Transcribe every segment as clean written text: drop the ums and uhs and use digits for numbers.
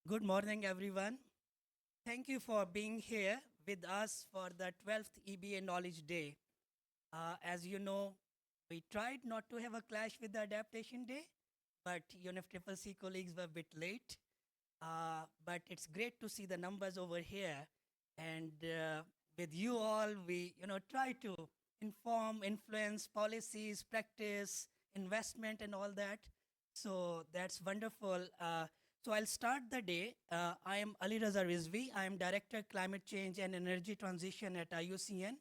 Good morning, everyone. Thank you for being here with us for the 12th EBA Knowledge Day. As you know, we tried not to have a clash with the Adaptation Day, but UNFCCC colleagues were a bit late. But it's great to see the numbers over here. And with you all, we try to inform, influence policies, practice, investment, and all that. So that's wonderful. So I'll start the day. I am Ali Raza Rizvi. I am Director Climate Change and Energy Transition at IUCN.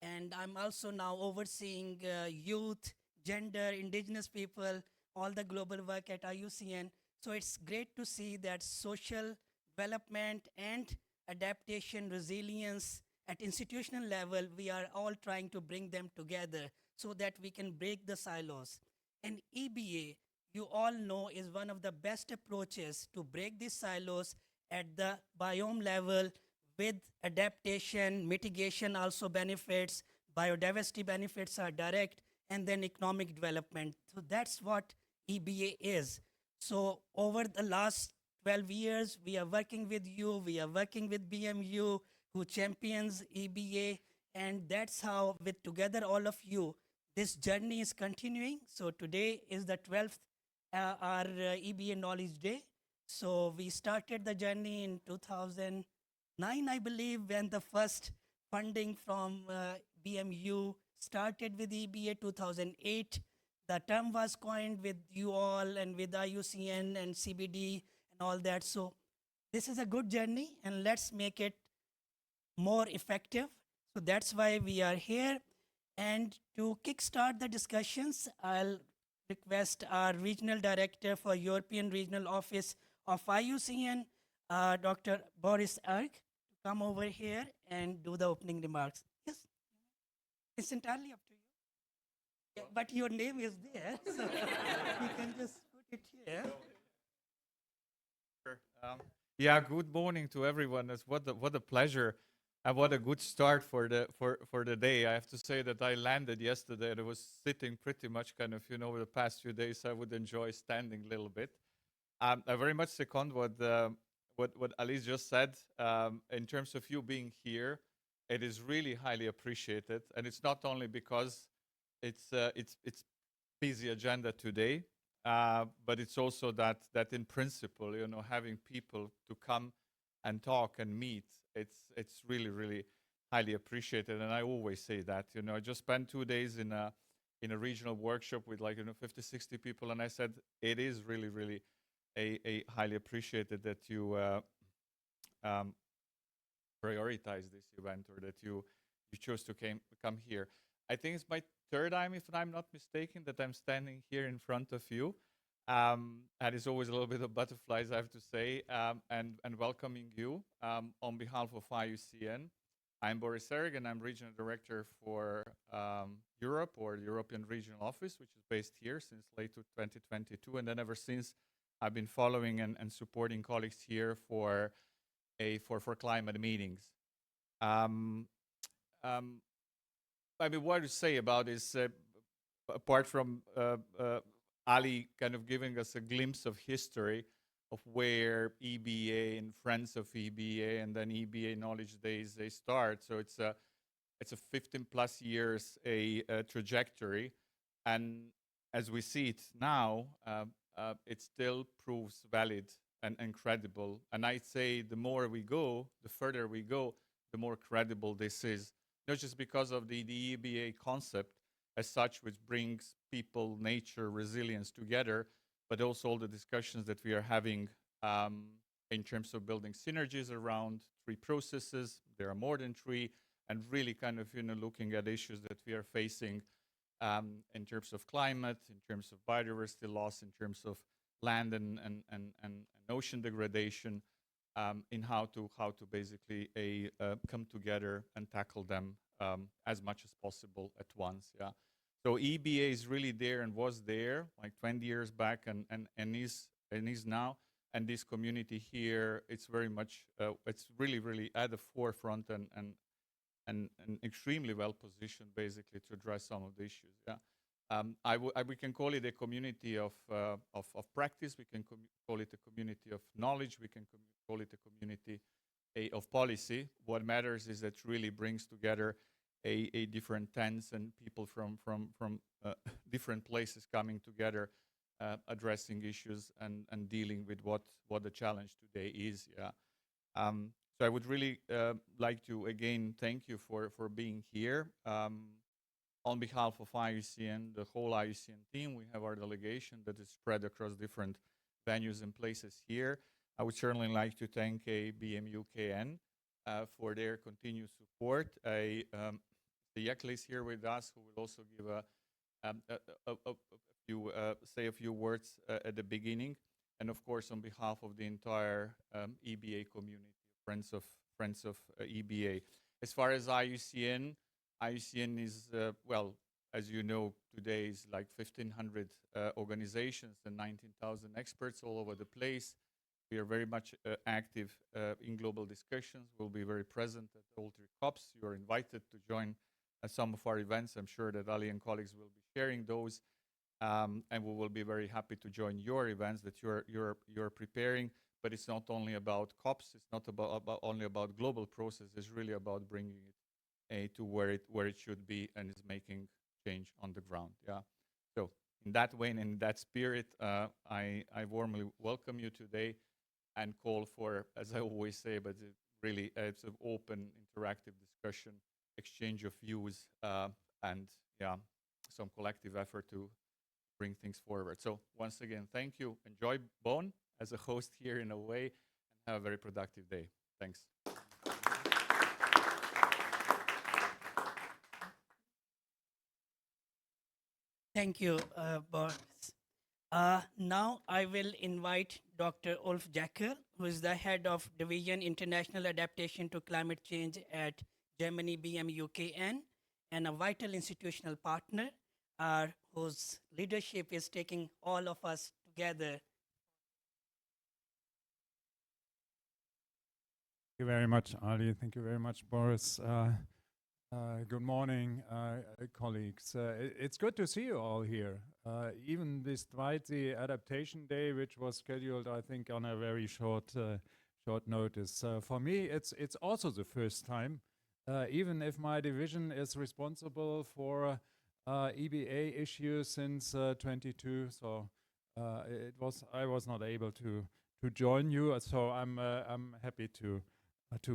And I'm also now overseeing youth, gender, indigenous people, all the global work at IUCN. So it's great to see that social development and adaptation, resilience at institutional level, we are all trying to bring them together so that we can break the silos. And EBA, you all know, is one of the best approaches to break these silos at the biome level with adaptation, mitigation also benefits, biodiversity benefits are direct, and then economic development. So that's what EBA is. So over the last 12 years, we are working with you, we are working with BMU, who champions EBA, and that's how, with together all of you, this journey is continuing. So today is the 12th our EBA Knowledge Day. So we started the journey in 2009, I believe, when the first funding from BMU started with EBA 2008. The term was coined with you all and with IUCN and CBD and all that. So this is a good journey, and let's make it more effective. So that's why we are here. And to kickstart the discussions, I'll request our Regional Director for European Regional Office of IUCN, Dr. Boris Erg, to come over here and do the opening remarks. Yes, it's entirely up to you. Yeah, but your name is there, so you can just put it here. Sure. Yeah, good morning to everyone. What a pleasure and what a good start for the day. I have to say that I landed yesterday and I was sitting pretty much kind of, over the past few days. I would enjoy standing a little bit. I very much second what Alice just said. In terms of you being here, it is really highly appreciated, and it's not only because it's busy agenda today, but it's also that in principle, having people to come and talk and meet, it's really highly appreciated. And I always say that, I just spent 2 days in a regional workshop with 50, 60 people, and I said it is really a highly appreciated that you prioritize this event, or that you chose to come here. I think it's my third time, if I'm not mistaken, that I'm standing here in front of you. And it's always a little bit of butterflies, I have to say, and welcoming you on behalf of IUCN. I'm Boris Erg, and I'm Regional Director for Europe, or the European Regional Office, which is based here since late 2022. And then ever since, I've been following and supporting colleagues here for climate meetings. I mean, what to say about this, apart from Ali kind of giving us a glimpse of history of where EBA and Friends of EBA and then EBA Knowledge Days, they start. So it's a 15 plus years a trajectory, and as we see it now, it still proves valid and credible. And I'd say the more we go, the further we go, the more credible this is. Not just because of the EBA concept as such, which brings people, nature, resilience together, but also all the discussions that we are having in terms of building synergies around 3 processes. There are more than 3, and really kind of looking at issues that we are facing in terms of climate, in terms of biodiversity loss, in terms of land and ocean degradation, in how to basically come together and tackle them as much as possible at once. Yeah. So EBA is really there and was there like 20 years back, and is now. And this community here, it's very much it's really at the forefront and extremely well positioned basically to address some of the issues. Yeah. We can call it a community of practice. We can call it a community of knowledge. We can call it a community of policy. What matters is that really brings together a different tense and people from different places coming together, addressing issues and dealing with what the challenge today is. Yeah. So I would really like to again thank you for being here. On behalf of IUCN, the whole IUCN team, we have our delegation that is spread across different venues and places here. I would certainly like to thank BMUKN for their continued support. The Jekle is here with us, who will also give say a few words at the beginning, and of course on behalf of the entire EBA community, friends of EBA. As far as IUCN is, well, as you know, today is like 1,500 organizations and 19,000 experts all over the place. We are very much active in global discussions. We'll be very present at all three COPs. You are invited to join some of our events. I'm sure that Ali and colleagues will be sharing those, and we will be very happy to join your events that you're preparing. But it's not only about COPs. It's not only about global process. It's really about bringing it to where it should be and is making change on the ground. Yeah. So in that way and in that spirit, I warmly welcome you today and call for, as I always say, but really it's an open, interactive discussion, exchange of views, and yeah, some collective effort to bring things forward. So once again, thank you. Enjoy Bonn as a host here in a way, and have a very productive day. Thanks. Thank you, Boris. Now I will invite Dr. Ulf Jäckel, who is the head of Division International Adaptation to Climate Change at Germany BMUKN, and a vital institutional partner whose leadership is taking all of us together. Thank you very much, Ali. Thank you very much, Boris. Good morning, colleagues. It's good to see you all here, even despite the adaptation day, which was scheduled, I think, on a very short notice. For me, it's also the first time, even if my division is responsible for EBA issues since 22. So I was not able to join you. So I'm happy to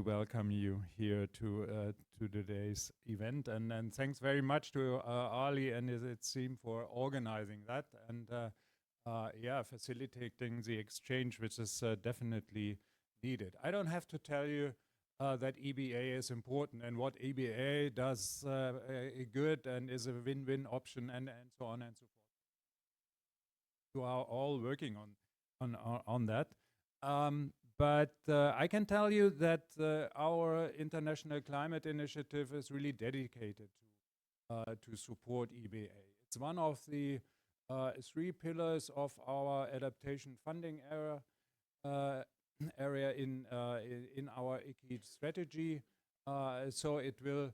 welcome you here to today's event, and thanks very much to Ali and his team for organizing that and facilitating the exchange, which is definitely needed. I don't have to tell you that EBA is important and what EBA does good and is a win-win option and so on and so forth. You are all working on that. But I can tell you that our International Climate Initiative is really dedicated to support EBA. It's one of the 3 pillars of our adaptation funding area in our ICI strategy. So it will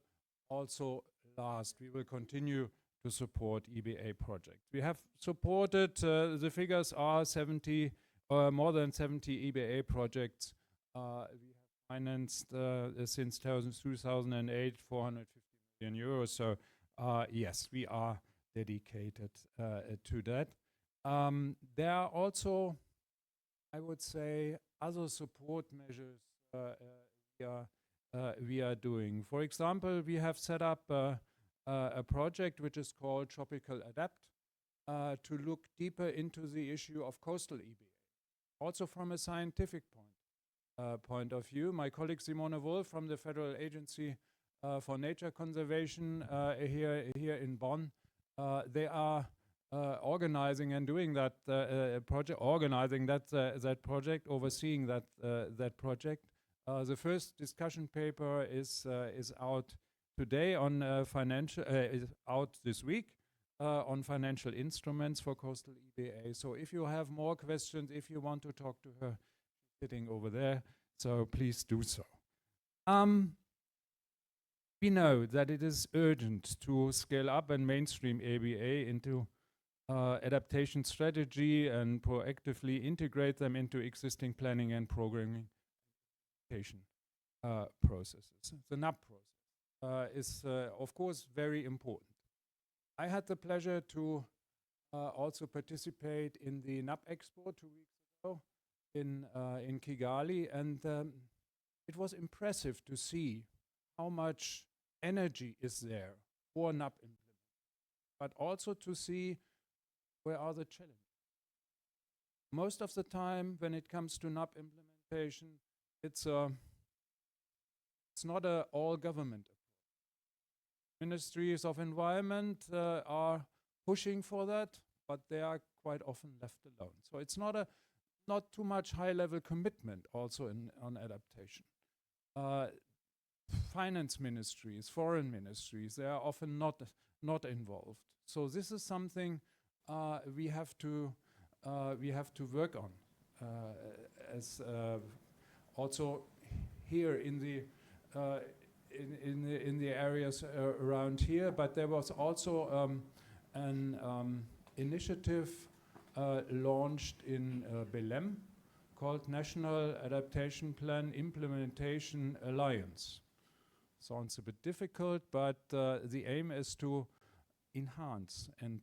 also last. We will continue to support EBA projects. We have supported, the figures are 70. More than 70 EBA projects we have financed since 2008, 450 million euros. So yes, we are dedicated to that. There are also, I would say, other support measures we are doing. For example, we have set up a project which is called Tropical Adapt to look deeper into the issue of coastal EBA. Also from a scientific point of view. My colleague Simone Wolf from the Federal Agency for Nature Conservation here in Bonn, they are organizing and doing that project, that project, overseeing that project. The first discussion paper is out today on financial, is out this week. On financial instruments for coastal EBA. So if you have more questions, if you want to talk to her, she's sitting over there, so please do so. We know that it is urgent to scale up and mainstream ABA into adaptation strategy and proactively integrate them into existing planning and programming processes. The NUP process is, of course, very important. I had the pleasure to also participate in the NUP Expo 2 weeks ago in Kigali, and it was impressive to see how much energy is there for NUP implementation, but also to see where are the challenges. Most of the time, when it comes to NUP implementation, it's not an all-government approach. Ministries of Environment are pushing for that, but they are quite often left alone. So it's not too much high-level commitment also on adaptation. Finance ministries, foreign ministries, they are often not involved. So this is something we have to work on. As also here in the areas around here, but there was also an initiative launched in Belém called National Adaptation Plan Implementation Alliance. Sounds a bit difficult, but the aim is to enhance and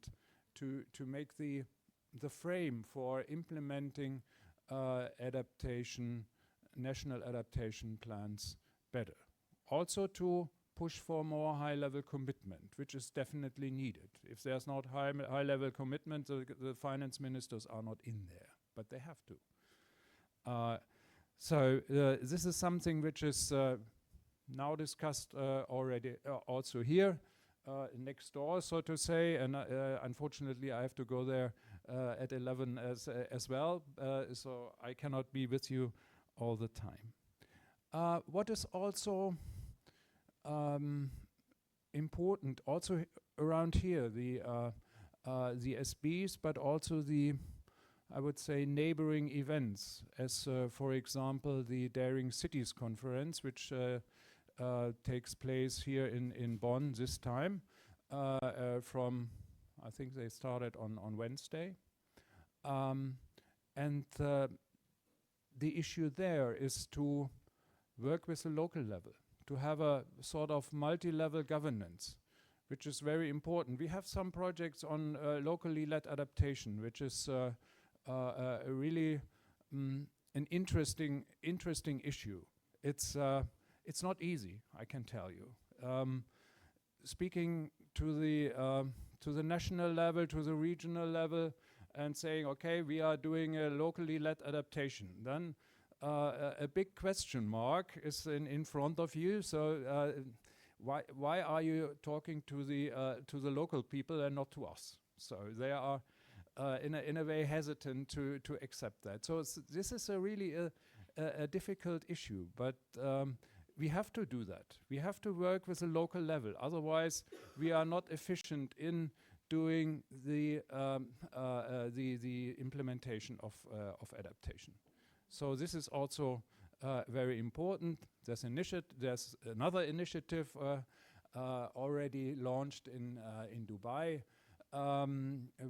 to make the frame for implementing national adaptation plans better. Also to push for more high-level commitment, which is definitely needed. If there's not high-level commitment, the finance ministers are not in there, but they have to. So this is something which is now discussed already also here next door, so to say, and unfortunately I have to go there at 11 as well, so I cannot be with you all the time. What is also important also around here, the SBs, but also I would say neighboring events, as for example the Daring Cities Conference, which takes place here in Bonn this time from, I think they started on Wednesday. And the issue there is to work with the local level, to have a sort of multi-level governance, which is very important. We have some projects on locally led adaptation, which is really an interesting issue. It's not easy, I can tell you. Speaking to the national level, to the regional level, and saying, okay, we are doing a locally led adaptation, then a big question mark is in front of you. So why are you talking to the local people and not to us? So they are in a way hesitant to accept that. So this is really a difficult issue, but we have to do that. We have to work with the local level. Otherwise, we are not efficient in doing the implementation of adaptation. So this is also very important. There's another initiative already launched in Dubai,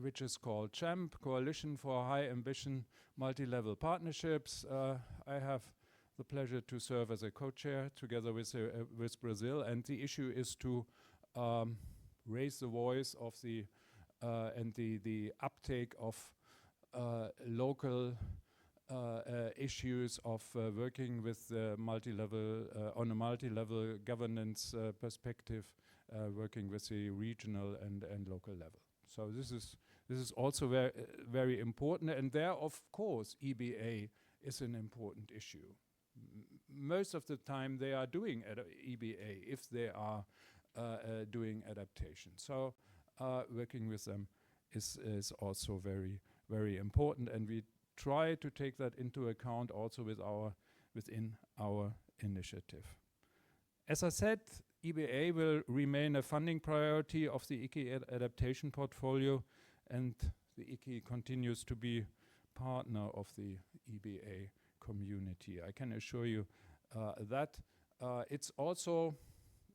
which is called CHAMP, Coalition for High Ambition Multi-Level Partnerships. I have the pleasure to serve as a co-chair together with Brazil, and the issue is to raise the voice of and the uptake of local issues of working with multi-level on a multi-level governance perspective, working with the regional and local level. So this is also very important, and there, of course, EBA is an important issue. Most of the time, they are doing EBA if they are doing adaptation. So working with them is also very important, and we try to take that into account also within our initiative. As I said, EBA will remain a funding priority of the ICI adaptation portfolio, and the ICI continues to be partner of the EBA community. I can assure you that it's also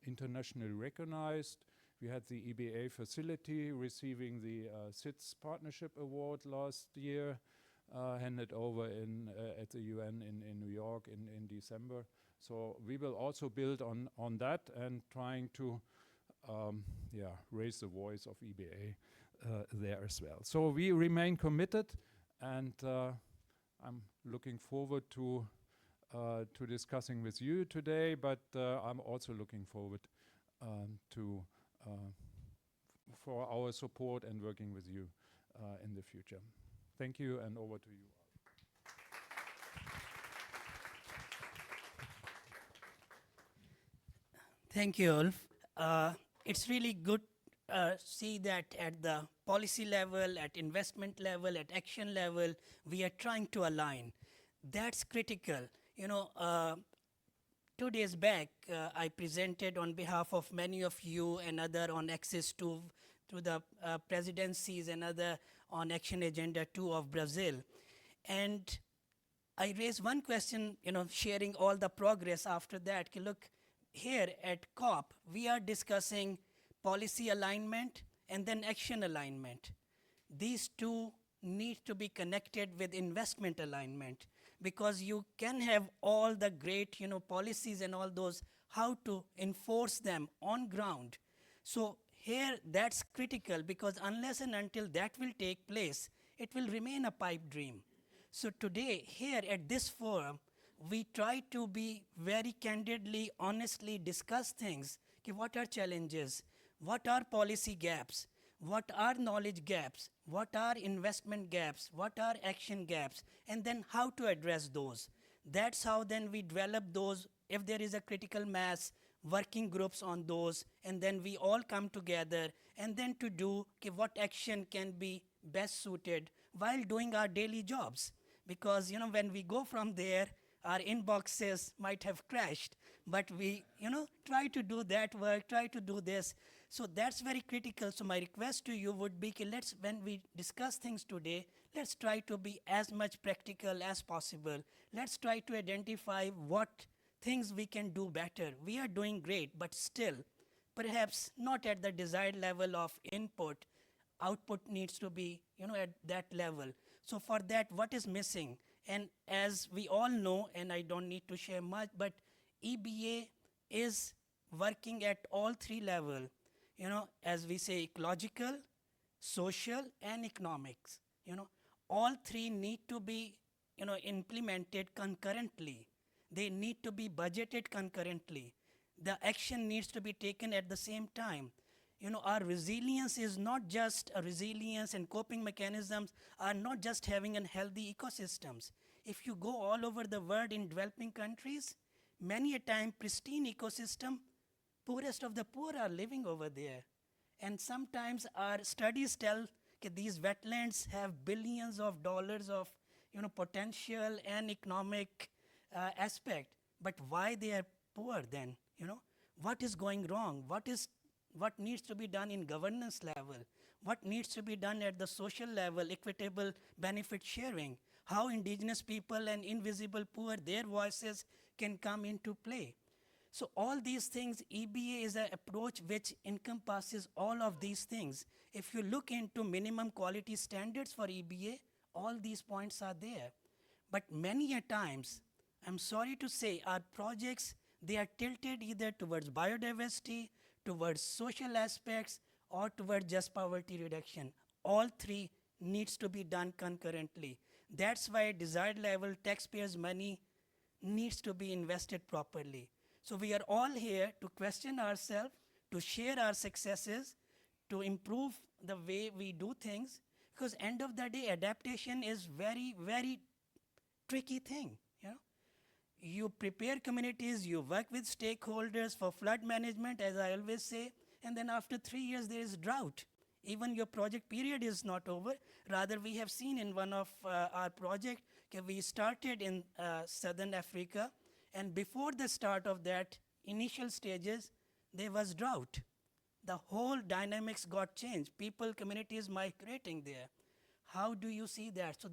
internationally recognized. We had the EBA facility receiving the SITS Partnership Award last year, handed over at the UN in New York in December. So we will also build on that and trying to raise the voice of EBA there as well. So we remain committed, and I'm looking forward to discussing with you today, but I'm also looking forward for our support and working with you in the future. Thank you, and over to you. Thank you, Ulf. It's really good see that at the policy level, at investment level, at action level, we are trying to align. That's critical. 2 days back, I presented on behalf of many of you and other on access to the presidencies and other on Action Agenda 2 of Brazil. And I raised one question, sharing all the progress after that. Look, here at COP, we are discussing policy alignment and then action alignment. These two need to be connected with investment alignment, because you can have all the great policies and all those, how to enforce them on ground. So here that's critical, because unless and until that will take place, it will remain a pipe dream. So today here at this forum, we try to be very candidly, honestly discuss things. Okay, what are challenges? What are policy gaps? What are knowledge gaps? What are investment gaps? What are action gaps? And then how to address those. That's how then we develop those, if there is a critical mass, working groups on those, and then we all come together and then to do what action can be best suited while doing our daily jobs. Because when we go from there, our inboxes might have crashed, but we try to do that work, try to do this. So that's very critical. So my request to you would be, when we discuss things today, let's try to be as much practical as possible. Let's try to identify what things we can do better. We are doing great, but still, perhaps not at the desired level of input. Output needs to be, at that level. So for that, what is missing? And as we all know, and I don't need to share much, but EBA is working at all three levels. As we say, ecological, social, and economics. All three need to be, implemented concurrently. They need to be budgeted concurrently. The action needs to be taken at the same time. Our resilience is not just a resilience, and coping mechanisms are not just having healthy ecosystems. If you go all over the world in developing countries, many a time pristine ecosystem, poorest of the poor are living over there. And sometimes our studies tell that these wetlands have billions of dollars of potential and economic aspect. But why they are poor then? What is going wrong? What needs to be done in governance level? What needs to be done at the social level, equitable benefit sharing? How indigenous people and invisible poor, their voices can come into play. So all these things, EBA is an approach which encompasses all of these things. If you look into minimum quality standards for EBA, all these points are there. But many a times, I'm sorry to say, our projects, they are tilted either towards biodiversity, towards social aspects, or towards just poverty reduction. All three needs to be done concurrently. That's why desired level taxpayers' money needs to be invested properly. So we are all here to question ourselves, to share our successes, to improve the way we do things, because end of the day, adaptation is very, very tricky thing. You prepare communities, you work with stakeholders for flood management, as I always say, and then after 3 years there is drought. Even your project period is not over. Rather, we have seen in one of our project, we started in Southern Africa, and before the start of that initial stages, there was drought. The whole dynamics got changed. People, communities migrating there. How do you see that? So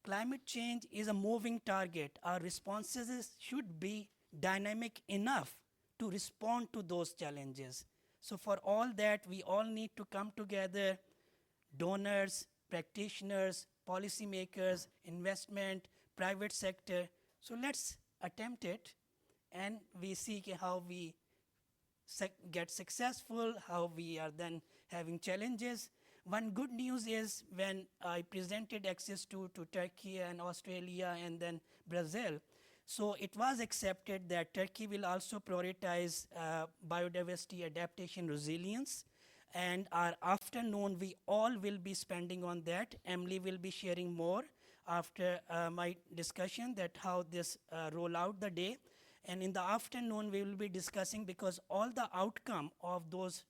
climate change is a moving target. Our responses should be dynamic enough to respond to those challenges. So for all that, we all need to come together, donors, practitioners, policymakers, investment, private sector. So let's attempt it, and we see how we get successful, how we are then having challenges. One good news is when I presented access to Turkey and Australia and then Brazil, so it was accepted that Turkey will also prioritize biodiversity adaptation resilience. And our afternoon, we all will be spending on that. Emily will be sharing more after my discussion that how this roll out the day. And in the afternoon, we will be discussing, because all the outcome of those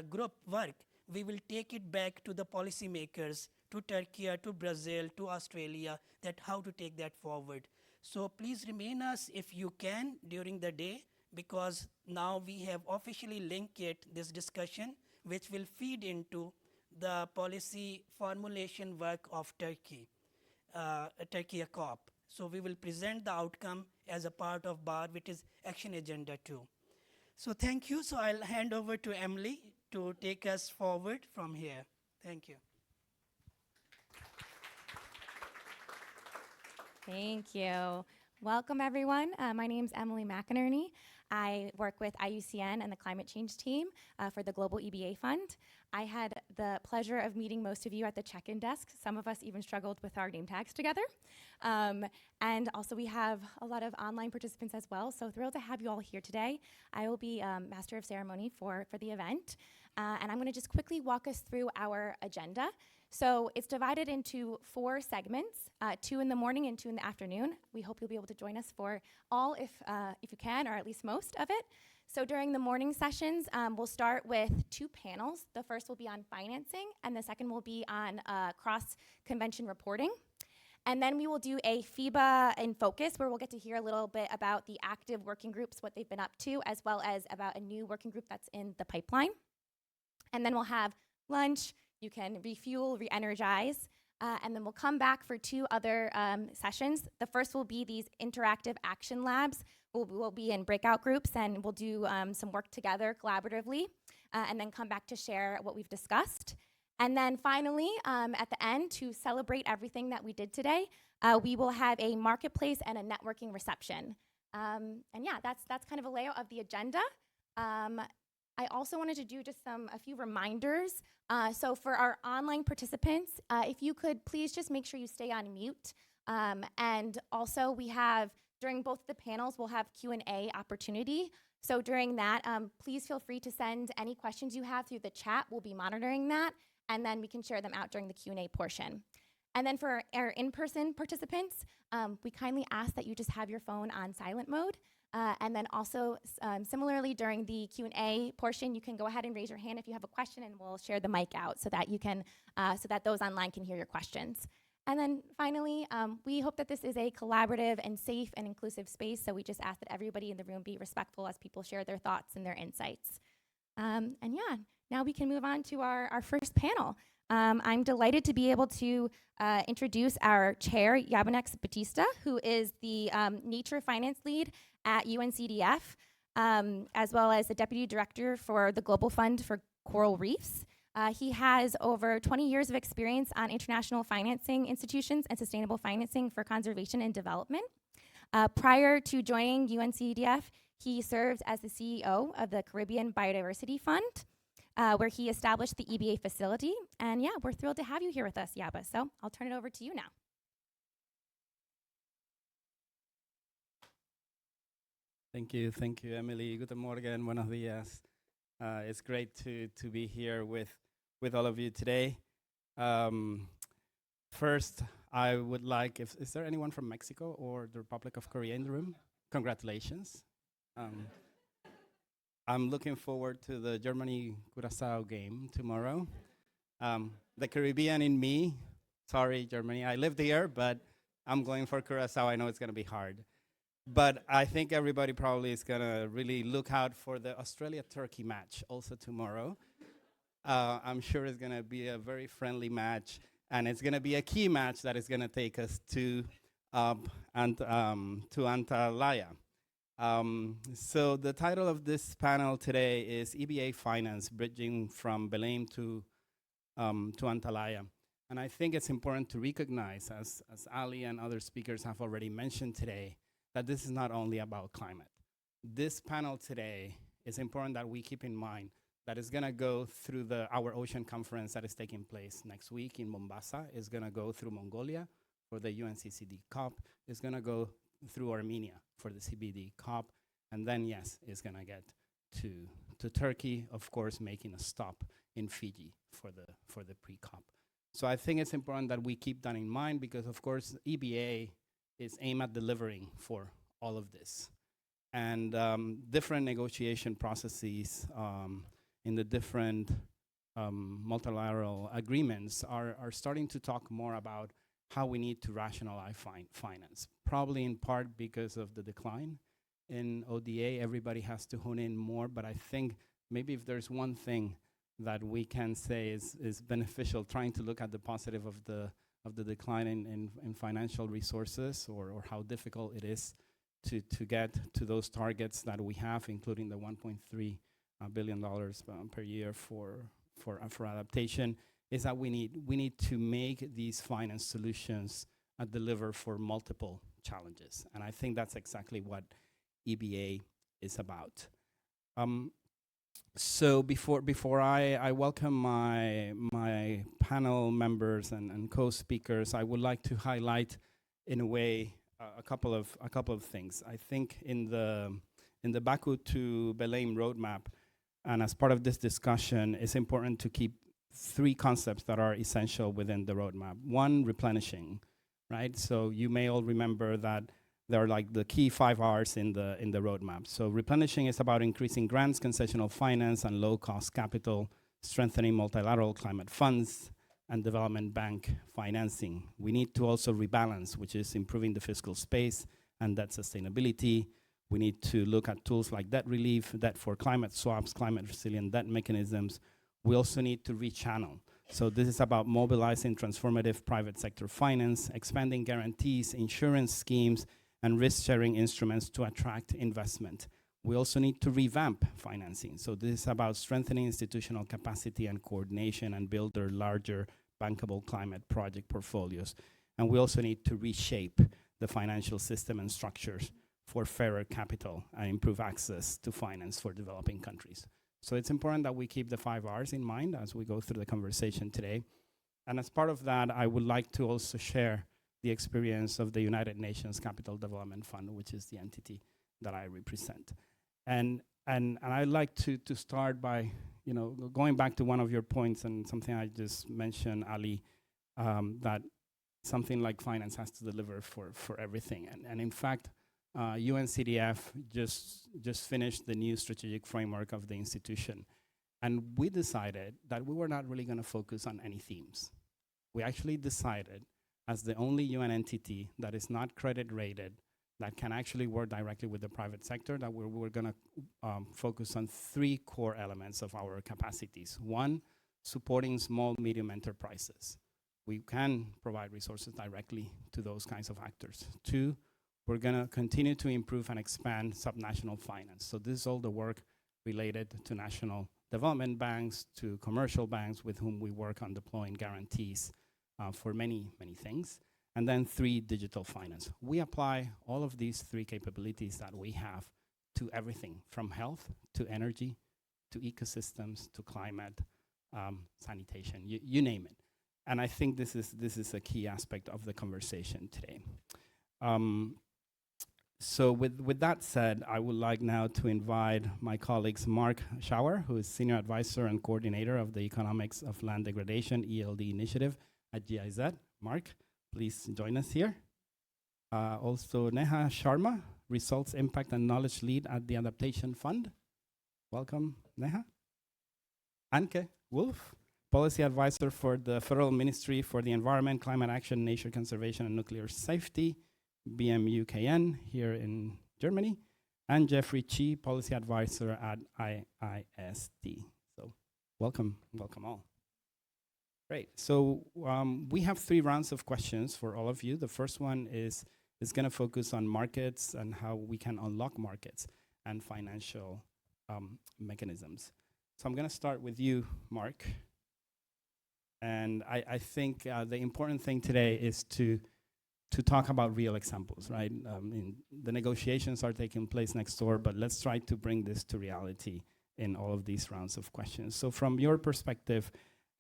group work, we will take it back to the policymakers, to Turkey, to Brazil, to Australia, that how to take that forward. So please remain us if you can during the day, because now we have officially linked this discussion, which will feed into the policy formulation work of Turkey, Turkey COP. So we will present the outcome as a part of BAR, which is Action Agenda 2. So thank you. So I'll hand over to Emily to take us forward from here. Thank you. Thank you. Welcome, everyone. My name is Emily McInerney. I work with IUCN and the climate change team for the Global EbA Fund. I had the pleasure of meeting most of you at the check-in desk. Some of us even struggled with our name tags together. And also we have a lot of online participants as well, so thrilled to have you all here today. I will be Master of Ceremony for the event. And I'm gonna just quickly walk us through our agenda. So it's divided into 4 segments, 2 in the morning and 2 in the afternoon. We hope you'll be able to join us for all if you can, or at least most of it. So during the morning sessions, we'll start with 2 panels. The first will be on financing, and the second will be on cross-convention reporting. And then we will do a FEBA in focus, where we'll get to hear a little bit about the active working groups, what they've been up to, as well as about a new working group that's in the pipeline. And then we'll have lunch. You can refuel, re-energize, and then we'll come back for 2 other sessions. The first will be these interactive action labs. We'll be in breakout groups, and we'll do some work together collaboratively, and then come back to share what we've discussed. And then finally, at the end, to celebrate everything that we did today, we will have a marketplace and a networking reception. And yeah, that's kind of a layout of the agenda. I also wanted to do just a few reminders. So for our online participants, if you could please just make sure you stay on mute. And also we have, during both the panels, we'll have Q&A opportunity. So during that, please feel free to send any questions you have through the chat. We'll be monitoring that, and then we can share them out during the Q&A portion. And then for our in-person participants, we kindly ask that you just have your phone on silent mode. And then also, similarly, during the Q&A portion, you can go ahead and raise your hand if you have a question, and we'll share the mic out so that you can, so that those online can hear your questions. And then finally, we hope that this is a collaborative and safe and inclusive space, so we just ask that everybody in the room be respectful as people share their thoughts and their insights. And yeah, now we can move on to our first panel. I'm delighted to be able to introduce our chair, Yabanex Batista, who is the Nature Finance Lead at UNCDF, as well as the Deputy Director for the Global Fund for Coral Reefs. He has over 20 years of experience on international financing institutions and sustainable financing for conservation and development. Prior to joining UNCDF, he served as the CEO of the Caribbean Biodiversity Fund, where he established the EbA facility. And yeah, we're thrilled to have you here with us, Yaba. So I'll turn it over to you now. Thank you, Emily. Guten Morgen, buenos días. It's great to be here with all of you today. First, I would like, is there anyone from Mexico or the Republic of Korea in the room? Congratulations. I'm looking forward to the Germany-Curaçao game tomorrow. The Caribbean in me, sorry, Germany, I lived here, but I'm going for Curaçao. I know it's gonna be hard. But I think everybody probably is gonna really look out for the Australia-Turkey match also tomorrow. I'm sure it's gonna be a very friendly match, and it's gonna be a key match that is gonna take us to Antalya. So the title of this panel today is EBA Finance, Bridging from Belém to Antalya. And I think it's important to recognize, as Ali and other speakers have already mentioned today, that this is not only about climate. This panel today is important that we keep in mind that it's going to go through our ocean conference that is taking place next week in Mombasa. It's going to go through Mongolia for the UNCCD COP. It's going to go through Armenia for the CBD COP. And then, yes, it's going to get to Turkey, of course, making a stop in Fiji for the pre-COP. So I think it's important that we keep that in mind because, of course, EBA is aimed at delivering for all of this. And different negotiation processes in the different multilateral agreements are starting to talk more about how we need to rationalize finance, probably in part because of the decline in ODA. Everybody has to hone in more, but I think maybe if there's one thing that we can say is beneficial, trying to look at the positive of the decline in financial resources or how difficult it is to get to those targets that we have, including the $1.3 billion per year for adaptation, is that we need to make these finance solutions deliver for multiple challenges. And I think that's exactly what EBA is about. So before I welcome my panel members and co-speakers, I would like to highlight, in a way, a couple of things. I think in the Baku to Belém roadmap, and as part of this discussion, it's important to keep three concepts that are essential within the roadmap. One, replenishing, right? So you may all remember that there are like the key 5 R's in the roadmap. So replenishing is about increasing grants, concessional finance, and low-cost capital, strengthening multilateral climate funds, and development bank financing. We need to also rebalance, which is improving the fiscal space and debt sustainability. We need to look at tools like debt relief, debt for climate swaps, climate resilient debt mechanisms. We also need to rechannel. So this is about mobilizing transformative private sector finance, expanding guarantees, insurance schemes, and risk-sharing instruments to attract investment. We also need to revamp financing. So this is about strengthening institutional capacity and coordination and build their larger bankable climate project portfolios. And we also need to reshape the financial system and structures for fairer capital and improve access to finance for developing countries. So it's important that we keep the 5 R's in mind as we go through the conversation today. And as part of that, I would like to also share the experience of the United Nations Capital Development Fund, which is the entity that I represent. And I'd like to start by, going back to one of your points and something I just mentioned, Ali, that something like finance has to deliver for everything. And in fact, UNCDF just finished the new strategic framework of the institution. And we decided that we were not really going to focus on any themes. We actually decided, as the only UN entity that is not credit rated, that can actually work directly with the private sector, that we're going to focus on 3 core elements of our capacities. 1, supporting small, medium enterprises. We can provide resources directly to those kinds of actors. 2, we're going to continue to improve and expand subnational finance. So this is all the work related to national development banks, to commercial banks with whom we work on deploying guarantees for many, many things. And then 3, digital finance. We apply all of these 3 capabilities that we have to everything, from health to energy, to ecosystems, to climate, sanitation, you name it. And I think this is a key aspect of the conversation today. So with that said, I would like now to invite my colleagues Mark Schauer, who is Senior Advisor and Coordinator of the Economics of Land Degradation ELD Initiative at GIZ. Mark, please join us here. Also Neha Sharma, Results, Impact and Knowledge Lead at the Adaptation Fund. Welcome, Neha. Anke Wolf, Policy Advisor for the Federal Ministry for the Environment, Climate Action, Nature Conservation and Nuclear Safety, BMUKN here in Germany, and Jeffrey Chi, Policy Advisor at IISD. So welcome all. Great, so we have 3 rounds of questions for all of you. The first one is is going to focus on markets and how we can unlock markets and financial mechanisms. So I'm going to start with you, Mark. And I think the important thing today is to talk about real examples, right? The negotiations are taking place next door, but let's try to bring this to reality in all of these rounds of questions. So from your perspective,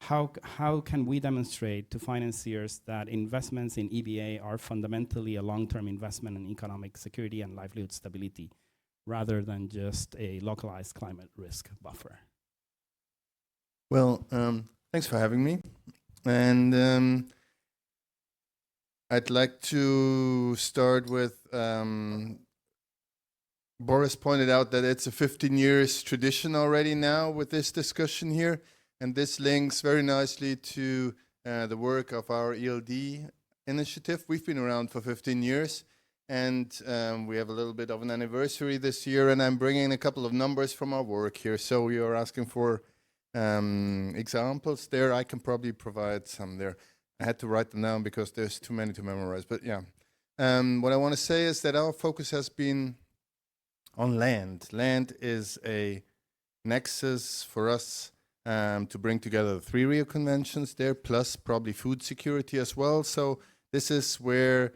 how can we demonstrate to financiers that investments in EBA are fundamentally a long-term investment in economic security and livelihood stability, rather than just a localized climate risk buffer? Well, thanks for having me. And I'd like to start with, Boris pointed out that it's a 15 years tradition already now with this discussion here. And this links very nicely to the work of our ELD initiative. We've been around for 15 years, and we have a little bit of an anniversary this year, and I'm bringing a couple of numbers from our work here. So you're asking for examples there. I can probably provide some there. I had to write them down because there's too many to memorize, but yeah. What I want to say is that our focus has been on land. Land is a nexus for us to bring together the 3 Rio Conventions there, plus probably food security as well. So this is where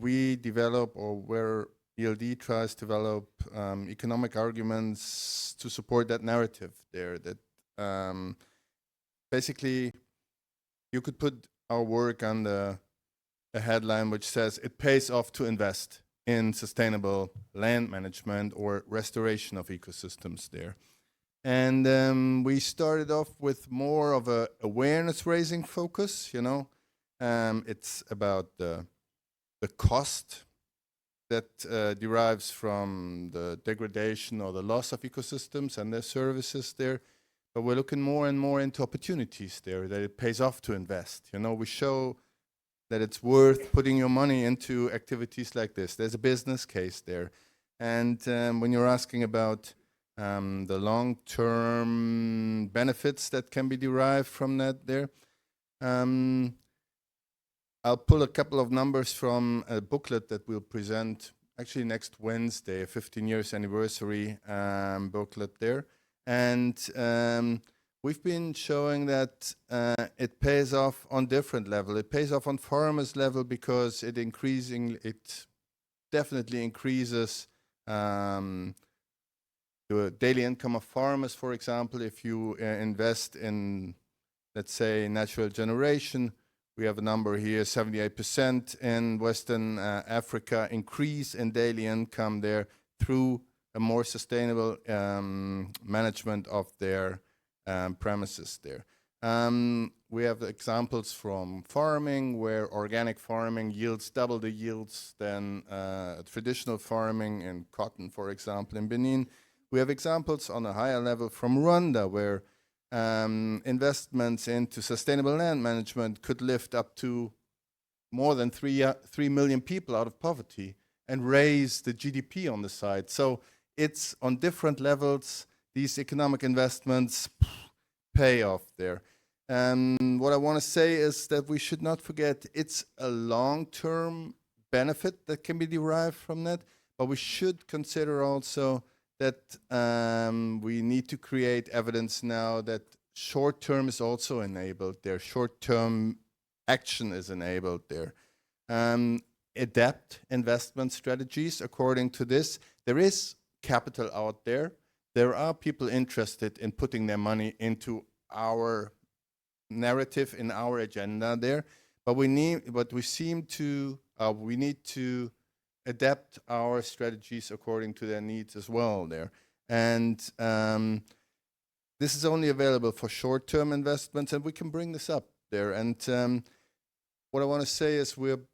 we develop, or where ELD tries to develop economic arguments to support that narrative there. That basically you could put our work under a headline which says it pays off to invest in sustainable land management or restoration of ecosystems there. And we started off with more of a awareness-raising focus, you know. It's about the cost that derives from the degradation or the loss of ecosystems and their services there. But we're looking more and more into opportunities there, that it pays off to invest. You know, we show that it's worth putting your money into activities like this. There's a business case there. And when you're asking about the long-term benefits that can be derived from that there, I'll pull a couple of numbers from a booklet that we'll present actually next Wednesday, a 15 years anniversary booklet there. And we've been showing that it pays off on different level. It pays off on farmers level because it definitely increases the daily income of farmers, for example. If you invest in, let's say, natural generation, we have a number here, 78% in Western Africa increase in daily income there through a more sustainable management of their premises there. We have examples from farming where organic farming yields double the yields than traditional farming in cotton, for example, in Benin. We have examples on a higher level from Rwanda where investments into sustainable land management could lift up to more than 3 million people out of poverty and raise the GDP on the side. So it's on different levels, these economic investments pay off there. And what I want to say is that we should not forget it's a long-term benefit that can be derived from that, but we should consider also that we need to create evidence now that short-term is also enabled there. Short-term action is enabled there. Adapt investment strategies according to this. There is capital out there. There are people interested in putting their money into our narrative, in our agenda there. But we need to adapt our strategies according to their needs as well there. And this is only available for short-term investments, and we can bring this up there. And what I want to say is we're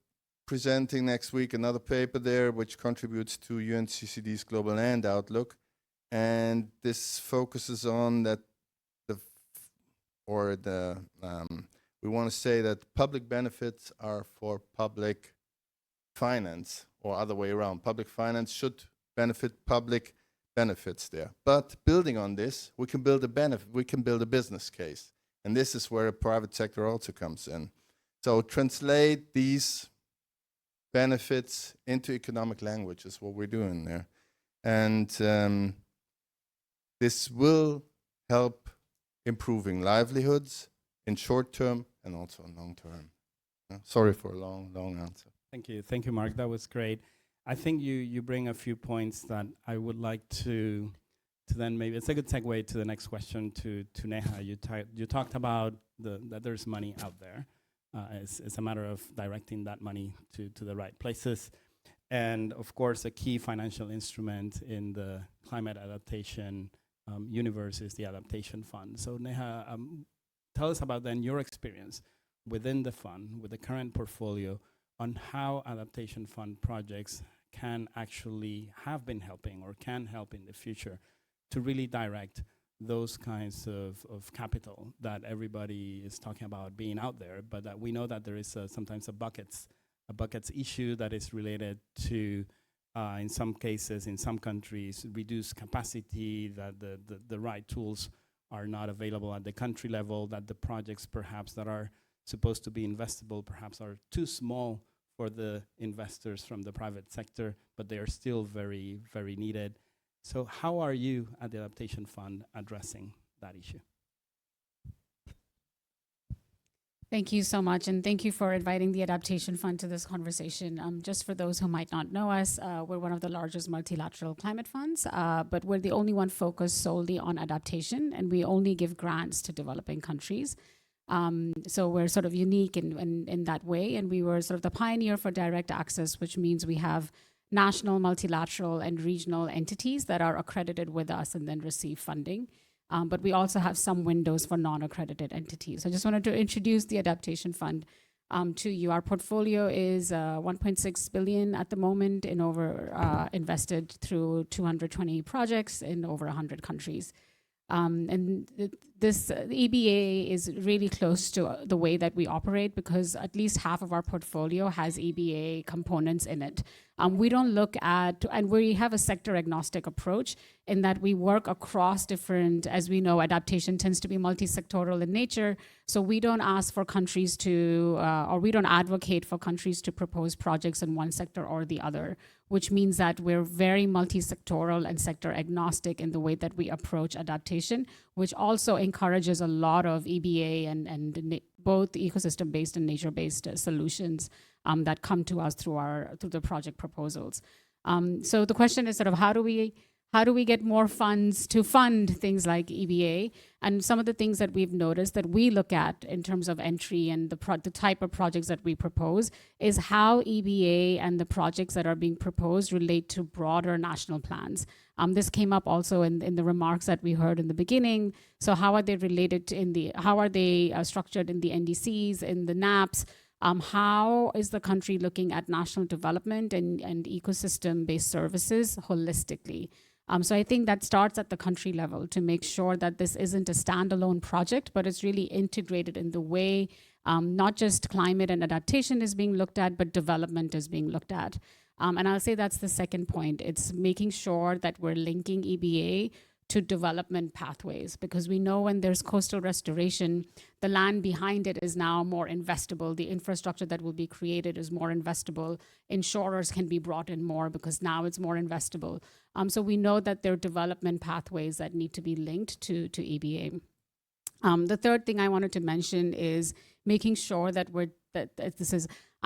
presenting next week another paper there which contributes to UNCCD's Global Land Outlook. And this focuses on that we want to say that public benefits are for public finance, or other way around. Public finance should benefit public benefits there. But building on this, we can build a business case. And this is where a private sector also comes in. So translate these benefits into economic language is what we're doing there. And this will help improving livelihoods in short term and also in long term. Sorry for a long answer. Thank you, Mark. That was great. I think you bring a few points that I would like to then maybe it's a good segue to the next question to Neha. You talked about that there's money out there. It's a matter of directing that money to the right places. And of course, a key financial instrument in the climate adaptation universe is the Adaptation Fund. So Neha, tell us about then your experience within the fund, with the current portfolio, on how Adaptation Fund projects can actually have been helping or can help in the future to really direct those kinds of capital that everybody is talking about being out there, but that we know that there is sometimes a buckets issue that is related to, in some cases, in some countries, reduced capacity, that the right tools are not available at the country level, that the projects perhaps that are supposed to be investable perhaps are too small for the investors from the private sector, but they are still very, very needed. So how are you at the Adaptation Fund addressing that issue? Thank you so much, and thank you for inviting the Adaptation Fund to this conversation. Just for those who might not know us, we're one of the largest multilateral climate funds, but we're the only one focused solely on adaptation, and we only give grants to developing countries. So we're sort of unique in that way, and we were sort of the pioneer for direct access, which means we have national, multilateral, and regional entities that are accredited with us and then receive funding. But we also have some windows for non-accredited entities. So I just wanted to introduce the Adaptation Fund to you. Our portfolio is 1.6 billion at the moment in invested through 220 projects in over 100 countries. And this EBA is really close to the way that we operate, because at least half of our portfolio has EBA components in it. We don't look at, and we have a sector agnostic approach in that we work across different, as we know, adaptation tends to be multi-sectoral in nature. So we don't ask for countries to, or we don't advocate for countries to propose projects in one sector or the other, which means that we're very multi-sectoral and sector agnostic in the way that we approach adaptation, which also encourages a lot of EBA and both ecosystem-based and nature-based solutions that come to us through the project proposals. So the question is sort of how do we get more funds to fund things like EBA? And some of the things that we've noticed that we look at in terms of entry and the type of projects that we propose is how EBA and the projects that are being proposed relate to broader national plans. This came up also in the remarks that we heard in the beginning. So how are they related to how are they structured in the NDCs, in the NAPs? How is the country looking at national development and ecosystem-based services holistically? So I think that starts at the country level to make sure that this isn't a standalone project, but it's really integrated in the way not just climate and adaptation is being looked at, but development is being looked at. And I'll say that's the second point. It's making sure that we're linking EBA to development pathways, because we know when there's coastal restoration, the land behind it is now more investable. The infrastructure that will be created is more investable. Insurers can be brought in more because now it's more investable. So we know that there are development pathways that need to be linked to EBA. The third thing I wanted to mention is making sure that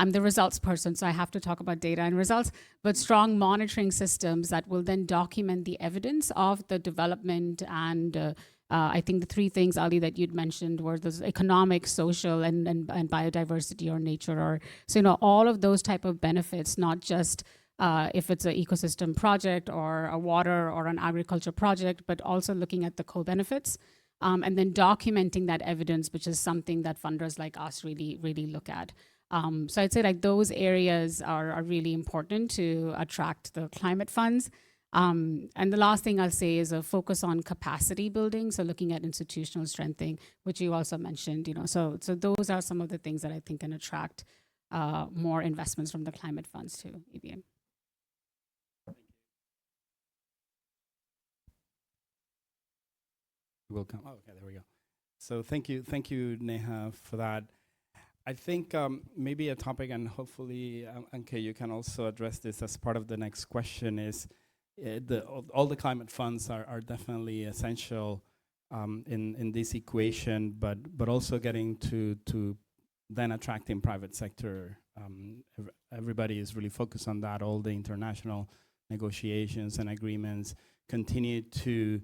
I'm the results person, so I have to talk about data and results, but strong monitoring systems that will then document the evidence of the development. And I think the three things, Ali, that you'd mentioned were those economic, social, and biodiversity or nature. So, all of those type of benefits, not just if it's an ecosystem project or a water or an agriculture project, but also looking at the co-benefits. And then documenting that evidence, which is something that funders like us really, really look at. So I'd say like those areas are really important to attract the climate funds. And the last thing I'll say is a focus on capacity building. So looking at institutional strengthening, which you also mentioned, so those are some of the things that I think can attract more investments from the climate funds to EBA. Welcome. Oh, okay, there we go. So thank you, Neha, for that. I think maybe a topic, and hopefully, Anke, you can also address this as part of the next question, is all the climate funds are definitely essential in this equation, but also getting to then attracting private sector. Everybody is really focused on that. All the international negotiations and agreements continue to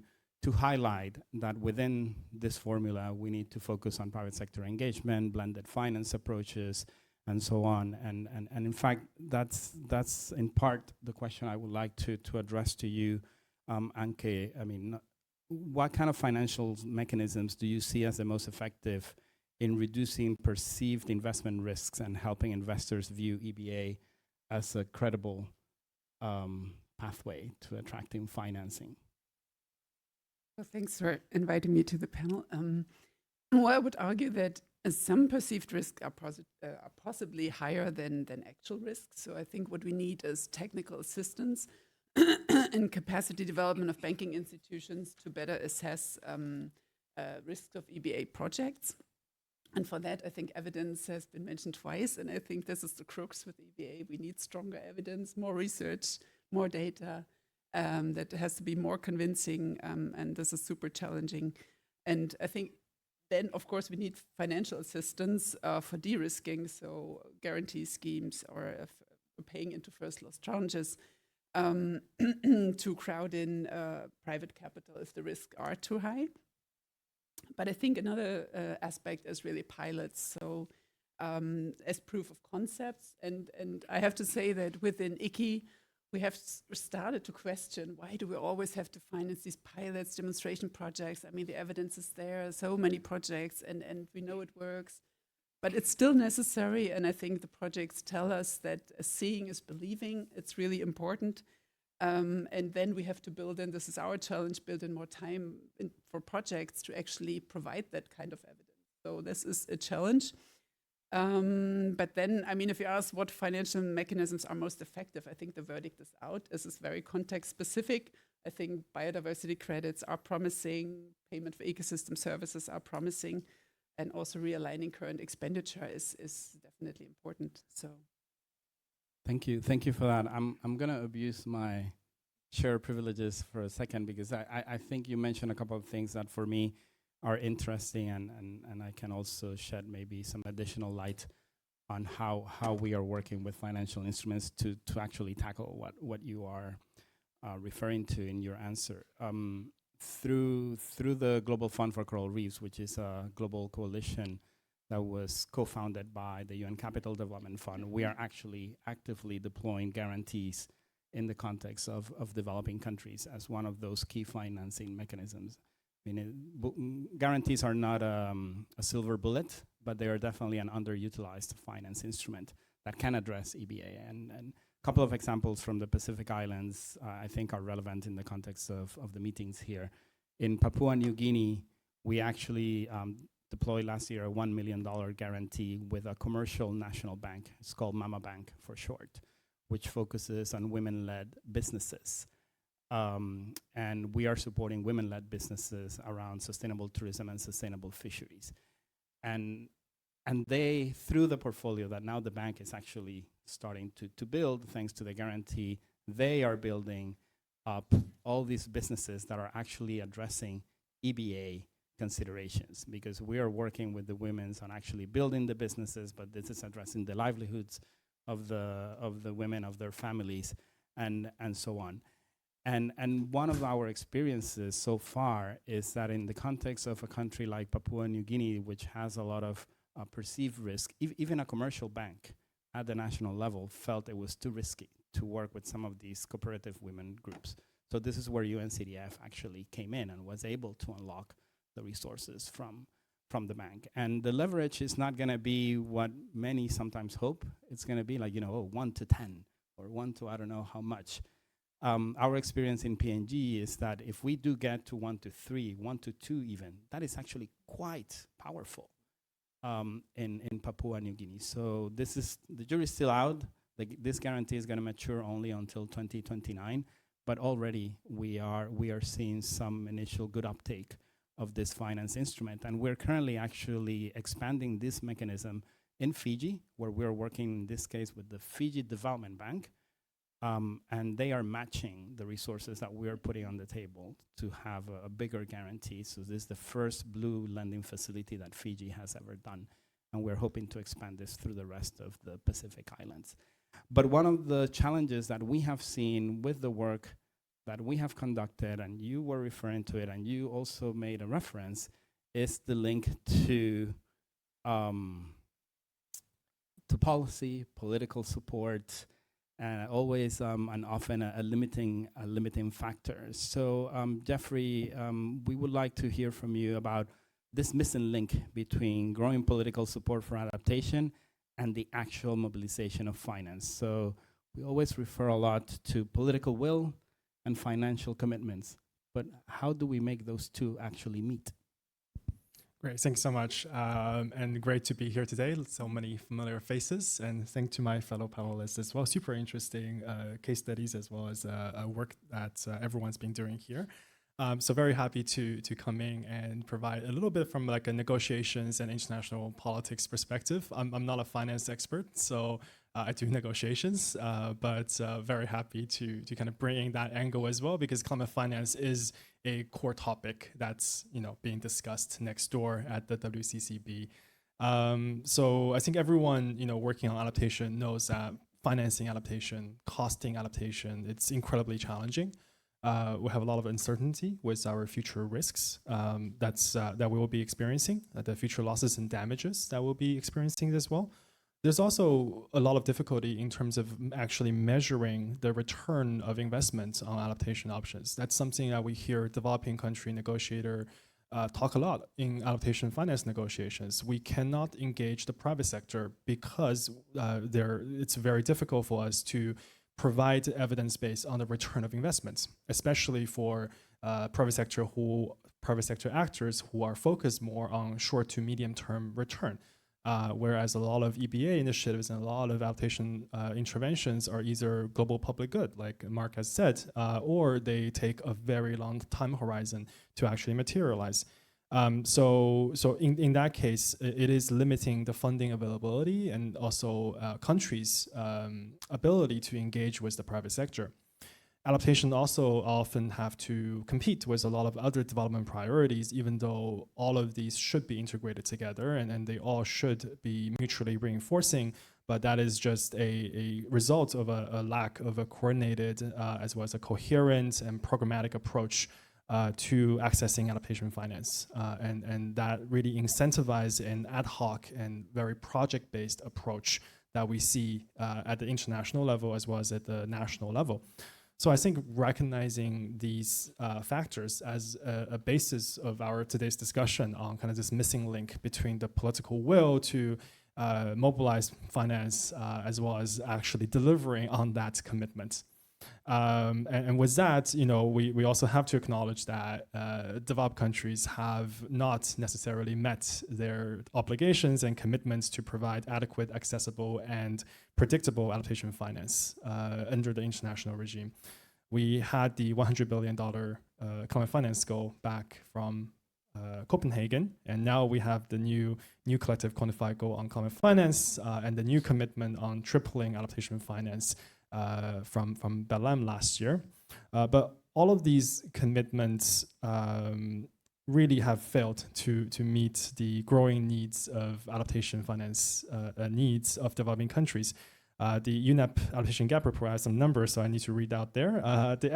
highlight that within this formula, we need to focus on private sector engagement, blended finance approaches, and so on. And in fact, that's in part the question I would like to address to you, Anke. I mean, what kind of financial mechanisms do you see as the most effective in reducing perceived investment risks and helping investors view EBA as a credible pathway to attracting financing? Well, thanks for inviting me to the panel. Well, I would argue that some perceived risks are possibly higher than actual risks. So I think what we need is technical assistance and capacity development of banking institutions to better assess risks of EBA projects. And for that, I think evidence has been mentioned twice, and I think this is the crux with EBA. We need stronger evidence, more research, more data. That has to be more convincing, and this is super challenging. And I think then, of course, we need financial assistance for de-risking, so guarantee schemes or paying into first loss tranches to crowd in private capital if the risks are too high. But I think another aspect is really pilots, so as proof of concepts. And I have to say that within ICI, we have started to question, why do we always have to finance these pilots, demonstration projects? I mean, the evidence is there, so many projects, and we know it works. But it's still necessary, and I think the projects tell us that seeing is believing. It's really important. And then we have to build in, this is our challenge, build in more time for projects to actually provide that kind of evidence. So this is a challenge. But then, I mean, if you ask what financial mechanisms are most effective, I think the verdict is out. This is very context specific. I think biodiversity credits are promising, payment for ecosystem services are promising, and also realigning current expenditure is definitely important. So, thank you for that. I'm gonna abuse my share privileges for a second, because I think you mentioned a couple of things that for me are interesting, and I can also shed maybe some additional light on how we are working with financial instruments to actually tackle what you are referring to in your answer. Through the Global Fund for Coral Reefs, which is a global coalition that was co-founded by the UN Capital Development Fund, we are actually actively deploying guarantees in the context of developing countries as one of those key financing mechanisms. I mean, guarantees are not a silver bullet, but they are definitely an underutilized finance instrument that can address EBA. And a couple of examples from the Pacific Islands I think are relevant in the context of the meetings here. In Papua New Guinea, we actually deployed last year a $1 million guarantee with a commercial national bank. It's called Mama Bank for short, which focuses on women-led businesses. And we are supporting women-led businesses around sustainable tourism and sustainable fisheries. And they, through the portfolio that now the bank is actually starting to build, thanks to the guarantee, they are building up all these businesses that are actually addressing EBA considerations, because we are working with the women on actually building the businesses, but this is addressing the livelihoods of the women, of their families, and so on. And one of our experiences so far is that in the context of a country like Papua New Guinea, which has a lot of perceived risk, even a commercial bank at the national level felt it was too risky to work with some of these cooperative women groups. So this is where UNCDF actually came in and was able to unlock the resources from the bank. And the leverage is not going to be what many sometimes hope. It's going to be like, 1 to 10 or 1 to I don't know how much. Our experience in PNG is that if we do get to 1 to 3, 1 to 2 even, that is actually quite powerful in Papua New Guinea. So the jury's still out. This guarantee is going to mature only until 2029, but already we are seeing some initial good uptake of this finance instrument. And we're currently actually expanding this mechanism in Fiji, where we're working in this case with the Fiji Development Bank, and they are matching the resources that we are putting on the table to have a bigger guarantee. So this is the first blue lending facility that Fiji has ever done, and we're hoping to expand this through the rest of the Pacific Islands. But one of the challenges that we have seen with the work that we have conducted, and you were referring to it, and you also made a reference, is the link to policy, political support, and always and often a limiting factor. So Jeffrey, we would like to hear from you about this missing link between growing political support for adaptation and the actual mobilization of finance. So we always refer a lot to political will and financial commitments, but how do we make those two actually meet? Great, thanks so much. And great to be here today. So many familiar faces, and thank to my fellow panelists as well. Super interesting case studies as well as work that everyone's been doing here. So very happy to come in and provide a little bit from like a negotiations and international politics perspective. I'm not a finance expert, so I do negotiations, but very happy to kind of bring in that angle as well, because climate finance is a core topic that's being discussed next door at the WCCB. So I think everyone working on adaptation knows that financing adaptation, costing adaptation, it's incredibly challenging. We have a lot of uncertainty with our future risks that we will be experiencing, the future losses and damages that we'll be experiencing as well. There's also a lot of difficulty in terms of actually measuring the return of investment on adaptation options. That's something that we hear developing country negotiator talk a lot in adaptation finance negotiations. We cannot engage the private sector because it's very difficult for us to provide evidence base on the return of investments, especially for private sector actors who are focused more on short to medium term return. Whereas a lot of EBA initiatives and a lot of adaptation interventions are either global public good, like Mark has said, or they take a very long time horizon to actually materialize. So in that case, it is limiting the funding availability and also countries' ability to engage with the private sector. Adaptation also often have to compete with a lot of other development priorities, even though all of these should be integrated together and they all should be mutually reinforcing. But that is just a result of a lack of a coordinated as well as a coherent and programmatic approach to accessing adaptation finance. And that really incentivizes an ad hoc and very project-based approach that we see at the international level as well as at the national level. So I think recognizing these factors as a basis of our today's discussion on kind of this missing link between the political will to mobilize finance as well as actually delivering on that commitment. And with that, we also have to acknowledge that developed countries have not necessarily met their obligations and commitments to provide adequate, accessible, and predictable adaptation finance under the international regime. We had the $100 billion climate finance goal back from Copenhagen, and now we have the new collective quantified goal on climate finance and the new commitment on tripling adaptation finance from Belém last year. But all of these commitments really have failed to meet the growing needs of adaptation finance needs of developing countries. The UNEP adaptation gap report has some numbers, so I need to read out there. The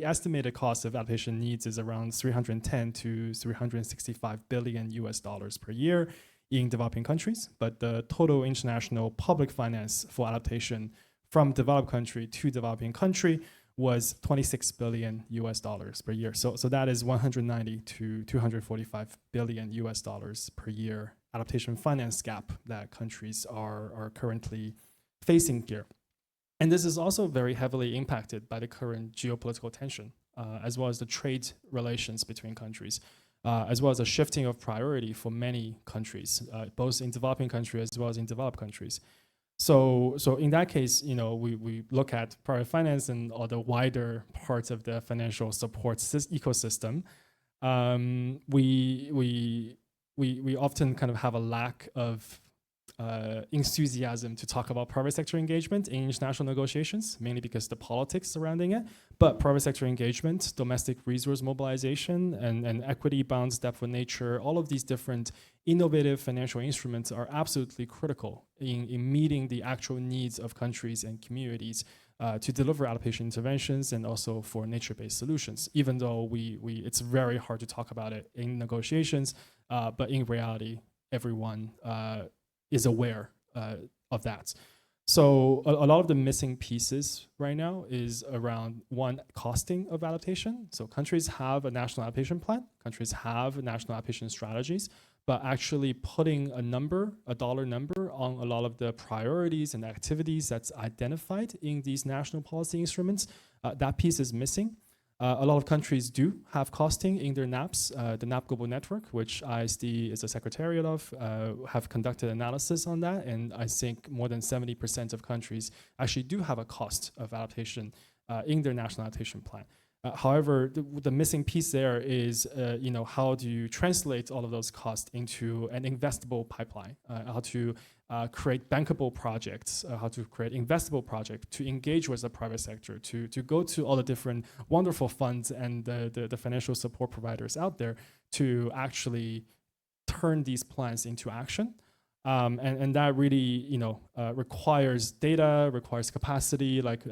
estimated cost of adaptation needs is around 310 to 365 billion US dollars per year in developing countries, but the total international public finance for adaptation from developed country to developing country was 26 billion US dollars per year. So that is 190 to 245 billion US dollars per year adaptation finance gap that countries are currently facing here. And this is also very heavily impacted by the current geopolitical tension, as well as the trade relations between countries, as well as a shifting of priority for many countries, both in developing countries as well as in developed countries. So in that case, we look at private finance and all the wider parts of the financial support ecosystem. We often kind of have a lack of enthusiasm to talk about private sector engagement in international negotiations, mainly because the politics surrounding it. But private sector engagement, domestic resource mobilization, and equity bonds, debt for nature, all of these different innovative financial instruments are absolutely critical in meeting the actual needs of countries and communities to deliver adaptation interventions and also for nature-based solutions, even though it's very hard to talk about it in negotiations, but in reality, everyone is aware of that. So a lot of the missing pieces right now is around, one, costing of adaptation. So countries have a national adaptation plan, countries have national adaptation strategies, but actually putting a dollar number on a lot of the priorities and activities that's identified in these national policy instruments, that piece is missing. A lot of countries do have costing in their NAPs. The NAP Global Network, which ISD is a secretariat of, have conducted analysis on that, and I think more than 70% of countries actually do have a cost of adaptation in their national adaptation plan. However, the missing piece there is, how do you translate all of those costs into an investable pipeline? How to create bankable projects, how to create investable projects, to engage with the private sector, to go to all the different wonderful funds and the financial support providers out there to actually turn these plans into action. And that really, requires data, requires capacity, like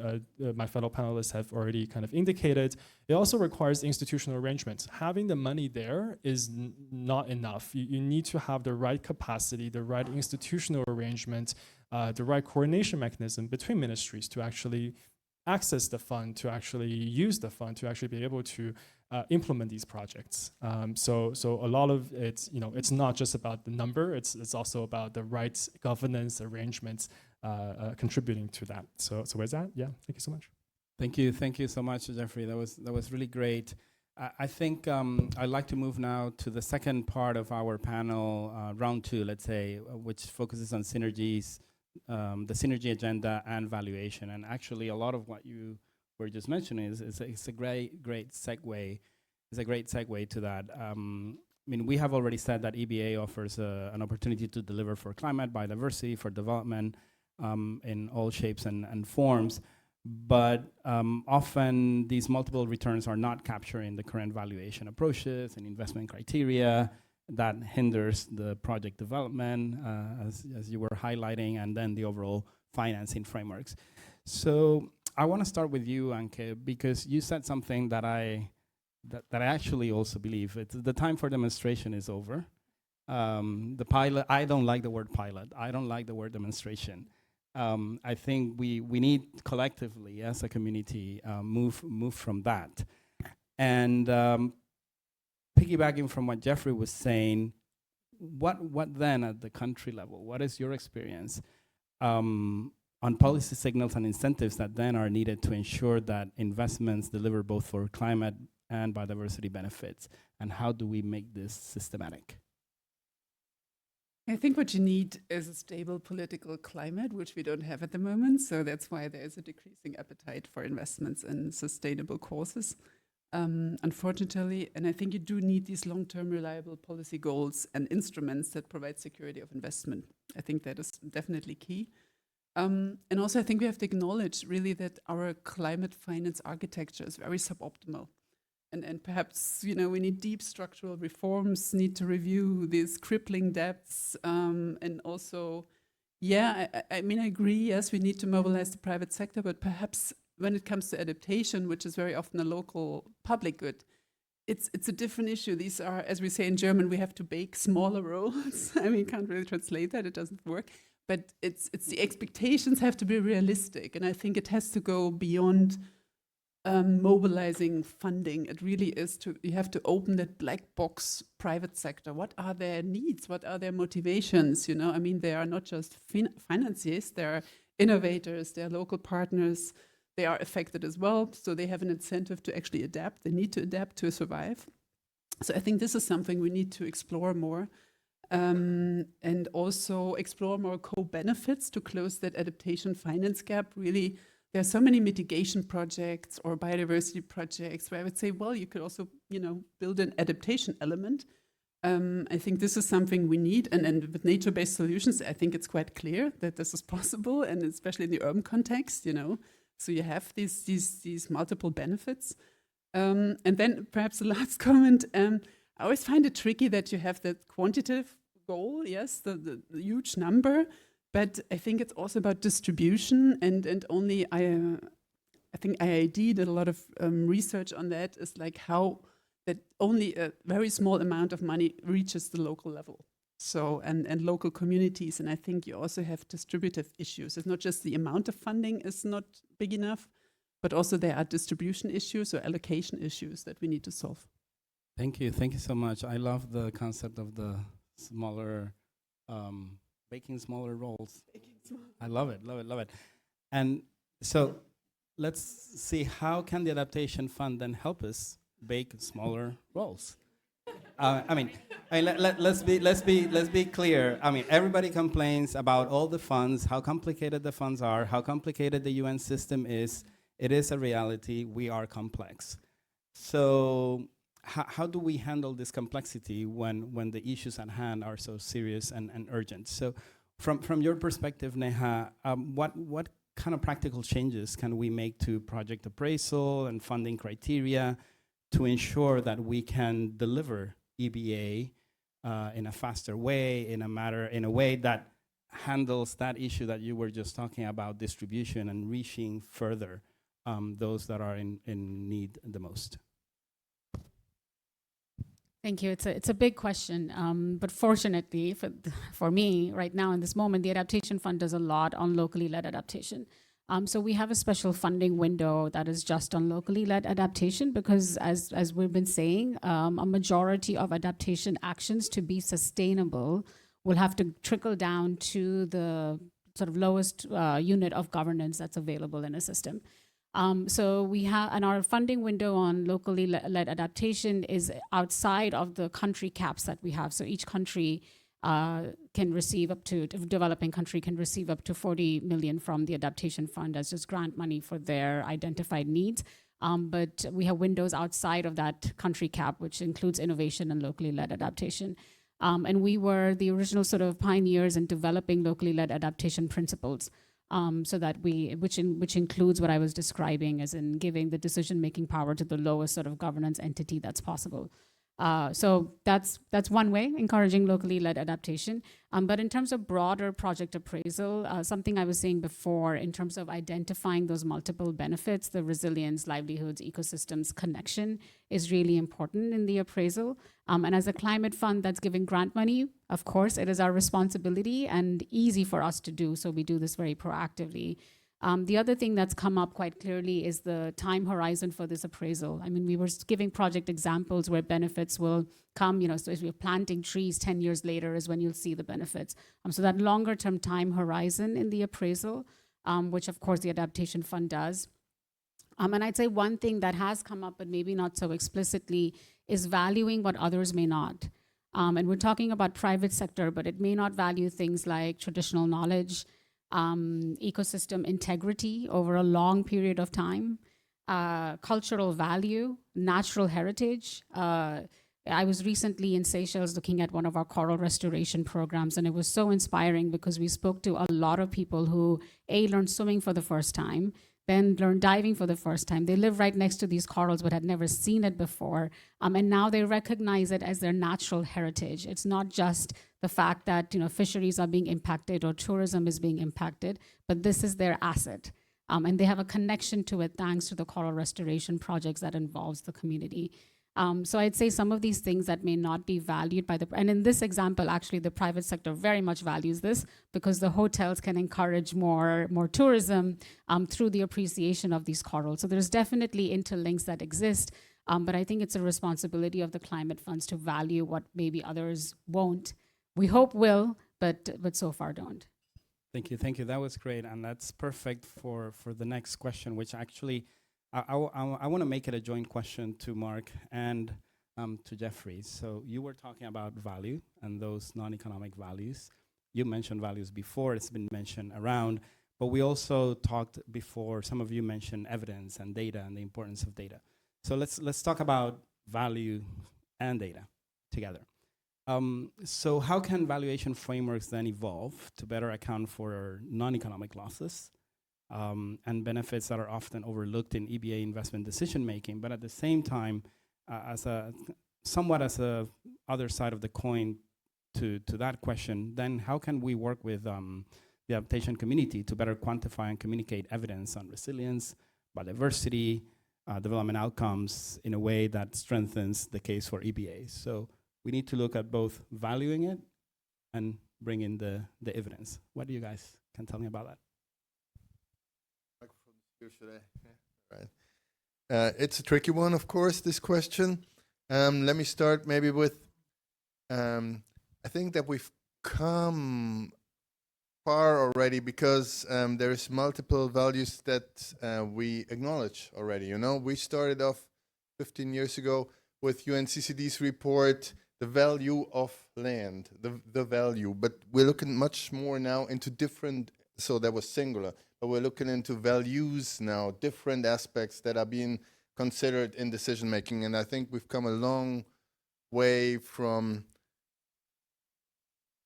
my fellow panelists have already kind of indicated. It also requires institutional arrangements. Having the money there is not enough. You need to have the right capacity, the right institutional arrangement, the right coordination mechanism between ministries to actually access the fund, to actually use the fund, to actually be able to implement these projects. So a lot of it, it's not just about the number, it's also about the right governance arrangements contributing to that. So with that, yeah, thank you so much. Thank you so much, Jeffrey. That was really great. I think I'd like to move now to the second part of our panel, round two, let's say, which focuses on synergies, the synergy agenda and valuation. And actually, a lot of what you were just mentioning is a great segue. It's a great segue to that. We have already said that EBA offers an opportunity to deliver for climate, biodiversity, for development in all shapes and forms. But often these multiple returns are not captured in the current valuation approaches and investment criteria. That hinders the project development, as you were highlighting, and then the overall financing frameworks. So I want to start with you, Anke, because you said something that I actually also believe. The time for demonstration is over. The pilot, I don't like the word pilot. I don't like the word demonstration. I think we need collectively as a community move from that. And piggybacking from what Jeffrey was saying, what then at the country level? What is your experience on policy signals and incentives that then are needed to ensure that investments deliver both for climate and biodiversity benefits? And how do we make this systematic? I think what you need is a stable political climate, which we don't have at the moment. So that's why there is a decreasing appetite for investments in sustainable causes, unfortunately. And I think you do need these long-term reliable policy goals and instruments that provide security of investment. I think that is definitely key. And also I think we have to acknowledge really that our climate finance architecture is very suboptimal. And perhaps, we need deep structural reforms, need to review these crippling debts. And also, I agree, yes, we need to mobilize the private sector, but perhaps when it comes to adaptation, which is very often a local public good, it's a different issue. These are, as we say in German, we have to bake smaller rolls. Can't really translate that, it doesn't work. But it's the expectations have to be realistic. And I think it has to go beyond mobilizing funding. It really is you have to open that black box private sector. What are their needs? What are their motivations? They are not just financiers, they're innovators, they're local partners, they are affected as well. So they have an incentive to actually adapt. They need to adapt to survive. So I think this is something we need to explore more. And also explore more co-benefits to close that adaptation finance gap. Really, there are so many mitigation projects or biodiversity projects where I would say, well, you could also, build an adaptation element I think this is something we need, and with nature-based solutions, I think it's quite clear that this is possible, and especially in the urban context, you know. So you have these multiple benefits. And then perhaps the last comment, I always find it tricky that you have that quantitative goal, yes, the huge number, but I think it's also about distribution, and only I think IID did a lot of research on that, is like how that only a very small amount of money reaches the local level. So, and local communities, and I think you also have distributive issues. It's not just the amount of funding is not big enough, but also there are distribution issues or allocation issues that we need to solve. Thank you so much. I love the concept of the smaller, baking smaller rolls. I love it. And so let's see, how can the Adaptation Fund then help us bake smaller rolls? Let's be clear. I mean, everybody complains about all the funds, how complicated the funds are, how complicated the UN system is. It is a reality. We are complex. So how do we handle this complexity when the issues at hand are so serious and urgent? So from your perspective, Neha, what kind of practical changes can we make to project appraisal and funding criteria to ensure that we can deliver EBA in a faster way, in a way that handles that issue that you were just talking about, distribution and reaching further those that are in need the most? Thank you. It's a big question, but fortunately for me right now in this moment, the Adaptation Fund does a lot on locally led adaptation. So we have a special funding window that is just on locally led adaptation because, as we've been saying, a majority of adaptation actions to be sustainable will have to trickle down to the sort of lowest unit of governance that's available in a system. So we have, and our funding window on locally led adaptation is outside of the country caps that we have. So each country can receive up to, if developing country can receive up to 40 million from the Adaptation Fund as just grant money for their identified needs. But we have windows outside of that country cap, which includes innovation and locally led adaptation. And we were the original sort of pioneers in developing locally led adaptation principles. So that which includes what I was describing as in giving the decision-making power to the lowest sort of governance entity that's possible. So that's one way, encouraging locally led adaptation. But in terms of broader project appraisal, something I was saying before in terms of identifying those multiple benefits, the resilience, livelihoods, ecosystems connection is really important in the appraisal. And as a climate fund that's giving grant money, of course, it is our responsibility and easy for us to do. So we do this very proactively. The other thing that's come up quite clearly is the time horizon for this appraisal. I mean, we were giving project examples where benefits will come, so if you're planting trees 10 years later is when you'll see the benefits. So that longer term time horizon in the appraisal, which of course the Adaptation Fund does. And I'd say one thing that has come up, but maybe not so explicitly, is valuing what others may not. And we're talking about private sector, but it may not value things like traditional knowledge, ecosystem integrity over a long period of time, cultural value, natural heritage. I was recently in Seychelles looking at one of our coral restoration programs, and it was so inspiring because we spoke to a lot of people who, learned swimming for the first time, then learned diving for the first time. They live right next to these corals but had never seen it before. And now they recognize it as their natural heritage. It's not just the fact that fisheries are being impacted or tourism is being impacted, but this is their asset. And they have a connection to it thanks to the coral restoration projects that involves the community. So I'd say some of these things that may not be valued by and in this example, actually the private sector very much values this because the hotels can encourage more tourism through the appreciation of these corals. So there's definitely interlinks that exist, but I think it's a responsibility of the climate funds to value what maybe others won't. We hope will, but so far don't. Thank you. That was great, and that's perfect for the next question, which actually I want to make it a joint question to Mark and to Jeffrey. So you were talking about value and those non-economic values. You mentioned values before, it's been mentioned around, but we also talked before, some of you mentioned evidence and data and the importance of data. So let's talk about value and data together. So how can valuation frameworks then evolve to better account for non-economic losses and benefits that are often overlooked in EBA investment decision making, but at the same time, as a other side of the coin to that question, then how can we work with the adaptation community to better quantify and communicate evidence on resilience, biodiversity, development outcomes in a way that strengthens the case for EBA? So we need to look at both valuing it and bring in the evidence. What do you guys can tell me about that? Right. It's a tricky one, of course, this question. Let me start maybe with, I think that we've come far already because there's multiple values that we acknowledge already. You know, we started off 15 years ago with UNCCD's report, the value of land, the value, but we're looking much more now into different, so that was singular, but we're looking into values now, different aspects that are being considered in decision making, and I think we've come a long way from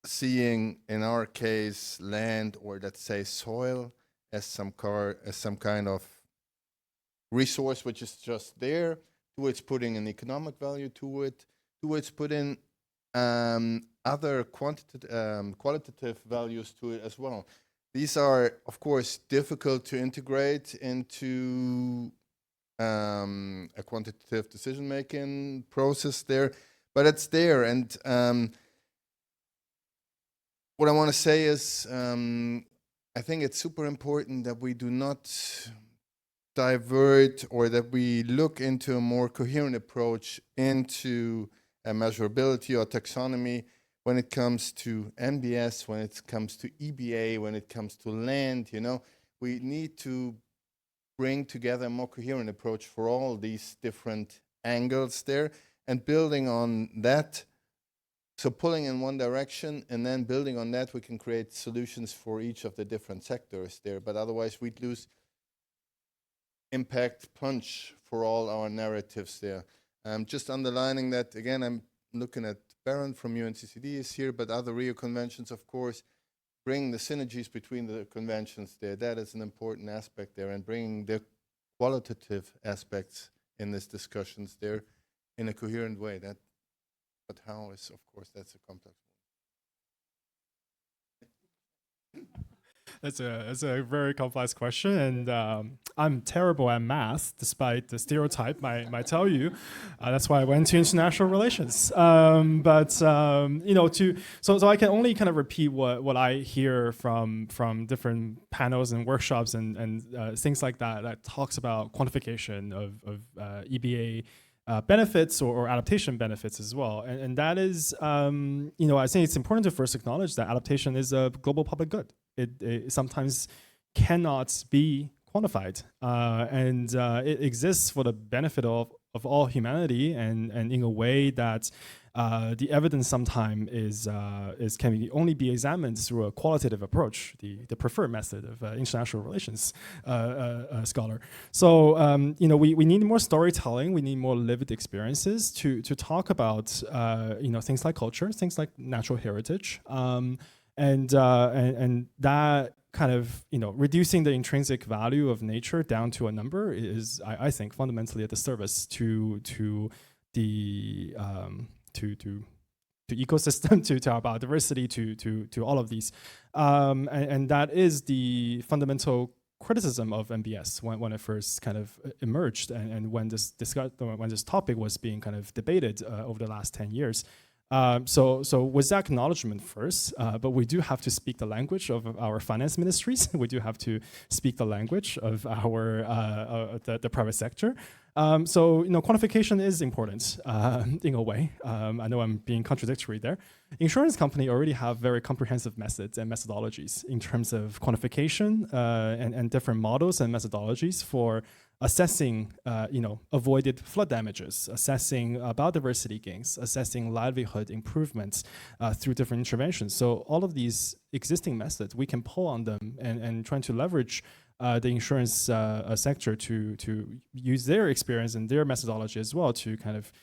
seeing, in our case, land, or let's say soil, as some kind of resource which is just there, towards putting an economic value to it, towards putting other qualitative values to it as well. These are, of course, difficult to integrate into a quantitative decision-making process there, but it's there. And what I want to say is, I think it's super important that we do not divert, or that we look into a more coherent approach into measurability or taxonomy when it comes to MBS, when it comes to EBA, when it comes to land. You know, we need to bring together a more coherent approach for all these different angles there, and building on that. So pulling in one direction, and then building on that, we can create solutions for each of the different sectors there. But otherwise, we'd lose impact punch for all our narratives there. Just underlining that, again, I'm looking at Baron from UNCCD is here, but other Rio Conventions, of course, bring the synergies between the conventions there. That is an important aspect there, and bringing the qualitative aspects in these discussions there in a coherent way. But how is, of course, that's a complex one. That's a very complex question, and I'm terrible at math, despite the stereotype might tell you. That's why I went to international relations. You know, so I can only kind of repeat what I hear from different panels and workshops and things like that talks about quantification of EBA benefits or adaptation benefits as well. And that is, you know, I think it's important to first acknowledge that adaptation is a global public good. It sometimes cannot be quantified, and it exists for the benefit of all humanity, and in a way that the evidence sometimes can only be examined through a qualitative approach, the preferred method of international relations scholar. So you know, we need more storytelling, we need more lived experiences to talk about you know, things like culture, things like natural heritage, and that kind of, you know, reducing the intrinsic value of nature down to a number is, I think, fundamentally a disservice to the to ecosystem, to our biodiversity, to all of these, and that is the fundamental criticism of MBS when it first kind of emerged, and when this topic was being kind of debated over the last 10 years. So with that acknowledgement first, but we do have to speak the language of our finance ministries. We do have to speak the language of our the private sector. So, you know, quantification is important in a way. I know I'm being contradictory there. Insurance company already have very comprehensive methods and methodologies in terms of quantification and different models and methodologies for assessing, you know, avoided flood damages, assessing biodiversity gains, assessing livelihood improvements through different interventions. So all of these existing methods, we can pull on them and trying to leverage the insurance sector to use their experience and their methodology as well to kind of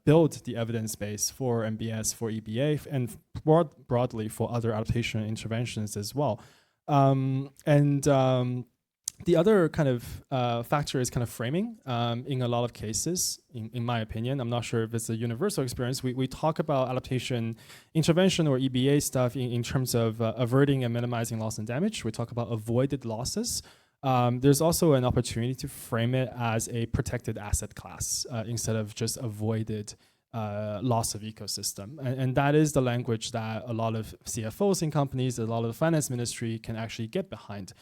build the evidence base for MBS, for EBA, and broadly for other adaptation interventions as well. The other kind of factor is kind of framing. In a lot of cases, in my opinion, I'm not sure if it's a universal experience, we talk about adaptation intervention or EBA stuff in terms of averting and minimizing loss and damage. We talk about avoided losses. There's also an opportunity to frame it as a protected asset class instead of just avoided loss of ecosystem. And that is the language that a lot of CFOs in companies, a lot of the finance ministry can actually get behind.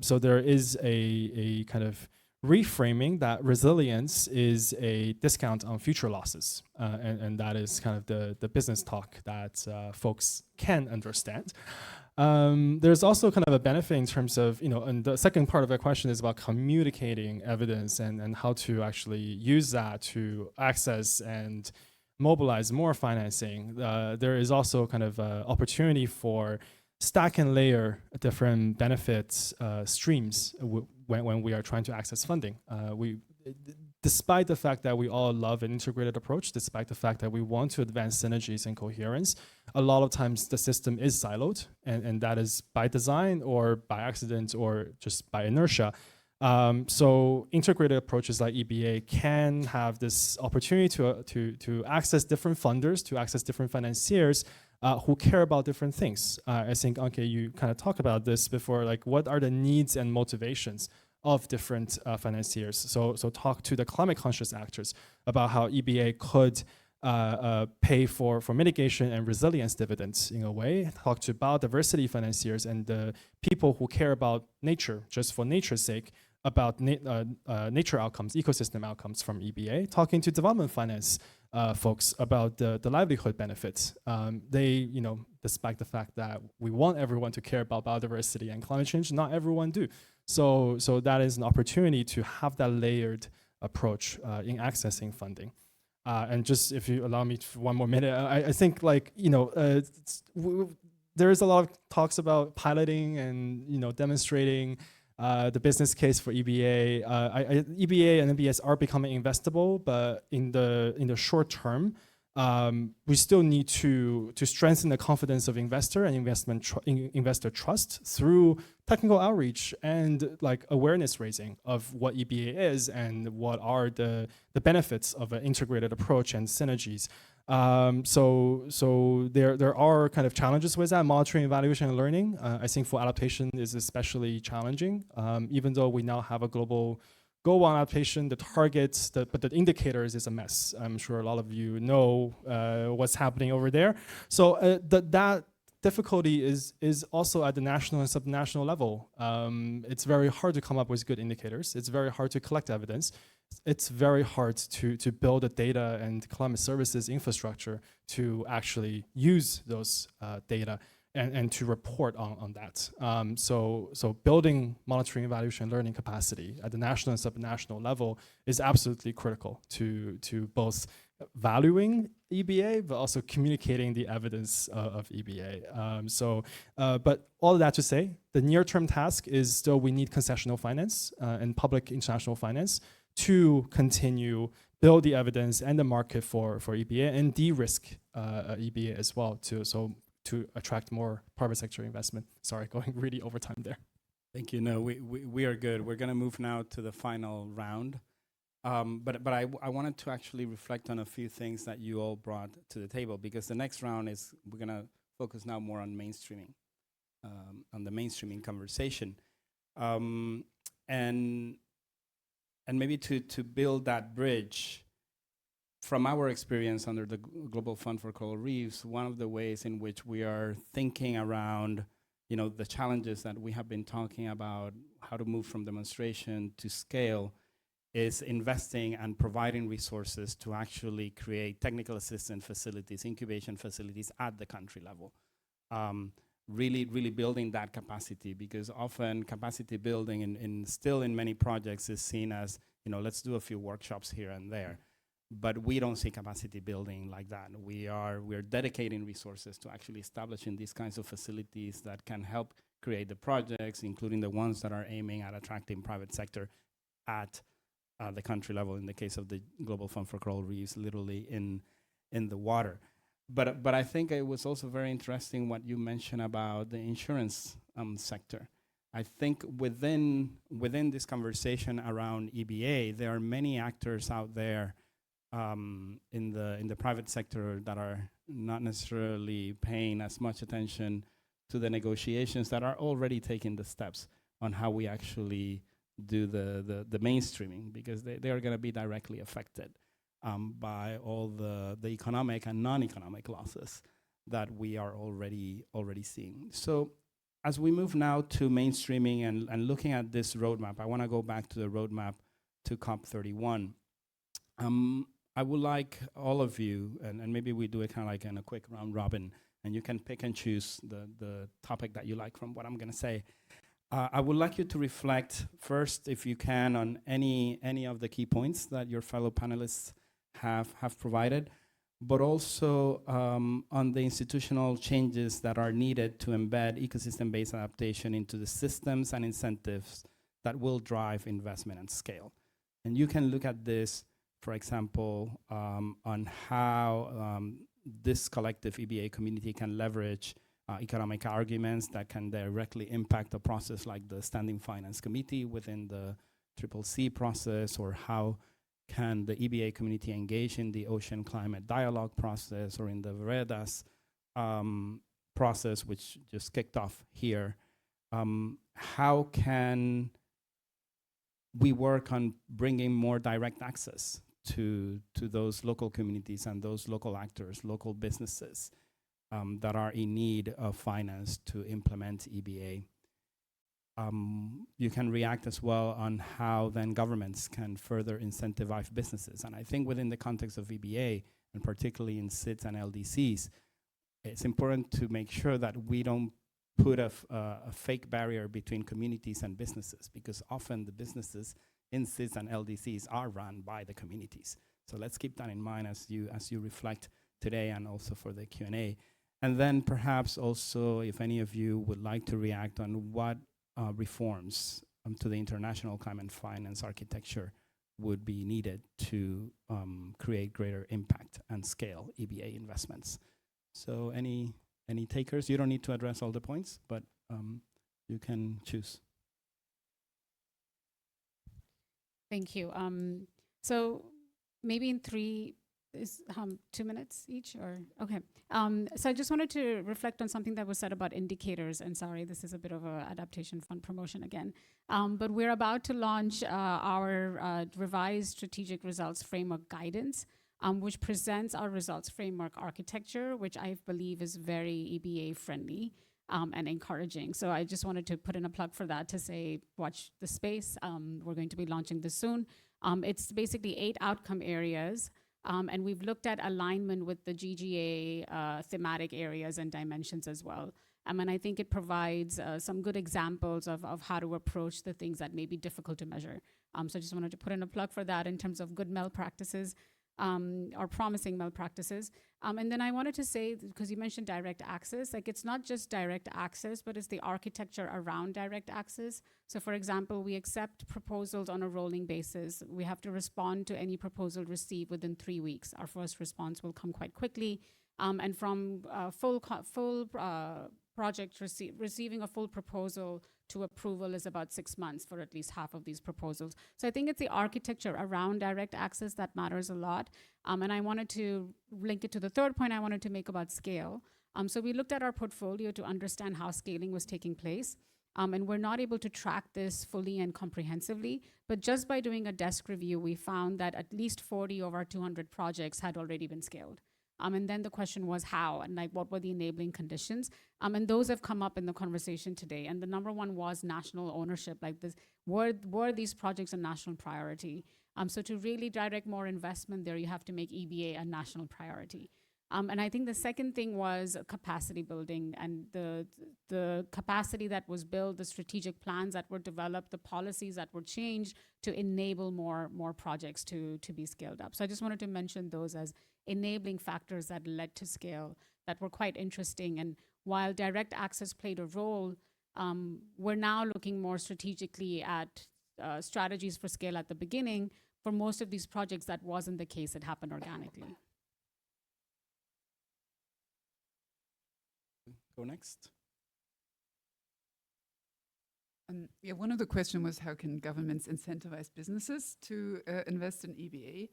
So there is a kind of reframing that resilience is a discount on future losses. And that is kind of the business talk that folks can understand. There's also kind of a benefit in terms of, and the second part of the question is about communicating evidence and how to actually use that to access and mobilize more financing. There is also kind of opportunity for stack and layer different benefits streams when we are trying to access funding. Despite the fact that we all love an integrated approach, despite the fact that we want to advance synergies and coherence, a lot of times the system is siloed, and that is by design or by accident or just by inertia. So integrated approaches like EBA can have this opportunity to access different funders, to access different financiers who care about different things. I think, Anke, you kind of talked about this before, like what are the needs and motivations of different financiers? So talk to the climate conscious actors about how EBA could pay for mitigation and resilience dividends in a way. Talk to biodiversity financiers and the people who care about nature, just for nature's sake, about nature outcomes, ecosystem outcomes from EBA. Talking to development finance folks about the livelihood benefits. They, despite the fact that we want everyone to care about biodiversity and climate change, not everyone do. So that is an opportunity to have that layered approach in accessing funding. And just if you allow me for one more minute, I think there is a lot of talks about piloting and demonstrating the business case for EBA. EBA and MBS are becoming investable, but in the short term, we still need to strengthen the confidence of investor and investor trust through technical outreach and awareness raising of what EBA is and what are the benefits of an integrated approach and synergies. So there are kind of challenges with that, monitoring, evaluation, and learning. I think for adaptation is especially challenging, even though we now have a global goal on adaptation, the targets, but the indicators is a mess. I'm sure a lot of you know what's happening over there. So that difficulty is also at the national and subnational level. It's very hard to come up with good indicators. It's very hard to collect evidence. It's very hard to build a data and climate services infrastructure to actually use those data and to report on that. So building monitoring, evaluation, learning capacity at the national and subnational level is absolutely critical to both valuing EBA, but also communicating the evidence of EBA. But all of that to say, the near-term task is still we need concessional finance and public international finance to continue build the evidence and the market for EBA and de-risk EBA as well to attract more private sector investment. Sorry, going really over time there. Thank you. No, we are good. We're going to move now to the final round. But I wanted to actually reflect on a few things that you all brought to the table, because the next round is we're going to focus now more on mainstreaming, on the mainstreaming conversation. And maybe to build that bridge, from our experience under the Global Fund for Coral Reefs, one of the ways in which we are thinking around, the challenges that we have been talking about, how to move from demonstration to scale, is investing and providing resources to actually create technical assistance facilities, incubation facilities at the country level. Really building that capacity, because often capacity building still in many projects is seen as, let's do a few workshops here and there. But we don't see capacity building like that. We're dedicating resources to actually establishing these kinds of facilities that can help create the projects, including the ones that are aiming at attracting private sector at the country level. In the case of the Global Fund for Coral Reefs, literally in the water. But I think it was also very interesting what you mentioned about the insurance sector. I think within this conversation around EBA, there are many actors out there in the private sector that are not necessarily paying as much attention to the negotiations that are already taking the steps on how we actually do the mainstreaming, because they are going to be directly affected by all the economic and non-economic losses that we are already seeing. So as we move now to mainstreaming and looking at this roadmap, I want to go back to the roadmap to COP31. I would like all of you, and maybe we do it kind of like in a quick round robin, and you can pick and choose the topic that you like from what I'm going to say. I would like you to reflect first, if you can, on any of the key points that your fellow panelists have provided, but also on the institutional changes that are needed to embed ecosystem-based adaptation into the systems and incentives that will drive investment and scale. And you can look at this, for example, on how this collective EBA community can leverage economic arguments that can directly impact a process like the Standing Finance Committee within the CCC process, or how can the EBA community engage in the Ocean Climate Dialogue process, or in the Veredas process, which just kicked off here. How can we work on bringing more direct access to those local communities and those local actors, local businesses that are in need of finance to implement EBA? You can react as well on how then governments can further incentivize businesses. And I think within the context of EBA, and particularly in SIDS and LDCs, it's important to make sure that we don't put a fake barrier between communities and businesses, because often the businesses in SIDS and LDCs are run by the communities. So let's keep that in mind as you reflect today, and also for the Q&A. And then perhaps also, if any of you would like to react on what reforms to the international climate finance architecture would be needed to create greater impact and scale EBA investments. So any takers? You don't need to address all the points, but you can choose. Thank you. So maybe in 2 minutes each, or okay. So I just wanted to reflect on something that was said about indicators, and sorry, this is a bit of a Adaptation Fund promotion again. But we're about to launch our revised strategic results framework guidance, which presents our results framework architecture, which I believe is very EBA friendly and encouraging. So I just wanted to put in a plug for that to say, watch the space. We're going to be launching this soon. It's basically 8 outcome areas. And we've looked at alignment with the GGA thematic areas and dimensions as well. And I think it provides some good examples of how to approach the things that may be difficult to measure. So I just wanted to put in a plug for that in terms of good MEL practices or promising MEL practices. And then I wanted to say, because you mentioned direct access, like it's not just direct access, but it's the architecture around direct access. So for example, we accept proposals on a rolling basis. We have to respond to any proposal received within 3 weeks. Our first response will come quite quickly. And from full project receiving a full proposal to approval is about 6 months for at least half of these proposals. So I think it's the architecture around direct access that matters a lot. And I wanted to link it to the third point I wanted to make about scale. So we looked at our portfolio to understand how scaling was taking place. And we're not able to track this fully and comprehensively, but just by doing a desk review, we found that at least 40 of our 200 projects had already been scaled. And then the question was how, and like what were the enabling conditions? And those have come up in the conversation today. And the number one was national ownership. Like this, were these projects a national priority? So to really direct more investment there, you have to make EBA a national priority. And I think the second thing was capacity building, and the capacity that was built, the strategic plans that were developed, the policies that were changed to enable more projects to be scaled up. So I just wanted to mention those as enabling factors that led to scale that were quite interesting. And while direct access played a role, we're now looking more strategically at strategies for scale at the beginning, for most of these projects, that wasn't the case. It happened organically. Go next. Yeah, one of the questions was how can governments incentivize businesses to invest in EBA?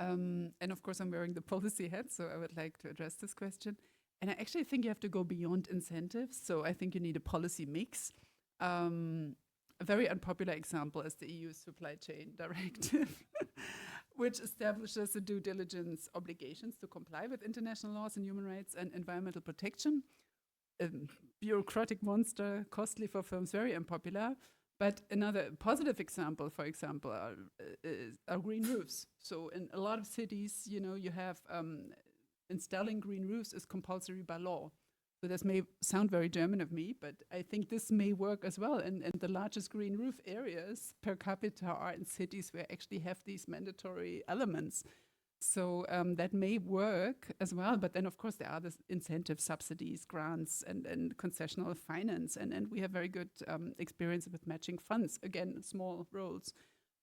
And of course, I'm wearing the policy hat, so I would like to address this question. And I actually think you have to go beyond incentives. So I think you need a policy mix. A very unpopular example is the EU Supply Chain Directive, which establishes the due diligence obligations to comply with international laws and human rights and environmental protection. Bureaucratic monster, costly for firms, very unpopular. But another positive example, for example, are green roofs. So in a lot of cities, you have installing green roofs is compulsory by law. So this may sound very German of me, but I think this may work as well. And the largest green roof areas per capita are in cities where actually have these mandatory elements. So that may work as well. But then, of course, there are the incentives, subsidies, grants, and concessional finance. And we have very good experience with matching funds. Again, small roles,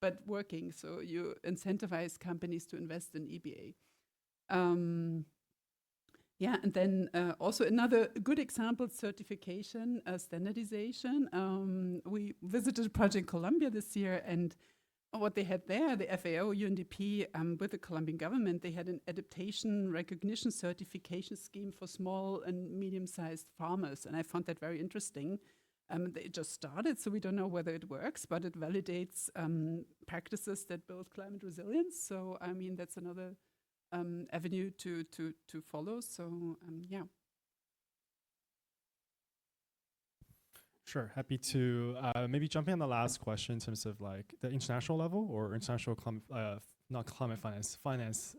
but working. So you incentivize companies to invest in EBA. Yeah, and then also another good example, certification, standardization. We visited a project in Colombia this year, and what they had there, the FAO, UNDP, with the Colombian government, they had an adaptation recognition certification scheme for small and medium-sized farmers, and I found that very interesting. They just started, so we don't know whether it works, but it validates practices that build climate resilience. So, I mean, that's another avenue to follow. So, yeah. Sure, happy to maybe jump in on the last question in terms of like the international level or international not climate finance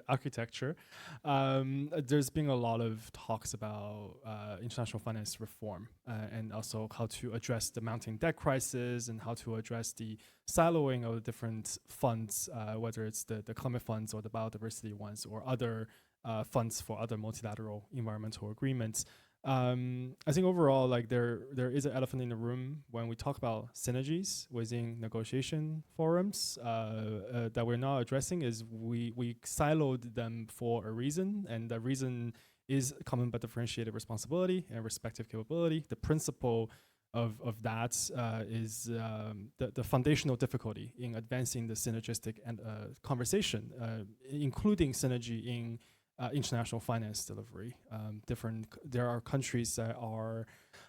architecture. There's been a lot of talks about international finance reform and also how to address the mounting debt crisis and how to address the siloing of the different funds, whether it's the climate funds or the biodiversity ones or other funds for other multilateral environmental agreements. I think overall, like there is an elephant in the room when we talk about synergies within negotiation forums that we're not addressing. Is we siloed them for a reason, and the reason is common but differentiated responsibility and respective capability. The principle of that is the foundational difficulty in advancing the synergistic and conversation, including synergy in international finance delivery. There are countries that are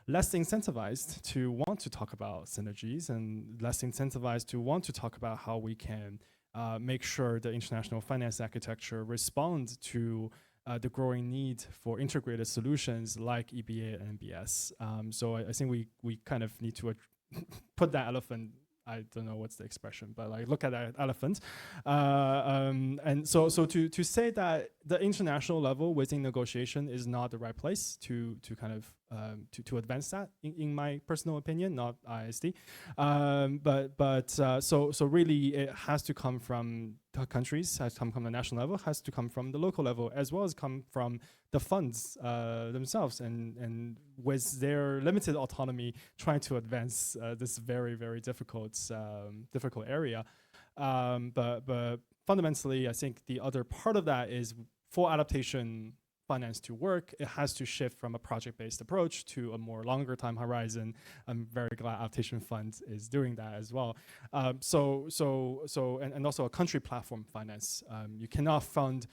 less incentivized to want to talk about synergies and less incentivized to want to talk about how we can make sure the international finance architecture responds to the growing need for integrated solutions like EBA and MBS. So I think we kind of need to put that elephant, I don't know what's the expression, but like look at that elephant. And so to say that the international level within negotiation is not the right place to kind of to advance that, in my personal opinion, not ISD. So really it has to come from the countries, has to come from the national level, has to come from the local level, as well as come from the funds themselves, and with their limited autonomy, trying to advance this very, very difficult area. But fundamentally, I think the other part of that is for adaptation finance to work, it has to shift from a project-based approach to a more longer time horizon. I'm very glad Adaptation Fund is doing that as well. And also a country platform finance. You cannot fund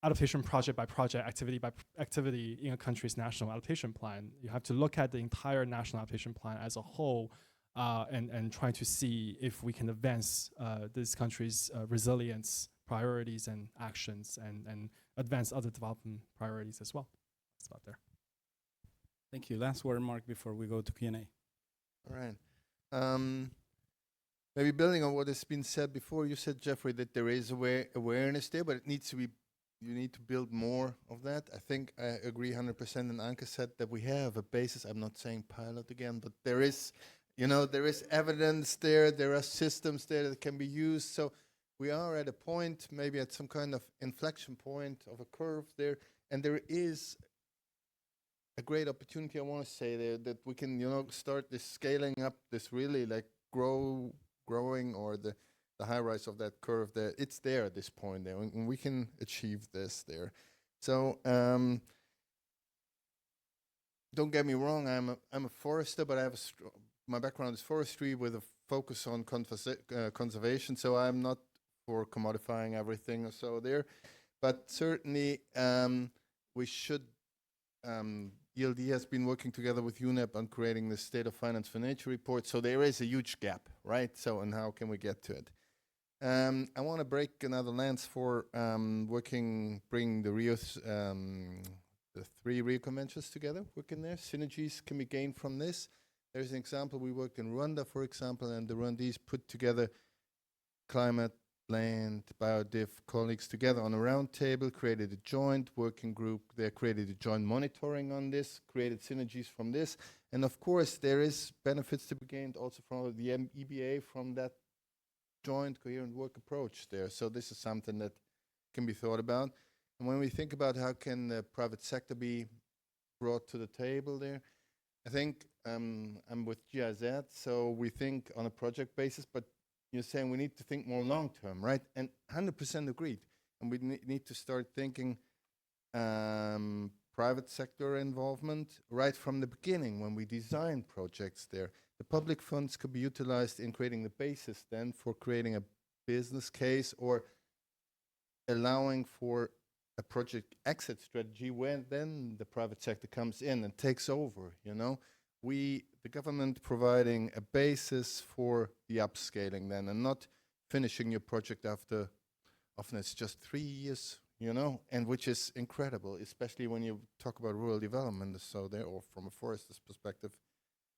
adaptation project by project, activity by activity in a country's national adaptation plan. You have to look at the entire national adaptation plan as a whole and try to see if we can advance this country's resilience priorities and actions and advance other development priorities as well. That's about there. Thank you. Last word, Mark, before we go to Q&A. All right. Maybe building on what has been said before, you said, Jeffrey, that there is awareness there, but it needs to be, you need to build more of that. I think I agree 100%. And Anke said that we have a basis. I'm not saying pilot again, but there is, there is evidence there. There are systems there that can be used. So we are at a point, maybe at some kind of inflection point of a curve there, and there is a great opportunity, I want to say there, that we can, start this scaling up, this really like growing, or the the high rise of that curve there, it's there at this point there, and we can achieve this there. So don't get me wrong, I'm a forester, but I have my background is forestry with a focus on conservation, so I'm not for commodifying everything or so there. But certainly we should, ELD has been working together with UNEP on creating the State of Finance for Nature report, so there is a huge gap, right? So, and how can we get to it? I want to break another lance for bringing the 3 Rio Conventions together, working there. Synergies can be gained from this. There's an example, we worked in Rwanda, for example, and the Rwandese put together climate, land, biodiv colleagues together on a round table, created a joint working group. They created a joint monitoring on this, created synergies from this. And of course, there is benefits to be gained also from the EBA from that joint coherent work approach there. So this is something that can be thought about. And when we think about how can the private sector be brought to the table there, I think I'm with GIZ, so we think on a project basis, but you're saying we need to think more long-term, right? And 100% agreed. And we need to start thinking private sector involvement right from the beginning when we design projects there. The public funds could be utilized in creating the basis then for creating a business case or allowing for a project exit strategy when then the private sector comes in and takes over, you know. The government providing a basis for the upscaling then and not finishing your project after, often it's just 3 years, you know, and which is incredible, especially when you talk about rural development, so there, or from a forester's perspective,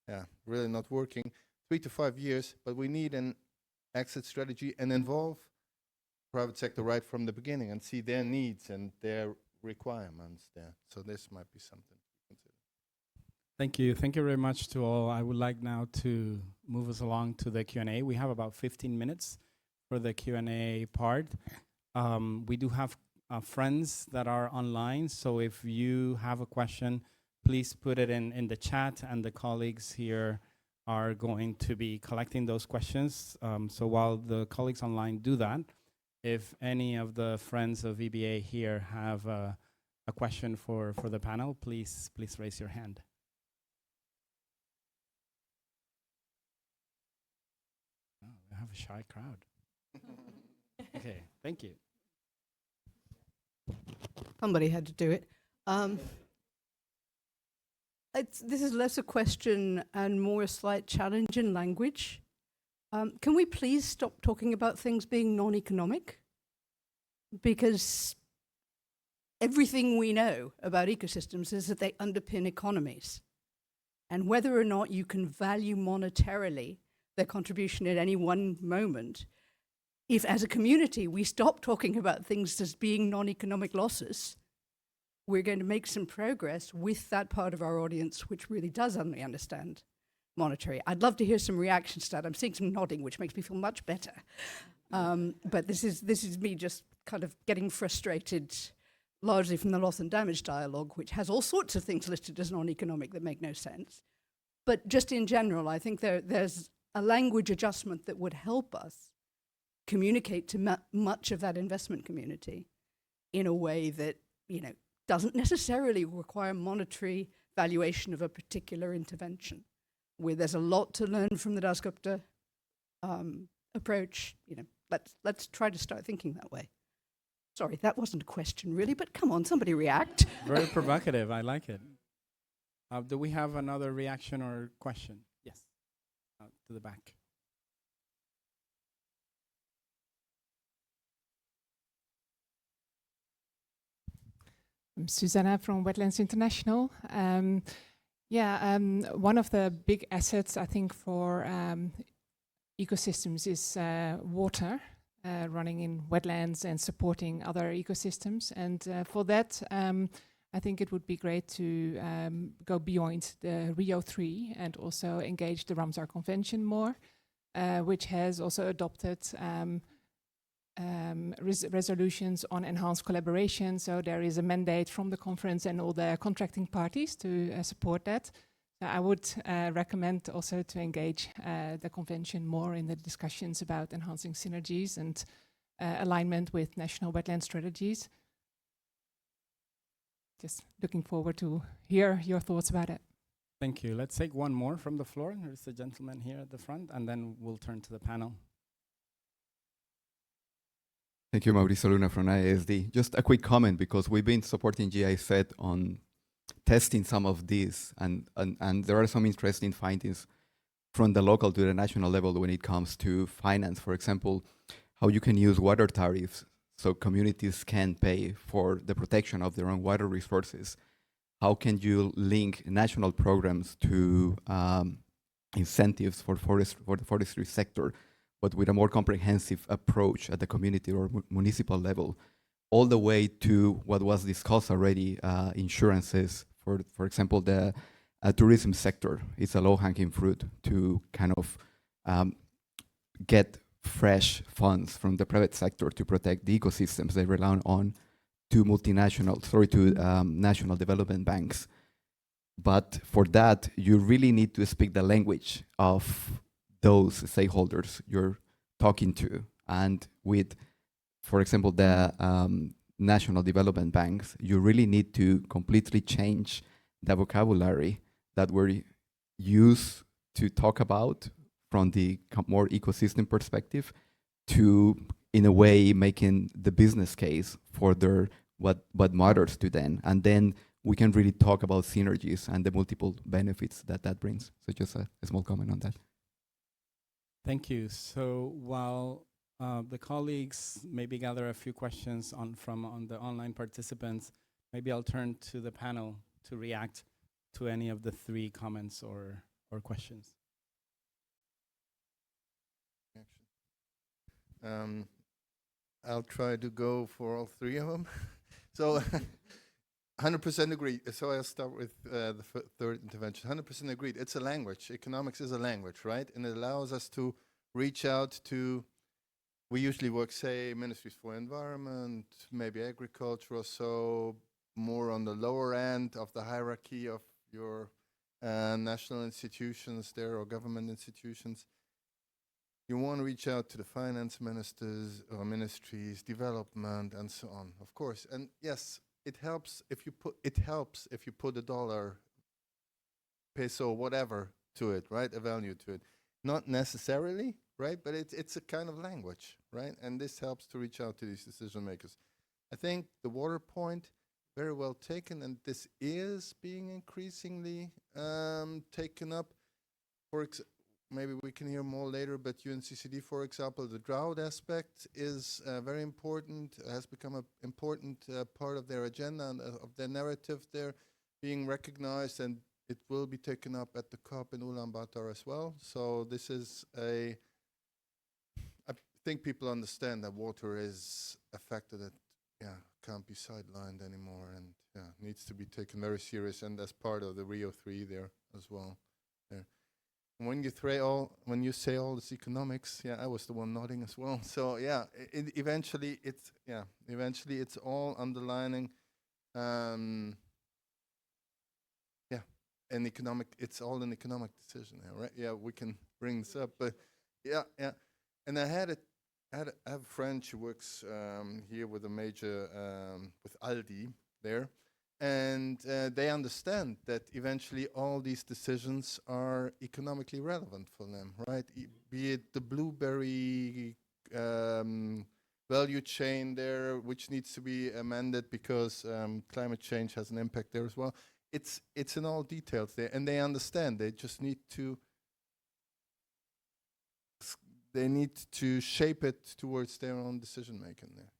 yeah, really not working. 3 to 5 years, but we need an exit strategy and involve private sector right from the beginning and see their needs and their requirements there. So this might be something to consider. Thank you. Thank you very much to all. I would like now to move us along to the Q&A. We have about 15 minutes for the Q&A part. We do have friends that are online, so if you have a question, please put it in the chat, and the colleagues here are going to be collecting those questions. So while the colleagues online do that, if any of the friends of EBA here have a question for the panel, please raise your hand. Oh, we have a shy crowd. Okay, thank you. Somebody had to do it. This is less a question and more a slight challenge in language. Can we please stop talking about things being non-economic? Because everything we know about ecosystems is that they underpin economies. And whether or not you can value monetarily their contribution at any one moment, if as a community we stop talking about things as being non-economic losses, we're going to make some progress with that part of our audience which really does only understand monetary. I'd love to hear some reactions to that. I'm seeing some nodding, which makes me feel much better. But this is me just kind of getting frustrated, largely from the loss and damage dialogue, which has all sorts of things listed as non-economic that make no sense. But just in general, I think there's a language adjustment that would help us communicate to much of that investment community in a way that, you know, doesn't necessarily require monetary valuation of a particular intervention. Where there's a lot to learn from the Dasgupta approach, you know, let's try to start thinking that way. Sorry, that wasn't a question really, but come on, somebody react. Very provocative, I like it. Do we have another reaction or question? Yes, to the back. I'm Susanna from Wetlands International. One of the big assets, I think, for ecosystems is water, running in wetlands and supporting other ecosystems. And for that, I think it would be great to go beyond the Rio 3 and also engage the Ramsar Convention more, which has also adopted resolutions on enhanced collaboration. So there is a mandate from the conference and all the contracting parties to support that. So I would recommend also to engage the convention more in the discussions about enhancing synergies and alignment with national wetland strategies. Just looking forward to hear your thoughts about it. Thank you. Let's take one more from the floor. There's a gentleman here at the front, and then we'll turn to the panel. Thank you, Mauricio Luna from ISD. Just a quick comment, because we've been supporting GIZ on testing some of these, and there are some interesting findings from the local to the national level when it comes to finance. For example, how you can use water tariffs so communities can pay for the protection of their own water resources. How can you link national programs to incentives for the forestry sector, but with a more comprehensive approach at the community or municipal level, all the way to what was discussed already, insurances, for example, the tourism sector. It's a low-hanging fruit to kind of get fresh funds from the private sector to protect the ecosystems they rely on to national development banks. But for that, you really need to speak the language of those stakeholders you're talking to. And with, for example, the national development banks, you really need to completely change the vocabulary that we're used to talk about from the more ecosystem perspective to, in a way, making the business case for what matters to them. And then we can really talk about synergies and the multiple benefits that brings. So just a small comment on that. Thank you. So while the colleagues maybe gather a few questions on the online participants, maybe I'll turn to the panel to react to any of the three comments or questions. I'll try to go for all three of them. So 100% agree. So I'll start with the third intervention. 100% agreed. It's a language. Economics is a language, right? And it allows us to reach out to, we usually work, say, ministries for environment, maybe agriculture, or so, more on the lower end of the hierarchy of your national institutions there or government institutions. You want to reach out to the finance ministers or ministries, development, and so on, of course. And yes, it helps if you put a dollar, peso, whatever to it, right? A value to it. Not necessarily, right? But it's a kind of language, right? And this helps to reach out to these decision makers. I think the water point, very well taken, and this is being increasingly taken up. Maybe we can hear more later, but UNCCD, for example, the drought aspect is very important, has become an important part of their agenda and of their narrative there, being recognized, and it will be taken up at the COP in Ulaanbaatar as well. So this is I think people understand that water is a factor that can't be sidelined anymore, and needs to be taken very serious, and as part of the Rio 3 there as well. There. When you say all this economics, I was the one nodding as well. So eventually it's all underlining, and economic. It's all an economic decision here, right? Yeah, we can bring this up, but and I have a friend who works here with a major with Aldi there. And they understand that eventually all these decisions are economically relevant for them, right? Be it the blueberry value chain there, which needs to be amended because climate change has an impact there as well. It's in all details there, and they understand. They just need to shape it towards their own decision making there.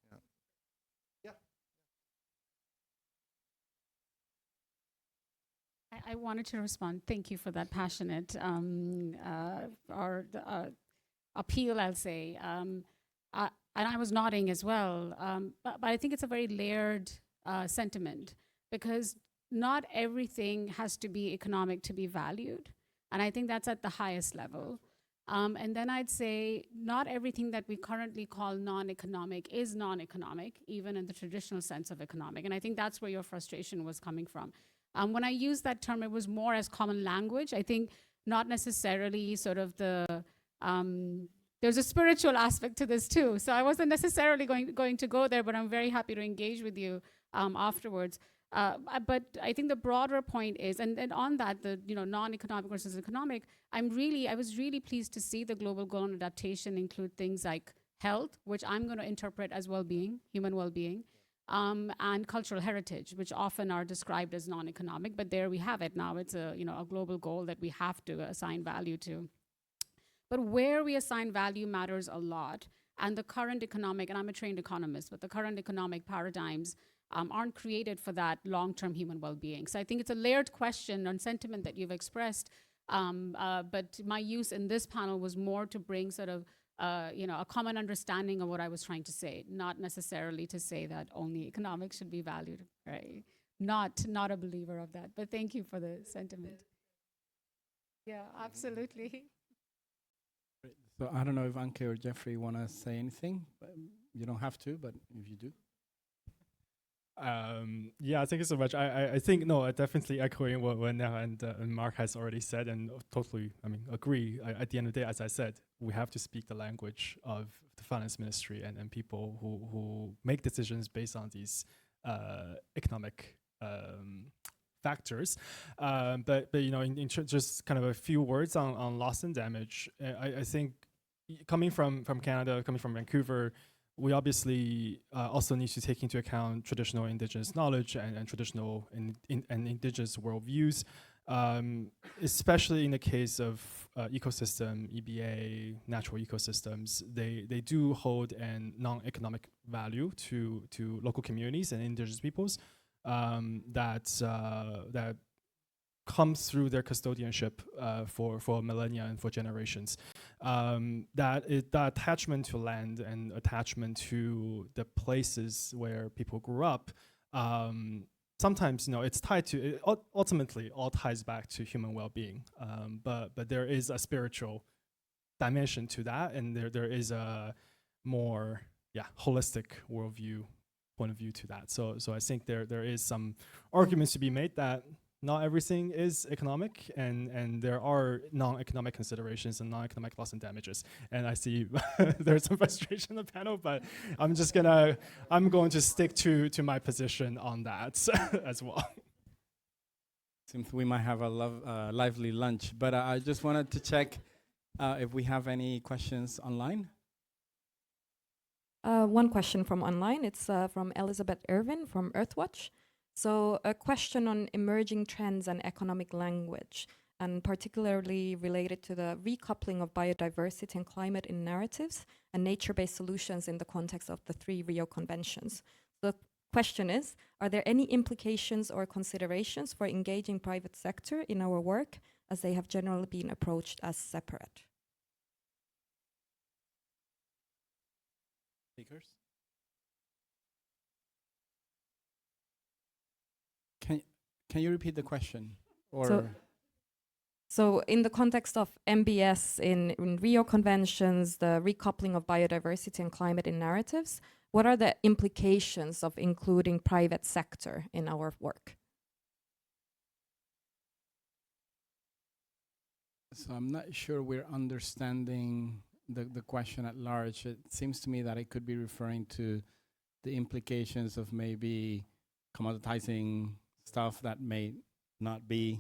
I wanted to respond. Thank you for that passionate appeal, I'll say. And I was nodding as well. But I think it's a very layered sentiment, because not everything has to be economic to be valued. And I think that's at the highest level. And then I'd say not everything that we currently call non-economic is non-economic, even in the traditional sense of economic. And I think that's where your frustration was coming from. When I used that term, it was more as common language. I think not necessarily sort of there's a spiritual aspect to this too. So I wasn't necessarily going to go there, but I'm very happy to engage with you afterwards. But I think the broader point is, and on that, the non-economic versus economic, I was really pleased to see the global goal on adaptation include things like health, which I'm going to interpret as well-being, human well-being, and cultural heritage, which often are described as non-economic, but there we have it now. It's a global goal that we have to assign value to. But where we assign value matters a lot. And the current economic, and I'm a trained economist, but the current economic paradigms aren't created for that long-term human well-being. So I think it's a layered question on sentiment that you've expressed. But my use in this panel was more to bring sort of a common understanding of what I was trying to say, not necessarily to say that only economics should be valued, right? Not a believer of that, but thank you for the sentiment. Yeah, absolutely. So I don't know if Anke or Jeffrey want to say anything. But you don't have to, but if you do. Yeah, thank you so much. I think, definitely echoing what Neha and Mark has already said, and totally, agree. At the end of the day, as I said, we have to speak the language of the finance ministry and people who make decisions based on these economic factors. But in just kind of a few words on loss and damage, I think coming from Canada, coming from Vancouver, we obviously also need to take into account traditional indigenous knowledge and traditional and indigenous worldviews, especially in the case of ecosystem, EBA, natural ecosystems. They do hold an non-economic value to local communities and indigenous peoples that comes through their custodianship for millennia and for generations. That attachment to land and attachment to the places where people grew up, sometimes it's tied to, ultimately all ties back to human well-being. But there is a spiritual dimension to that, and there is a more holistic worldview point of view to that. So I think there is some arguments to be made that not everything is economic, and there are non-economic considerations and non-economic loss and damages. And I see there's some frustration in the panel, but I'm going to stick to my position on that as well. Seems we might have a lively lunch, but I just wanted to check if we have any questions online. One question from online. It's from Elizabeth Irvin from Earthwatch. So a question on emerging trends and economic language, and particularly related to the recoupling of biodiversity and climate in narratives and nature-based solutions in the context of the 3 Rio Conventions. The question is, are there any implications or considerations for engaging private sector in our work, as they have generally been approached as separate? Speakers? Can you repeat the question? So in the context of MBS in Rio Conventions, the recoupling of biodiversity and climate in narratives, what are the implications of including private sector in our work? So I'm not sure we're understanding the question at large. It seems to me that it could be referring to the implications of maybe commoditizing stuff that may not be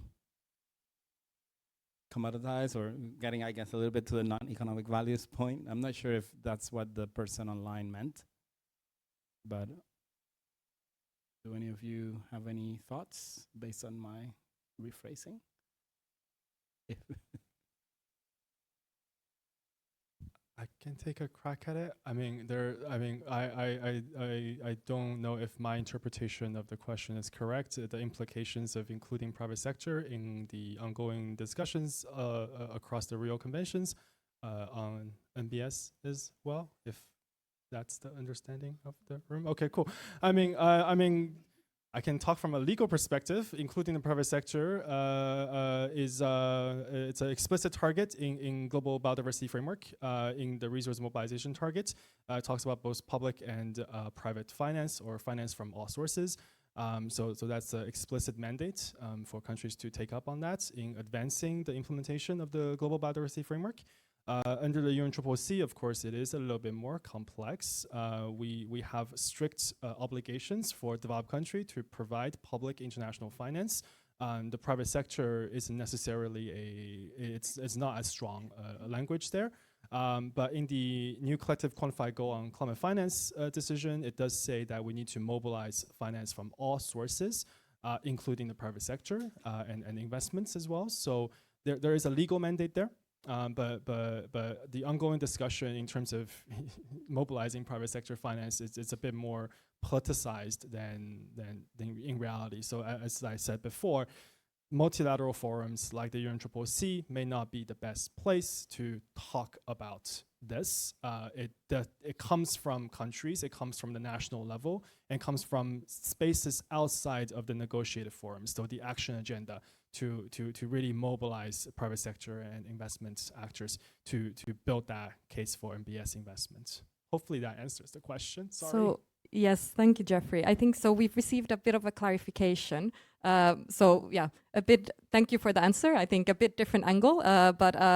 commoditized, or getting, I guess, a little bit to the non-economic values point. I'm not sure if that's what the person online meant, but do any of you have any thoughts based on my rephrasing? I can take a crack at it. I don't know if my interpretation of the question is correct. The implications of including private sector in the ongoing discussions across the Rio Conventions on NBS as well, if that's the understanding of the room. Okay, cool. I can talk from a legal perspective. Including the private sector it's an explicit target in Global Biodiversity Framework. In the resource mobilization target, it talks about both public and private finance, or finance from all sources. So that's an explicit mandate for countries to take up on that in advancing the implementation of the Global Biodiversity Framework. Under the UNCCC, of course, it is a little bit more complex. We have strict obligations for developed country to provide public international finance. The private sector isn't necessarily it's not as strong a language there. But in the new Collective Quantified Goal on climate finance decision, it does say that we need to mobilize finance from all sources, including the private sector and investments as well. So there is a legal mandate there. But the ongoing discussion in terms of mobilizing private sector finance is a bit more politicized than in reality. So as I said before, multilateral forums like the UNCCC may not be the best place to talk about this. It comes from countries, it comes from the national level, and comes from spaces outside of the negotiated forums. So the action agenda to really mobilize private sector and investment actors to build that case for MBS investment. Hopefully that answers the question. Sorry. So yes, thank you, Jeffrey. I think so. We've received a bit of a clarification. Thank you for the answer. I think a bit different angle.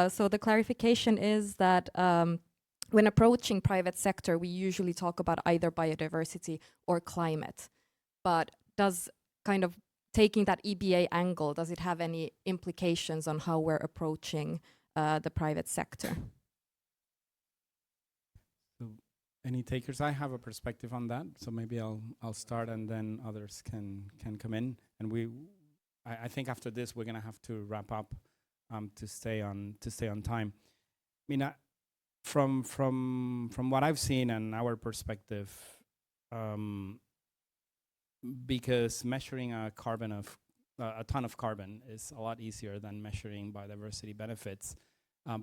So the clarification is that when approaching private sector, we usually talk about either biodiversity or climate. But does kind of taking that EBA angle, does it have any implications on how we're approaching the private sector? So any takers? I have a perspective on that, so maybe I'll start and then others can come in. And I think after this we're gonna have to wrap up to stay on time. I mean, from what I've seen and our perspective, because measuring a ton of carbon is a lot easier than measuring biodiversity benefits.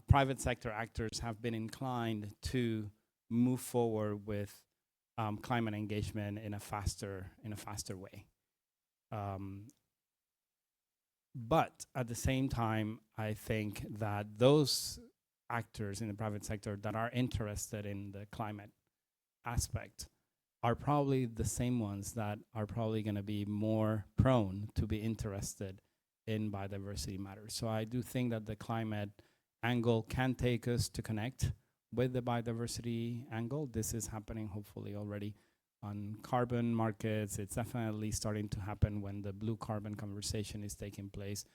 Private sector actors have been inclined to move forward with climate engagement in a faster way. But at the same time, I think that those actors in the private sector that are interested in the climate aspect are probably the same ones that are probably going to be more prone to be interested in biodiversity matters. So I do think that the climate angle can take us to connect with the biodiversity angle. This is happening hopefully already on carbon markets. It's definitely starting to happen when the blue carbon conversation is taking place.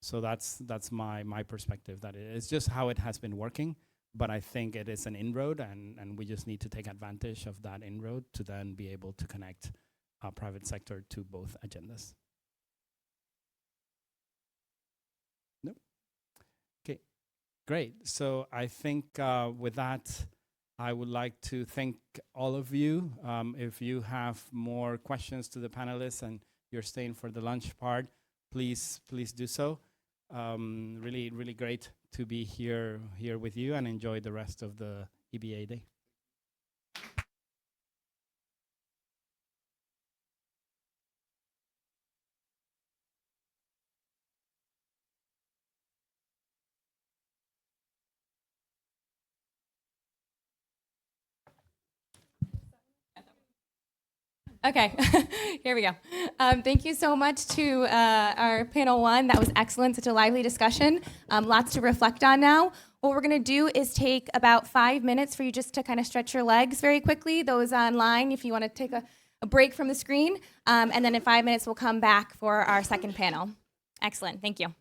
So that's my perspective, that it's just how it has been working. But I think it is an inroad, and we just need to take advantage of that inroad to then be able to connect our private sector to both agendas. Nope. Okay, great. So I think with that, I would like to thank all of you. If you have more questions to the panelists and you're staying for the lunch part, please do so. Really, really great to be here with you, and enjoy the rest of the EBA day. Okay, here we go. Thank you so much to our panel one. That was excellent, such a lively discussion. Lots to reflect on now. What we're gonna do is take about 5 minutes for you just to kind of stretch your legs very quickly. Those online, if you wanna take a break from the screen. And then in 5 minutes, we'll come back for our second panel. Excellent, thank you.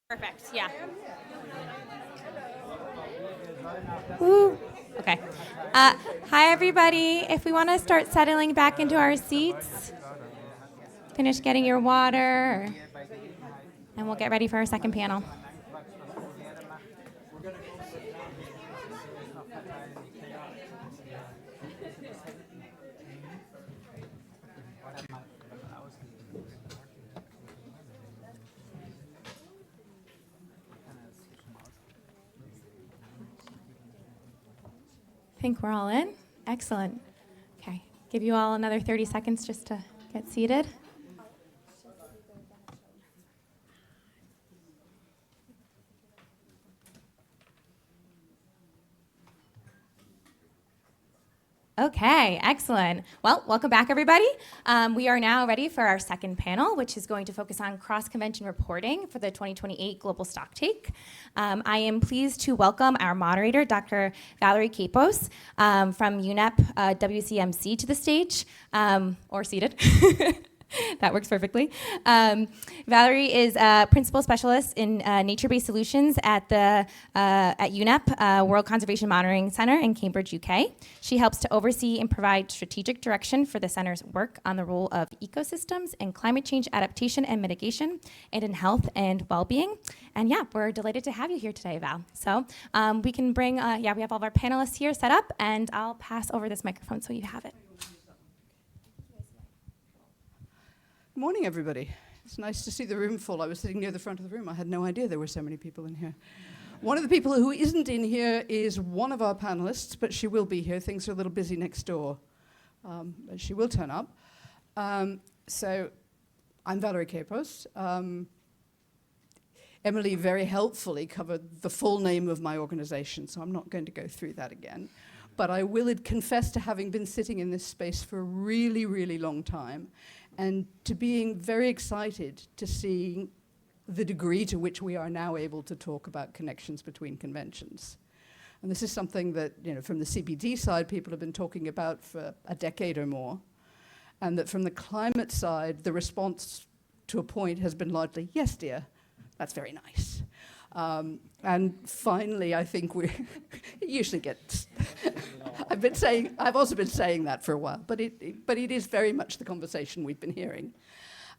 Perfect, yeah. Woo. Okay. Hi, everybody. If we want to start settling back into our seats, finish getting your water, and we'll get ready for our second panel. I think we're all in. Excellent. Okay. Give you all another 30 seconds just to get seated. Okay, excellent. Well, welcome back, everybody. We are now ready for our second panel, which is going to focus on cross-convention reporting for the 2028 Global Stocktake. I am pleased to welcome our moderator, Dr. Valerie Capos from UNEP WCMC to the stage, or seated. That works perfectly. Valerie is a principal specialist in nature-based solutions at UNEP, World Conservation Monitoring Center in Cambridge, UK. She helps to oversee and provide strategic direction for the center's work on the role of ecosystems in climate change adaptation and mitigation, and in health and well-being. And yeah, we're delighted to have you here today, Val. So we can bring, we have all of our panelists here set up, and I'll pass over this microphone so you have it. Good morning, everybody. It's nice to see the room full. I was sitting near the front of the room. I had no idea there were so many people in here. One of the people who isn't in here is one of our panelists, but she will be here. Things are a little busy next door, but she will turn up. So I'm Valerie Capos. Emily very helpfully covered the full name of my organization, so I'm not going to go through that again. But I will confess to having been sitting in this space for a really, really long time, and to being very excited to see the degree to which we are now able to talk about connections between conventions. And this is something that, from the CBD side, people have been talking about for a decade or more, and that from the climate side, the response to a point has been largely, yes, dear, that's very nice. And finally, I think it usually gets, I've also been saying that for a while, but it is very much the conversation we've been hearing.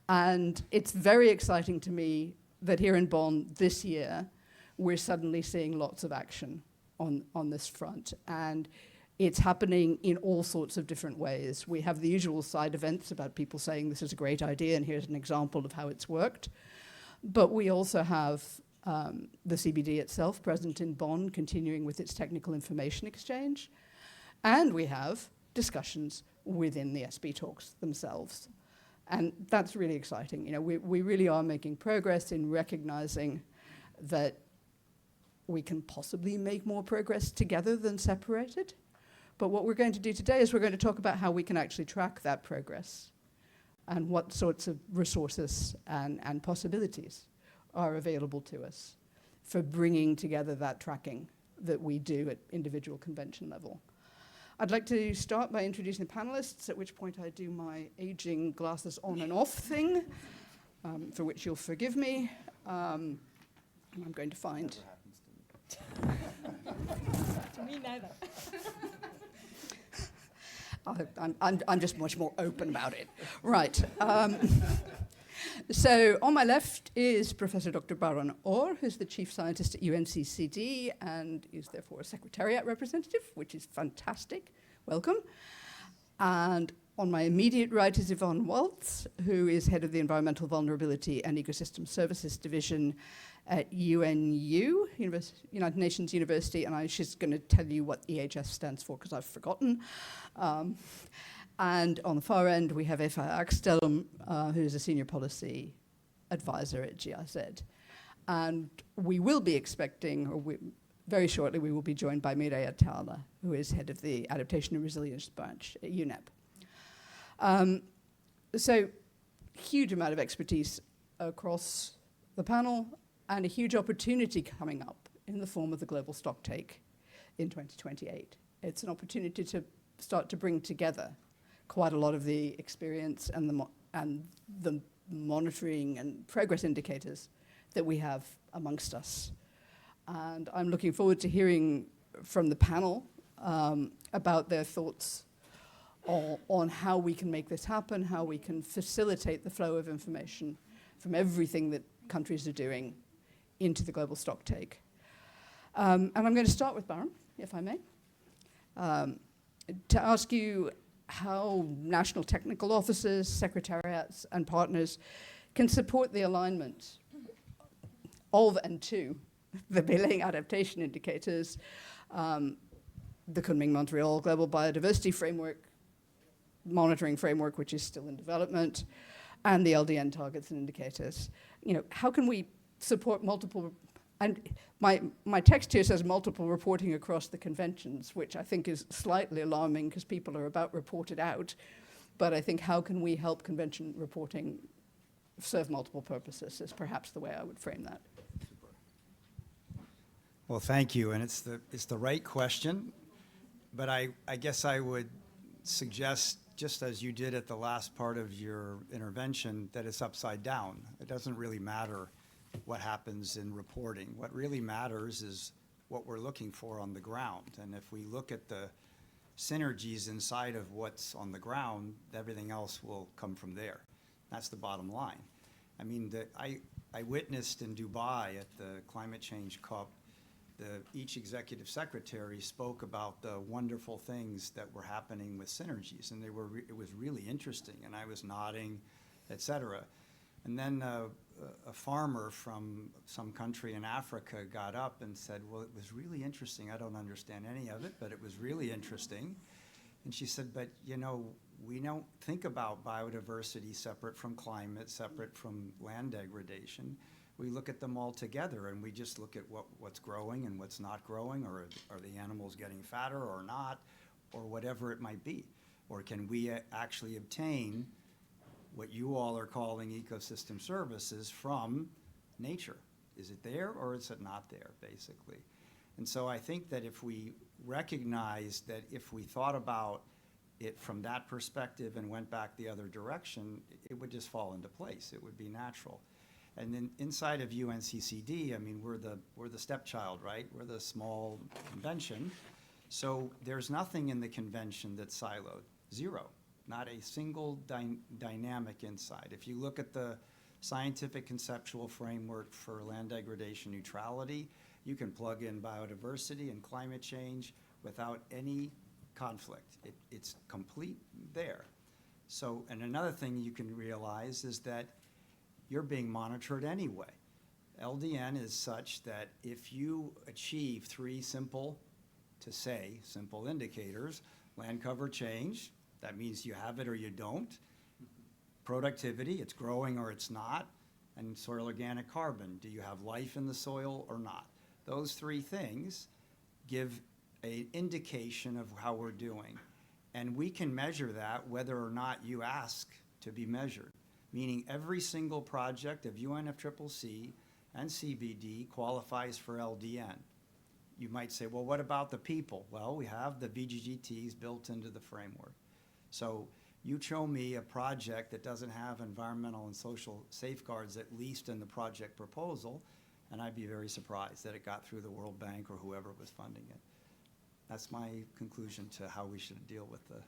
And it's very exciting to me that here in Bonn this year, we're suddenly seeing lots of action on this front. And it's happening in all sorts of different ways. We have the usual side events about people saying this is a great idea and here's an example of how it's worked. But we also have the CBD itself present in Bonn, continuing with its technical information exchange. And we have discussions within the SB talks themselves. And that's really exciting. We really are making progress in recognizing that we can possibly make more progress together than separated. But what we're going to do today is we're going to talk about how we can actually track that progress and what sorts of resources and possibilities are available to us for bringing together that tracking that we do at individual convention level. I'd like to start by introducing the panelists, at which point I do my aging glasses on and off thing, for which you'll forgive me. I'm going to find... To me, neither. I'm just much more open about it. Right. So on my left is Professor Dr. Baron Orr, who's the chief scientist at UNCCD and is therefore a secretariat representative, which is fantastic. Welcome. And on my immediate right is Yvonne Waltz, who is head of the Environmental Vulnerability and Ecosystem Services Division at UNU, United Nations University, and she's going to tell you what EHS stands for because I've forgotten. And on the far end, we have Eva Axtelm, who's a senior policy advisor at GIZ. And we will be expecting, very shortly, we will be joined by Mireia Thaler, who is head of the Adaptation and Resilience branch at UNEP. So, huge amount of expertise across the panel, and a huge opportunity coming up in the form of the Global Stocktake in 2028. It's an opportunity to start to bring together quite a lot of the experience and the monitoring and progress indicators that we have amongst us. And I'm looking forward to hearing from the panel about their thoughts on how we can make this happen, how we can facilitate the flow of information from everything that countries are doing into the global stocktake. And I'm going to start with Baron, if I may, to ask you how national technical officers, secretariats, and partners can support the alignment of and to the Beijing adaptation indicators, the Kunming-Montreal Global Biodiversity Framework, monitoring framework, which is still in development, and the LDN targets and indicators. You know, how can we support multiple, and my text here says multiple reporting across the conventions, which I think is slightly alarming because people are about reported out, but I think how can we help convention reporting serve multiple purposes is perhaps the way I would frame that. Well, thank you, and it's the right question, but I guess I would suggest, just as you did at the last part of your intervention, that it's upside down. It doesn't really matter what happens in reporting. What really matters is what we're looking for on the ground, and if we look at the synergies inside of what's on the ground, everything else will come from there. That's the bottom line. I mean, I witnessed in Dubai at the climate change COP, each executive secretary spoke about the wonderful things that were happening with Synergies, and it was really interesting, and I was nodding, et cetera. And then a farmer from some country in Africa got up and said, well, it was really interesting. I don't understand any of it, but it was really interesting. And she said, but you know, we don't think about biodiversity separate from climate, separate from land degradation. We look at them all together, and we just look at what's growing and what's not growing, or are the animals getting fatter or not, or whatever it might be. Or can we actually obtain what you all are calling ecosystem services from nature? Is it there or is it not there, basically? And so I think that if we recognize that if we thought about it from that perspective and went back the other direction, it would just fall into place. It would be natural. And then inside of UNCCD, I mean, we're the stepchild, right? We're the small convention. So there's nothing in the convention that's siloed. Zero. Not a single dynamic inside. If you look at the scientific conceptual framework for land degradation neutrality, you can plug in biodiversity and climate change without any conflict. It's complete there. So, and another thing you can realize is that you're being monitored anyway. LDN is such that if you achieve three simple indicators, land cover change, that means you have it or you don't, productivity, it's growing or it's not, and soil organic carbon, do you have life in the soil or not? Those three things give an indication of how we're doing. And we can measure that whether or not you ask to be measured, meaning every single project of UNFCCC and CBD qualifies for LDN. You might say, well, what about the people? Well, we have the VGGTs built into the framework. So you show me a project that doesn't have environmental and social safeguards, at least in the project proposal, and I'd be very surprised that it got through the World Bank or whoever was funding it. That's my conclusion to how we should deal with the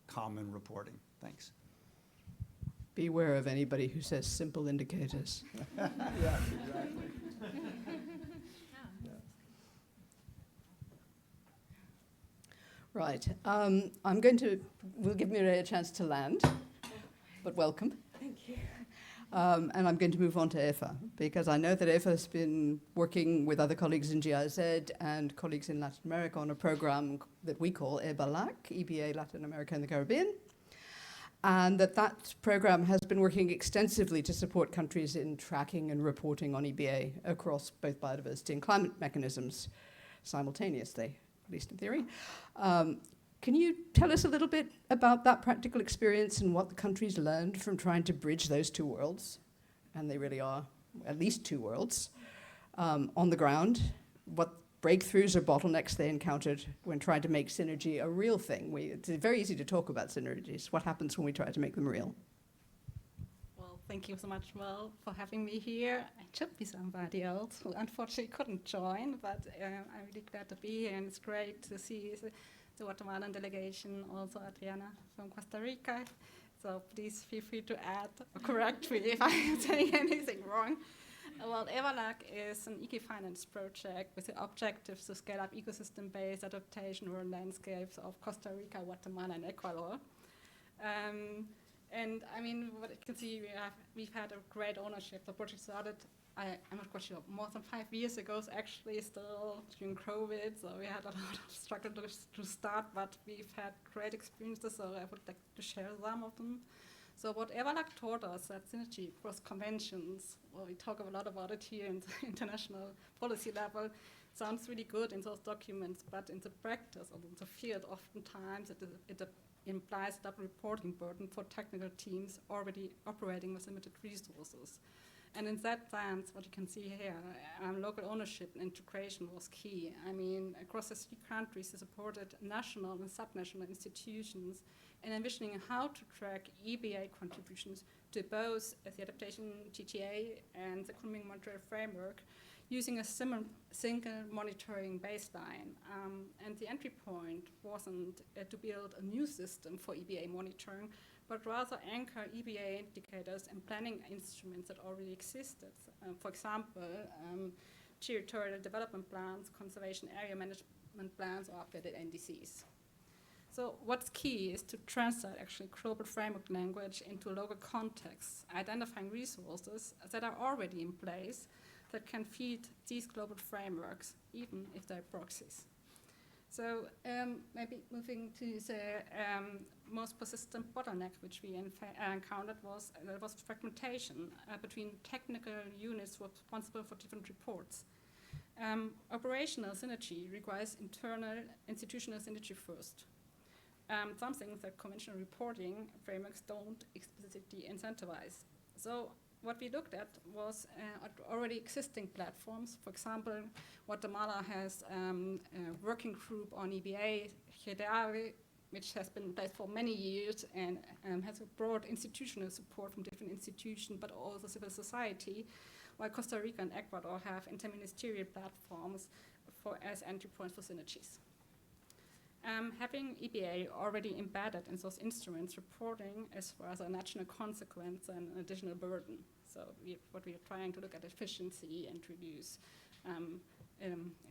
common reporting. Thanks. Beware of anybody who says simple indicators. Yeah, exactly. Right. We'll give Mireille a chance to land, but welcome. Thank you. And I'm going to move on to EFA, because I know that EFA has been working with other colleagues in GIZ and colleagues in Latin America on a program that we call EBA-LAC, EBA Latin America and the Caribbean, and that program has been working extensively to support countries in tracking and reporting on EBA across both biodiversity and climate mechanisms simultaneously, at least in theory. Can you tell us a little bit about that practical experience and what the countries learned from trying to bridge those two worlds? And they really are at least two worlds on the ground. What breakthroughs or bottlenecks they encountered when trying to make synergy a real thing. It's very easy to talk about synergies. What happens when we try to make them real? Well, Thank you so much, Will, for having me here. It should be somebody else who unfortunately couldn't join, but I'm really glad to be here, and it's great to see the Guatemalan delegation, also Adriana from Costa Rica. So please feel free to add or correct me if I'm saying anything wrong. Well, EbA is an eco-finance project with the objectives to scale up ecosystem-based adaptation rural landscapes of Costa Rica, Guatemala, and Ecuador. And I mean, what you can see, we've had a great ownership. The project started, I'm not quite sure, more than 5 years ago, so actually still during COVID, so we had a lot of struggle to start, but we've had great experiences, so I would like to share some of them. So what EbA taught us at Synergy across conventions, well, we talk a lot about it here in the international policy level, sounds really good in those documents, but in the practice or in the field, oftentimes it implies a double reporting burden for technical teams already operating with limited resources. And in that sense, what you can see here, local ownership and integration was key. I mean, across the 3 countries, they supported national and subnational institutions in envisioning how to track EBA contributions to both the Adaptation GTA and the Economic Monetary Framework using a single monitoring baseline. And the entry point wasn't to build a new system for EBA monitoring, but rather anchor EBA indicators and planning instruments that already existed. For example, territorial development plans, conservation area management plans, or updated NDCs. So what's key is to translate actually global framework language into local contexts, identifying resources that are already in place that can feed these global frameworks, even if they're proxies. So maybe moving to the most persistent bottleneck which we encountered was fragmentation between technical units responsible for different reports. Operational synergy requires internal institutional synergy first. Something that conventional reporting frameworks don't explicitly incentivize. So what we looked at was already existing platforms. For example, Guatemala has a working group on EBA, GDARE, which has been in place for many years and has a broad institutional support from different institutions, but also civil society, while Costa Rica and Ecuador have interministerial platforms as entry points for synergies. Having EBA already embedded in those instruments, reporting is for us a national consequence and an additional burden. So what we are trying to look at efficiency and reduce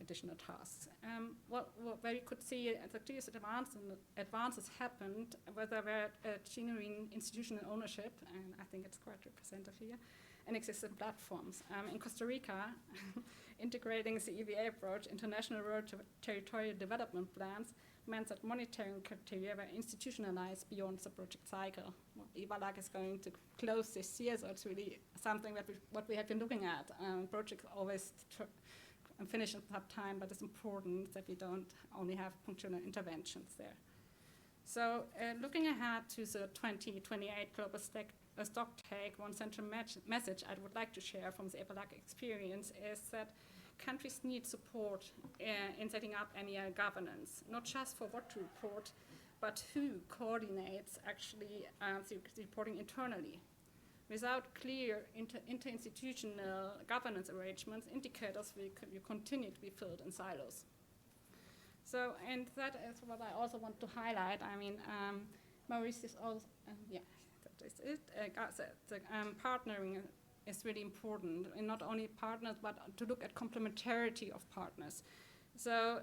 additional tasks. Where we could see the clearest advances happened, whether were genuine institutional ownership, and I think it's quite representative here, and existing platforms. In Costa Rica, integrating the EBA approach into national rural territorial development plans meant that monitoring criteria were institutionalized beyond the project cycle. Well, EbA is going to close this year, so it's really something that what we have been looking at. Projects always finish in that time, but it's important that we don't only have punctual interventions there. So looking ahead to the 2028 Global Stocktake, one central message I would like to share from the EbA experience is that countries need support in setting up MEL governance, not just for what to report, but who coordinates actually the reporting internally. Without clear interinstitutional governance arrangements, indicators will continue to be filled in silos. So, and that is what I also want to highlight. I mean, Maurice also, yeah, that is it. Partnering is really important, and not only partners, but to look at complementarity of partners. So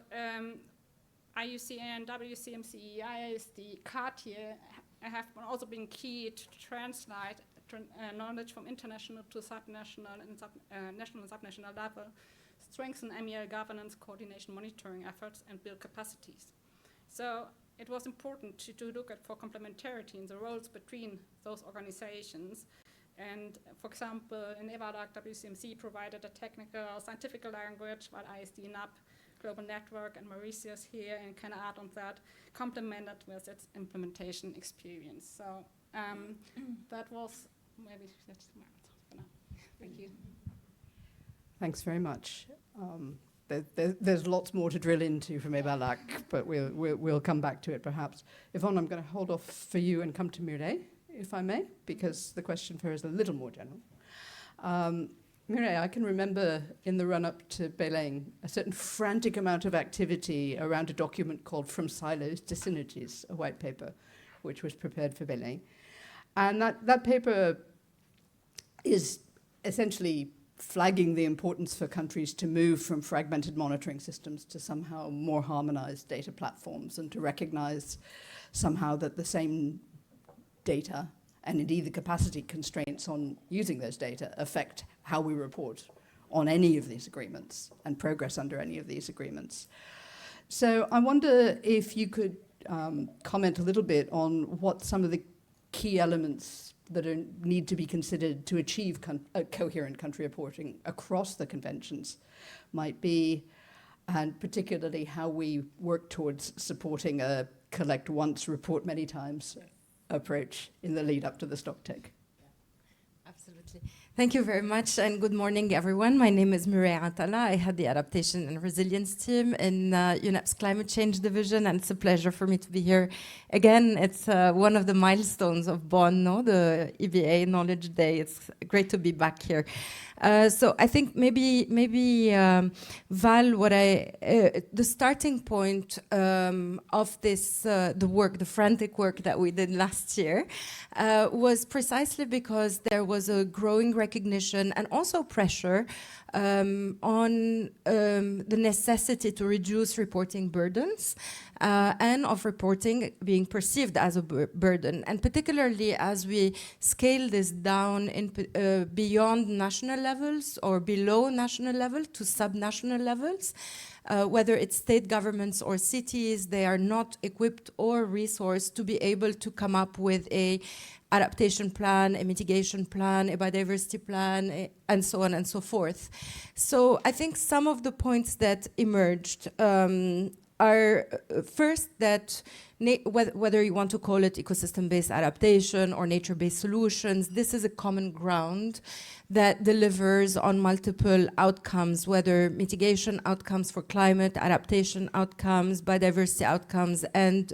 IUCN, WCMC, IISD, CARTIer have also been key to translate knowledge from international to subnational and national and subnational level, strengthen MEL governance, coordination, monitoring efforts, and build capacities. So it was important to look at for complementarity in the roles between those organizations. And for example, in EbA, WCMC provided a technical, scientific language, while ISD, UNEP, Global Network, and Mauritius here, and can add on that, complemented with its implementation experience. So that was maybe that's my answer for now. Thank you. Thanks very much. There's lots more to drill into from EbA, but we'll come back to it perhaps. Yvonne, I'm going to hold off for you and come to Mireille, if I may, because the question for her is a little more general. Mireille, I can remember in the run-up to Belém a certain frantic amount of activity around a document called From Silos to Synergies, a white paper, which was prepared for Belém. And that paper is essentially flagging the importance for countries to move from fragmented monitoring systems to somehow more harmonized data platforms, and to recognize somehow that the same data and indeed the capacity constraints on using those data affect how we report on any of these agreements and progress under any of these agreements. So I wonder if you could comment a little bit on what some of the key elements that need to be considered to achieve coherent country reporting across the conventions might be, and particularly how we work towards supporting a collect once, report many times approach in the lead up to the Stocktake. Absolutely. Thank you very much, and good morning, everyone. My name is Mireille Atala. I head the Adaptation and Resilience team in UNEP's Climate Change Division, and it's a pleasure for me to be here again. It's one of the milestones of Bonn, no? The EBA Knowledge Day. It's great to be back here. So I think maybe Val, the starting point of this, the frantic work that we did last year, was precisely because there was a growing recognition and also pressure on the necessity to reduce reporting burdens and of reporting being perceived as a burden. And particularly as we scale this down beyond national levels or below national level to subnational levels, whether it's state governments or cities, they are not equipped or resourced to be able to come up with a adaptation plan, a mitigation plan, a biodiversity plan, and so on and so forth. So I think some of the points that emerged are first that whether you want to call it ecosystem-based adaptation or nature-based solutions, this is a common ground that delivers on multiple outcomes, whether mitigation outcomes for climate, adaptation outcomes, biodiversity outcomes, and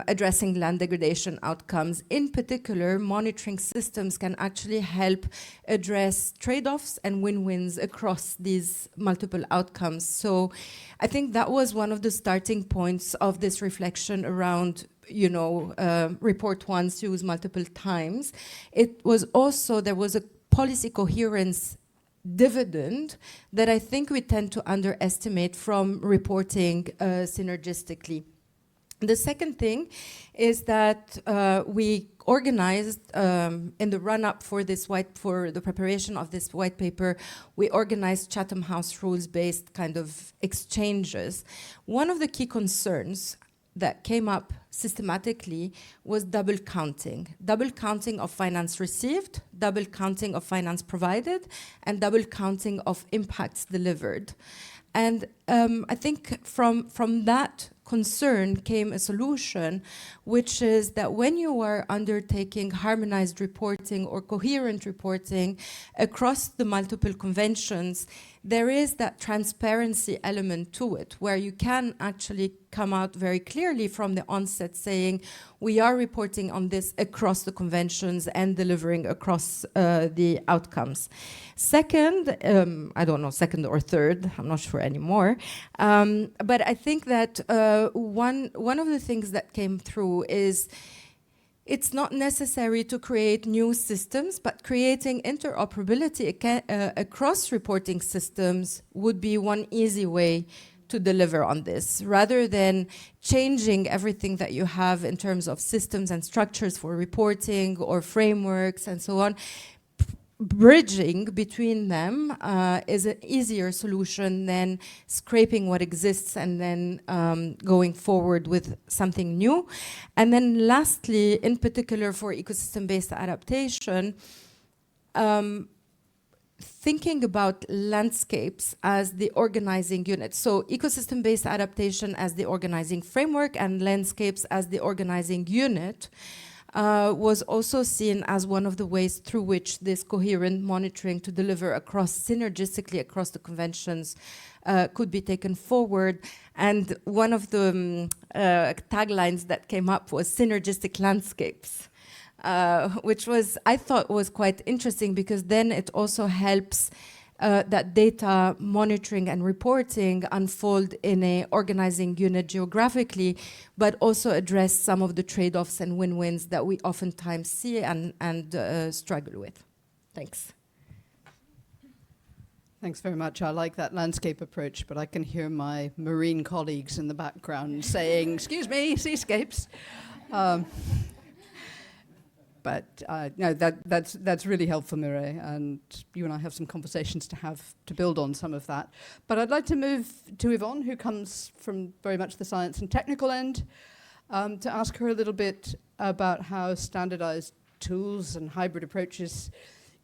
addressing land degradation outcomes. In particular, monitoring systems can actually help address trade-offs and win-wins across these multiple outcomes. So I think that was one of the starting points of this reflection around, report once, use multiple times. It was also, there was a policy coherence dividend that I think we tend to underestimate from reporting synergistically. The second thing is that we organized in the run-up for the preparation of this white paper, we organized Chatham House rules-based kind of exchanges. One of the key concerns that came up systematically was double counting of finance received, double counting of finance provided, and double counting of impacts delivered. And I think from that concern came a solution, which is that when you are undertaking harmonized reporting or coherent reporting across the multiple conventions, there is that transparency element to it, where you can actually come out very clearly from the onset saying, we are reporting on this across the conventions and delivering across the outcomes. Second, I don't know, second or third, I'm not sure anymore, but I think that one of the things that came through is it's not necessary to create new systems, but creating interoperability across reporting systems would be one easy way to deliver on this, rather than changing everything that you have in terms of systems and structures for reporting or frameworks and so on. Bridging between them is an easier solution than scraping what exists and then going forward with something new. And then lastly, in particular for ecosystem-based adaptation, thinking about landscapes as the organizing unit. So ecosystem-based adaptation as the organizing framework and landscapes as the organizing unit was also seen as one of the ways through which this coherent monitoring to deliver synergistically across the conventions could be taken forward. And one of the taglines that came up was synergistic landscapes. which I thought was quite interesting, because then it also helps that data monitoring and reporting unfold in a organizing unit geographically, but also address some of the trade-offs and win-wins that we oftentimes see and struggle with. Thanks. Thanks very much. I like that landscape approach, but I can hear my marine colleagues in the background saying, excuse me, seascapes. But no, that's really helpful, Mireille, and you and I have some conversations to have to build on some of that. But I'd like to move to Yvonne, who comes from very much the science and technical end, to ask her a little bit about how standardized tools and hybrid approaches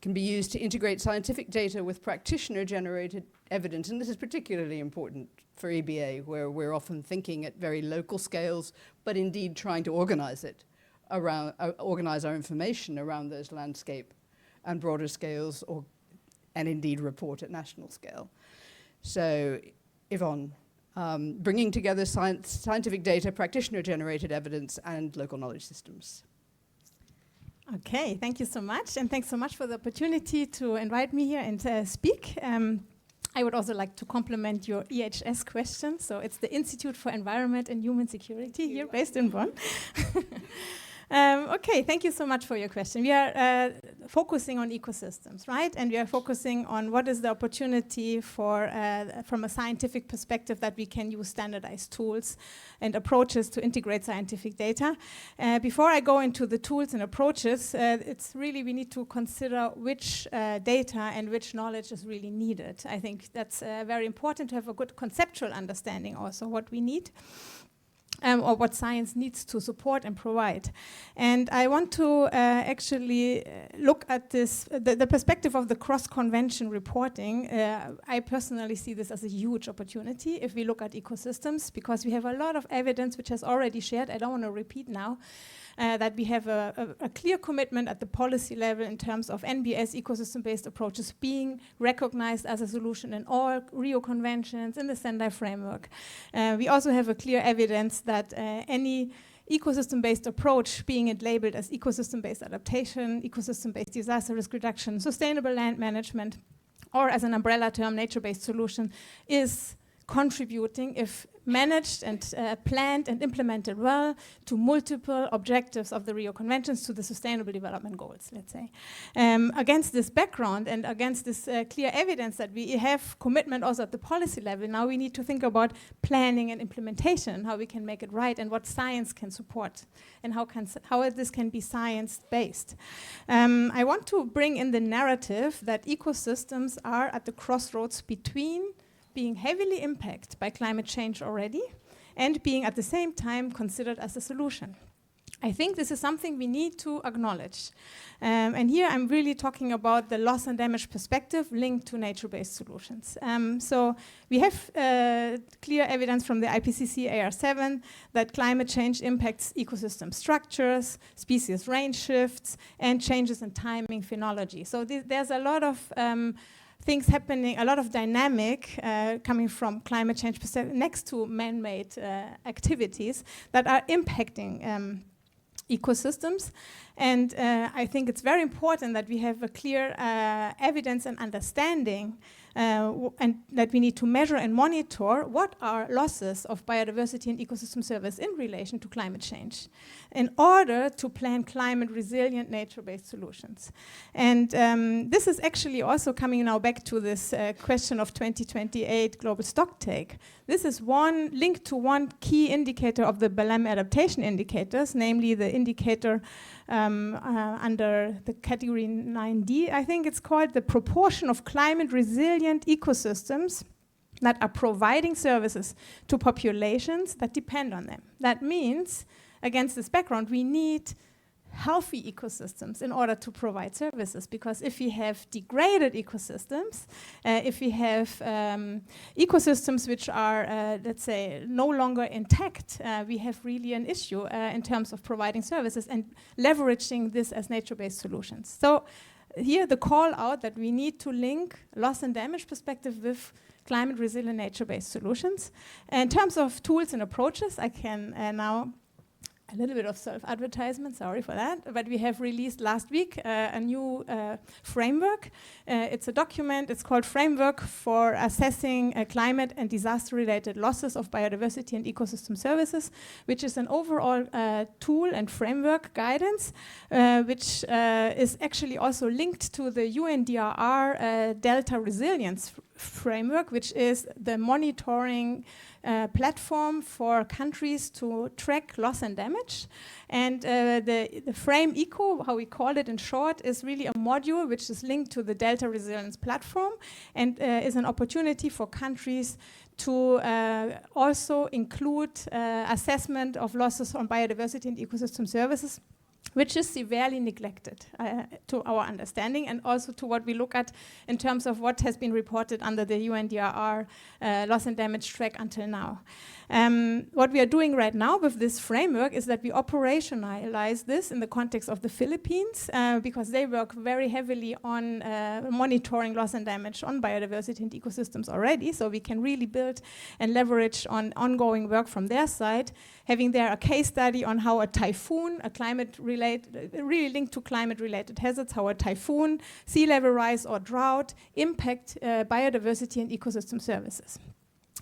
can be used to integrate scientific data with practitioner-generated evidence. And this is particularly important for EBA, where we're often thinking at very local scales, but indeed trying to organize it around, organize our information around those landscape and broader scales, and indeed report at national scale. So, Yvonne, bringing together scientific data, practitioner-generated evidence, and local knowledge systems. Okay, thank you so much, and thanks so much for the opportunity to invite me here and speak. I would also like to complement your EHS question. So it's the Institute for Environment and Human Security here based in Bonn. Okay, thank you so much for your question. We are focusing on ecosystems, right? And we are focusing on what is the opportunity for, from a scientific perspective, that we can use standardized tools and approaches to integrate scientific data. Before I go into the tools and approaches, it's really, we need to consider which data and which knowledge is really needed. I think that's very important to have a good conceptual understanding also what we need. Or what science needs to support and provide. And I want to actually look at this, the perspective of the cross-convention reporting. I personally see this as a huge opportunity if we look at ecosystems, because we have a lot of evidence which has already shared, I don't want to repeat now, that we have a clear commitment at the policy level in terms of NBS ecosystem-based approaches being recognized as a solution in all Rio Conventions, in the Sendai framework. We also have a clear evidence that any ecosystem-based approach, being it labeled as ecosystem-based adaptation, ecosystem-based disaster risk reduction, sustainable land management, or as an umbrella term, nature-based solution, is contributing, if managed and planned and implemented well, to multiple objectives of the Rio Conventions, to the Sustainable Development Goals, let's say. Against this background and against this clear evidence that we have commitment also at the policy level, now we need to think about planning and implementation, how we can make it right, and what science can support, and how this can be science-based. I want to bring in the narrative that ecosystems are at the crossroads between being heavily impacted by climate change already and being at the same time considered as a solution. I think this is something we need to acknowledge. And here I'm really talking about the loss and damage perspective linked to nature-based solutions. So we have clear evidence from the IPCC AR7 that climate change impacts ecosystem structures, species range shifts, and changes in timing phenology. So there's a lot of things happening, a lot of dynamic coming from climate change next to man-made activities that are impacting ecosystems. And I think it's very important that we have a clear evidence and understanding and that we need to measure and monitor what are losses of biodiversity and ecosystem service in relation to climate change in order to plan climate resilient nature-based solutions. And this is actually also coming now back to this question of 2028 global stocktake. This is one linked to one key indicator of the BLM adaptation indicators, namely the indicator under the category 9D, I think it's called, the proportion of climate resilient ecosystems that are providing services to populations that depend on them. That means, against this background, we need healthy ecosystems in order to provide services, because if we have degraded ecosystems, if we have ecosystems which are, let's say, no longer intact, we have really an issue in terms of providing services and leveraging this as nature-based solutions. So here the call out that we need to link loss and damage perspective with climate resilient nature-based solutions. In terms of tools and approaches, I can now a little bit of self-advertisement, sorry for that, but we have released last week a new framework. It's a document, it's called Framework for Assessing Climate and Disaster-Related Losses of Biodiversity and Ecosystem Services, which is an overall tool and framework guidance, which is actually also linked to the UNDRR Delta Resilience Framework, which is the monitoring platform for countries to track loss and damage. And the Frame Eco, how we call it in short, is really a module which is linked to the Delta Resilience platform and is an opportunity for countries to also include assessment of losses on biodiversity and ecosystem services, which is severely neglected to our understanding, and also to what we look at in terms of what has been reported under the UNDRR loss and damage track until now. What we are doing right now with this framework is that we operationalize this in the context of the Philippines, because they work very heavily on monitoring loss and damage on biodiversity and ecosystems already, so we can really build and leverage on ongoing work from their side, having there a case study on how a typhoon, really linked to climate-related hazards, how a typhoon, sea level rise or drought impact biodiversity and ecosystem services.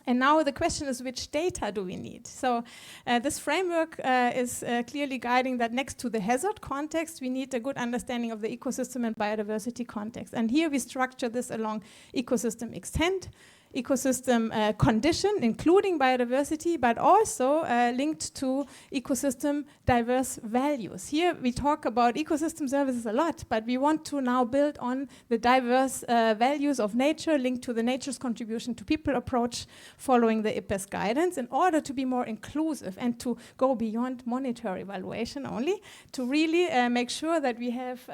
And now the question is, which data do we need? So this framework is clearly guiding that next to the hazard context, we need a good understanding of the ecosystem and biodiversity context. And here we structure this along ecosystem extent, ecosystem condition, including biodiversity, but also linked to ecosystem diverse values. Here we talk about ecosystem services a lot, but we want to now build on the diverse values of nature linked to the nature's contribution to people approach following the IPBES guidance in order to be more inclusive and to go beyond monetary evaluation only, to really make sure that we have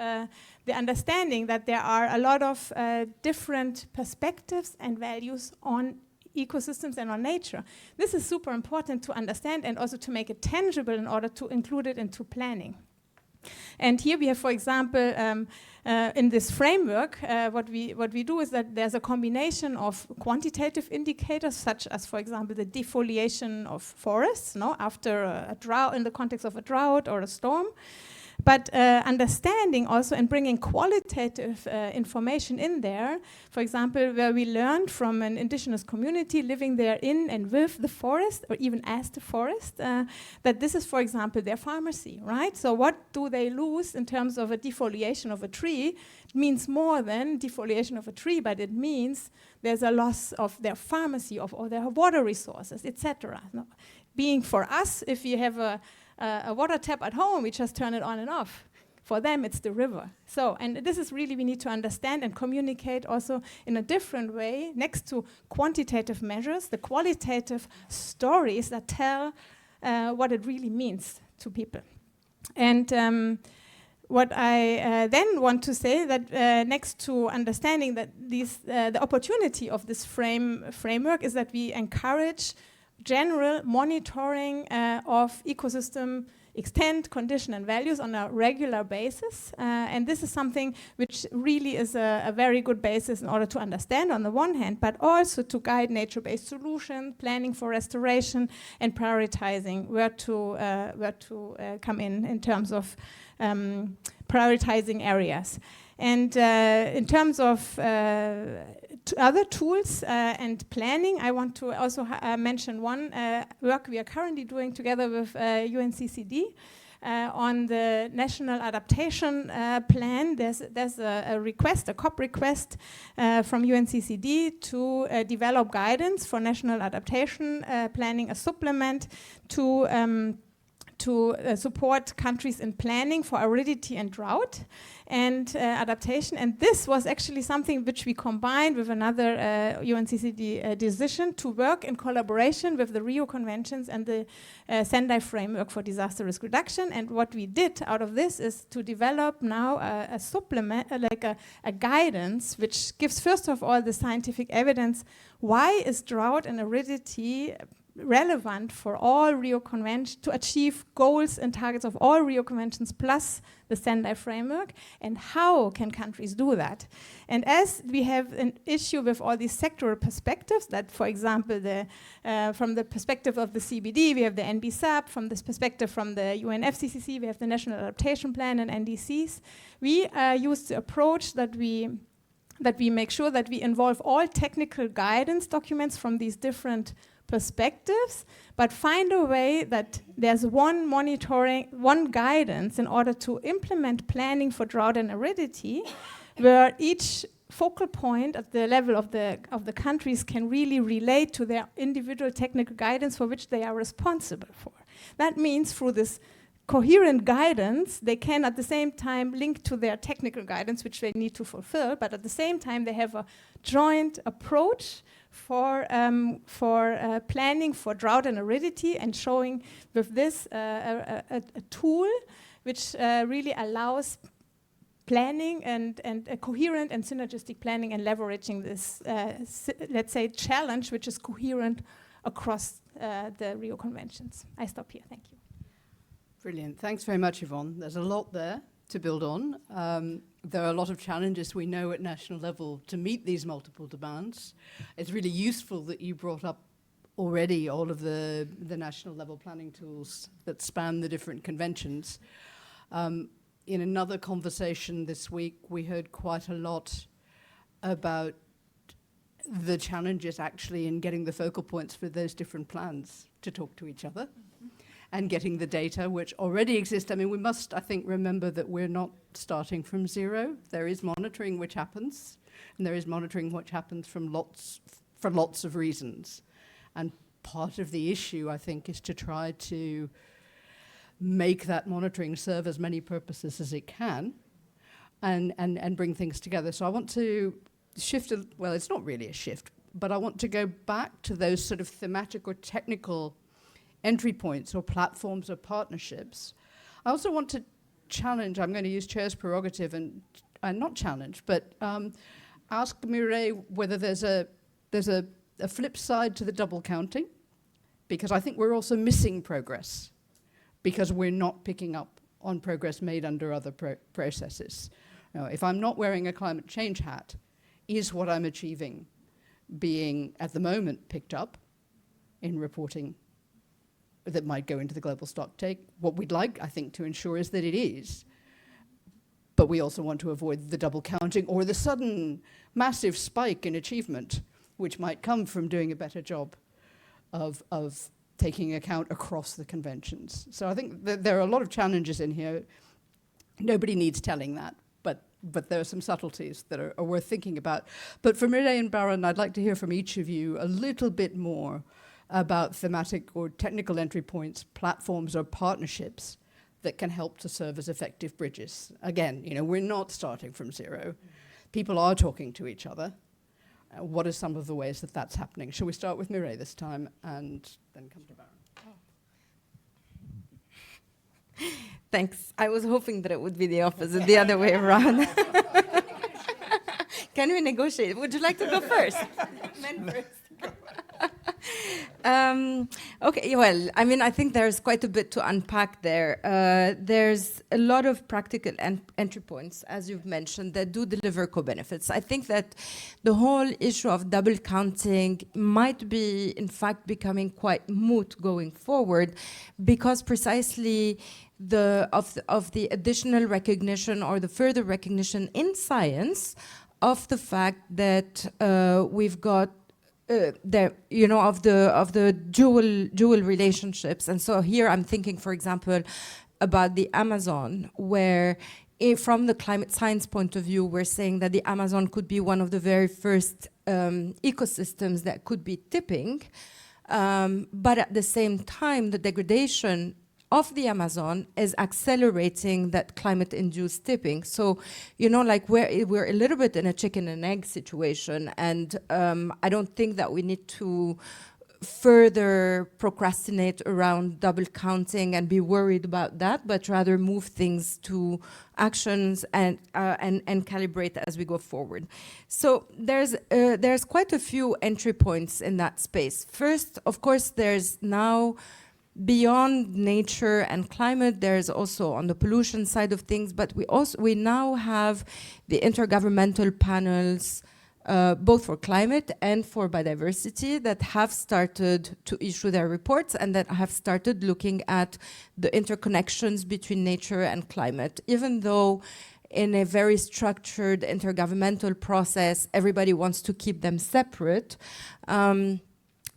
the understanding that there are a lot of different perspectives and values on ecosystems and on nature. This is super important to understand and also to make it tangible in order to include it into planning. And here we have, for example, in this framework, what we do is that there's a combination of quantitative indicators, such as, for example, the defoliation of forests, after a drought, in the context of a drought or a storm. But understanding also and bringing qualitative information in there, for example, where we learned from an indigenous community living there in and with the forest, or even as the forest, that this is, for example, their pharmacy, right? So what do they lose in terms of a defoliation of a tree? It means more than defoliation of a tree, but it means there's a loss of their pharmacy, of all their water resources, etc. Being for us, if you have a water tap at home, we just turn it on and off. For them, it's the river. So, and this is really, we need to understand and communicate also in a different way, next to quantitative measures, the qualitative stories that tell what it really means to people. And what I then want to say that next to understanding that the opportunity of this framework is that we encourage general monitoring of ecosystem extent, condition, and values on a regular basis. And this is something which really is a very good basis in order to understand on the one hand, but also to guide nature-based solutions, planning for restoration, and prioritizing where to come in terms of prioritizing areas. And in terms of other tools and planning, I want to also mention one work we are currently doing together with UNCCD on the National Adaptation Plan. There's a request, a COP request from UNCCD to develop guidance for national adaptation planning, a supplement to support countries in planning for aridity and drought and adaptation. And this was actually something which we combined with another UNCCD decision to work in collaboration with the Rio Conventions and the Sendai Framework for Disaster Risk Reduction. And what we did out of this is to develop now a supplement, like a guidance, which gives first of all the scientific evidence. Why is drought and aridity relevant for all Rio Conventions to achieve goals and targets of all Rio Conventions plus the Sendai framework, and how can countries do that? And as we have an issue with all these sectoral perspectives, that for example, from the perspective of the CBD, we have the NB-SAP, from this perspective from the UNFCCC, we have the National Adaptation Plan and NDCs. We use the approach that we make sure that we involve all technical guidance documents from these different perspectives, but find a way that there's one guidance in order to implement planning for drought and aridity, where each focal point at the level of the countries can really relate to their individual technical guidance for which they are responsible for. That means through this coherent guidance, they can at the same time link to their technical guidance, which they need to fulfill, but at the same time they have a joint approach for planning for drought and aridity, and showing with this a tool which really allows planning and a coherent and synergistic planning and leveraging this, let's say, challenge which is coherent across the Rio Conventions. I stop here, thank you. Brilliant. Thanks very much, Yvonne. There's a lot there to build on. There are a lot of challenges we know at national level to meet these multiple demands. It's really useful that you brought up already all of the national level planning tools that span the different conventions. In another conversation this week, we heard quite a lot about the challenges actually in getting the focal points for those different plans to talk to each other. And getting the data which already exists. I mean, we must, I think, remember that we're not starting from zero. There is monitoring which happens, and there is monitoring which happens for lots of reasons. And part of the issue, I think, is to try to make that monitoring serve as many purposes as it can, and bring things together. So I want to shift, well, it's not really a shift, but I want to go back to those sort of thematic or technical entry points or platforms or partnerships. I also want to challenge, I'm going to use chair's prerogative and not challenge, but ask Mireille whether there's a flip side to the double counting, because I think we're also missing progress because we're not picking up on progress made under other processes. Now, if I'm not wearing a climate change hat, is what I'm achieving being at the moment picked up in reporting that might go into the Global Stocktake? What we'd like, I think, to ensure is that it is. But we also want to avoid the double counting or the sudden massive spike in achievement, which might come from doing a better job of taking account across the conventions. So I think that there are a lot of challenges in here. Nobody needs telling that, but there are some subtleties that are worth thinking about. But for Mireille and Baron, I'd like to hear from each of you a little bit more about thematic or technical entry points, platforms or partnerships that can help to serve as effective bridges. Again, we're not starting from zero. People are talking to each other. What are some of the ways that that's happening? Shall we start with Mireille this time and then come to Baron? Thanks. I was hoping that it would be the opposite, the other way around. Can we negotiate? Would you like to go first? Men first. Okay, well, I mean, I think there's quite a bit to unpack there. There's a lot of practical entry points, as you've mentioned, that do deliver co-benefits. I think that the whole issue of double counting might be, in fact, becoming quite moot going forward, because precisely of the additional recognition or the further recognition in science of the fact that we've got of the dual relationships. And so here I'm thinking, for example, about the Amazon, where from the climate science point of view, we're saying that the Amazon could be one of the very first ecosystems that could be tipping. But at the same time, the degradation of the Amazon is accelerating that climate-induced tipping. So, like we're a little bit in a chicken and egg situation, and I don't think that we need to further procrastinate around double counting and be worried about that, but rather move things to actions and calibrate as we go forward. So there's quite a few entry points in that space. First, of course, there's now beyond nature and climate, there's also on the pollution side of things, but we now have the intergovernmental panels, both for climate and for biodiversity, that have started to issue their reports and that have started looking at the interconnections between nature and climate. Even though in a very structured intergovernmental process, everybody wants to keep them separate,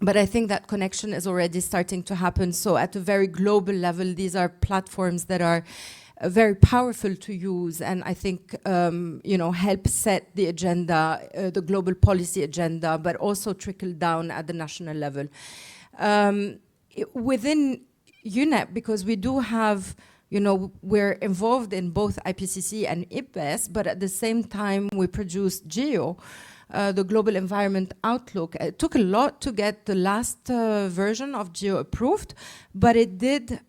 but I think that connection is already starting to happen. So at a very global level, these are platforms that are very powerful to use, and I think help set the agenda, the global policy agenda, but also trickle down at the national level. Within UNEP, because we do have, we're involved in both IPCC and IPBES, but at the same time we produced GEO, the Global Environment Outlook. It took a lot to get the last version of GEO approved, but it did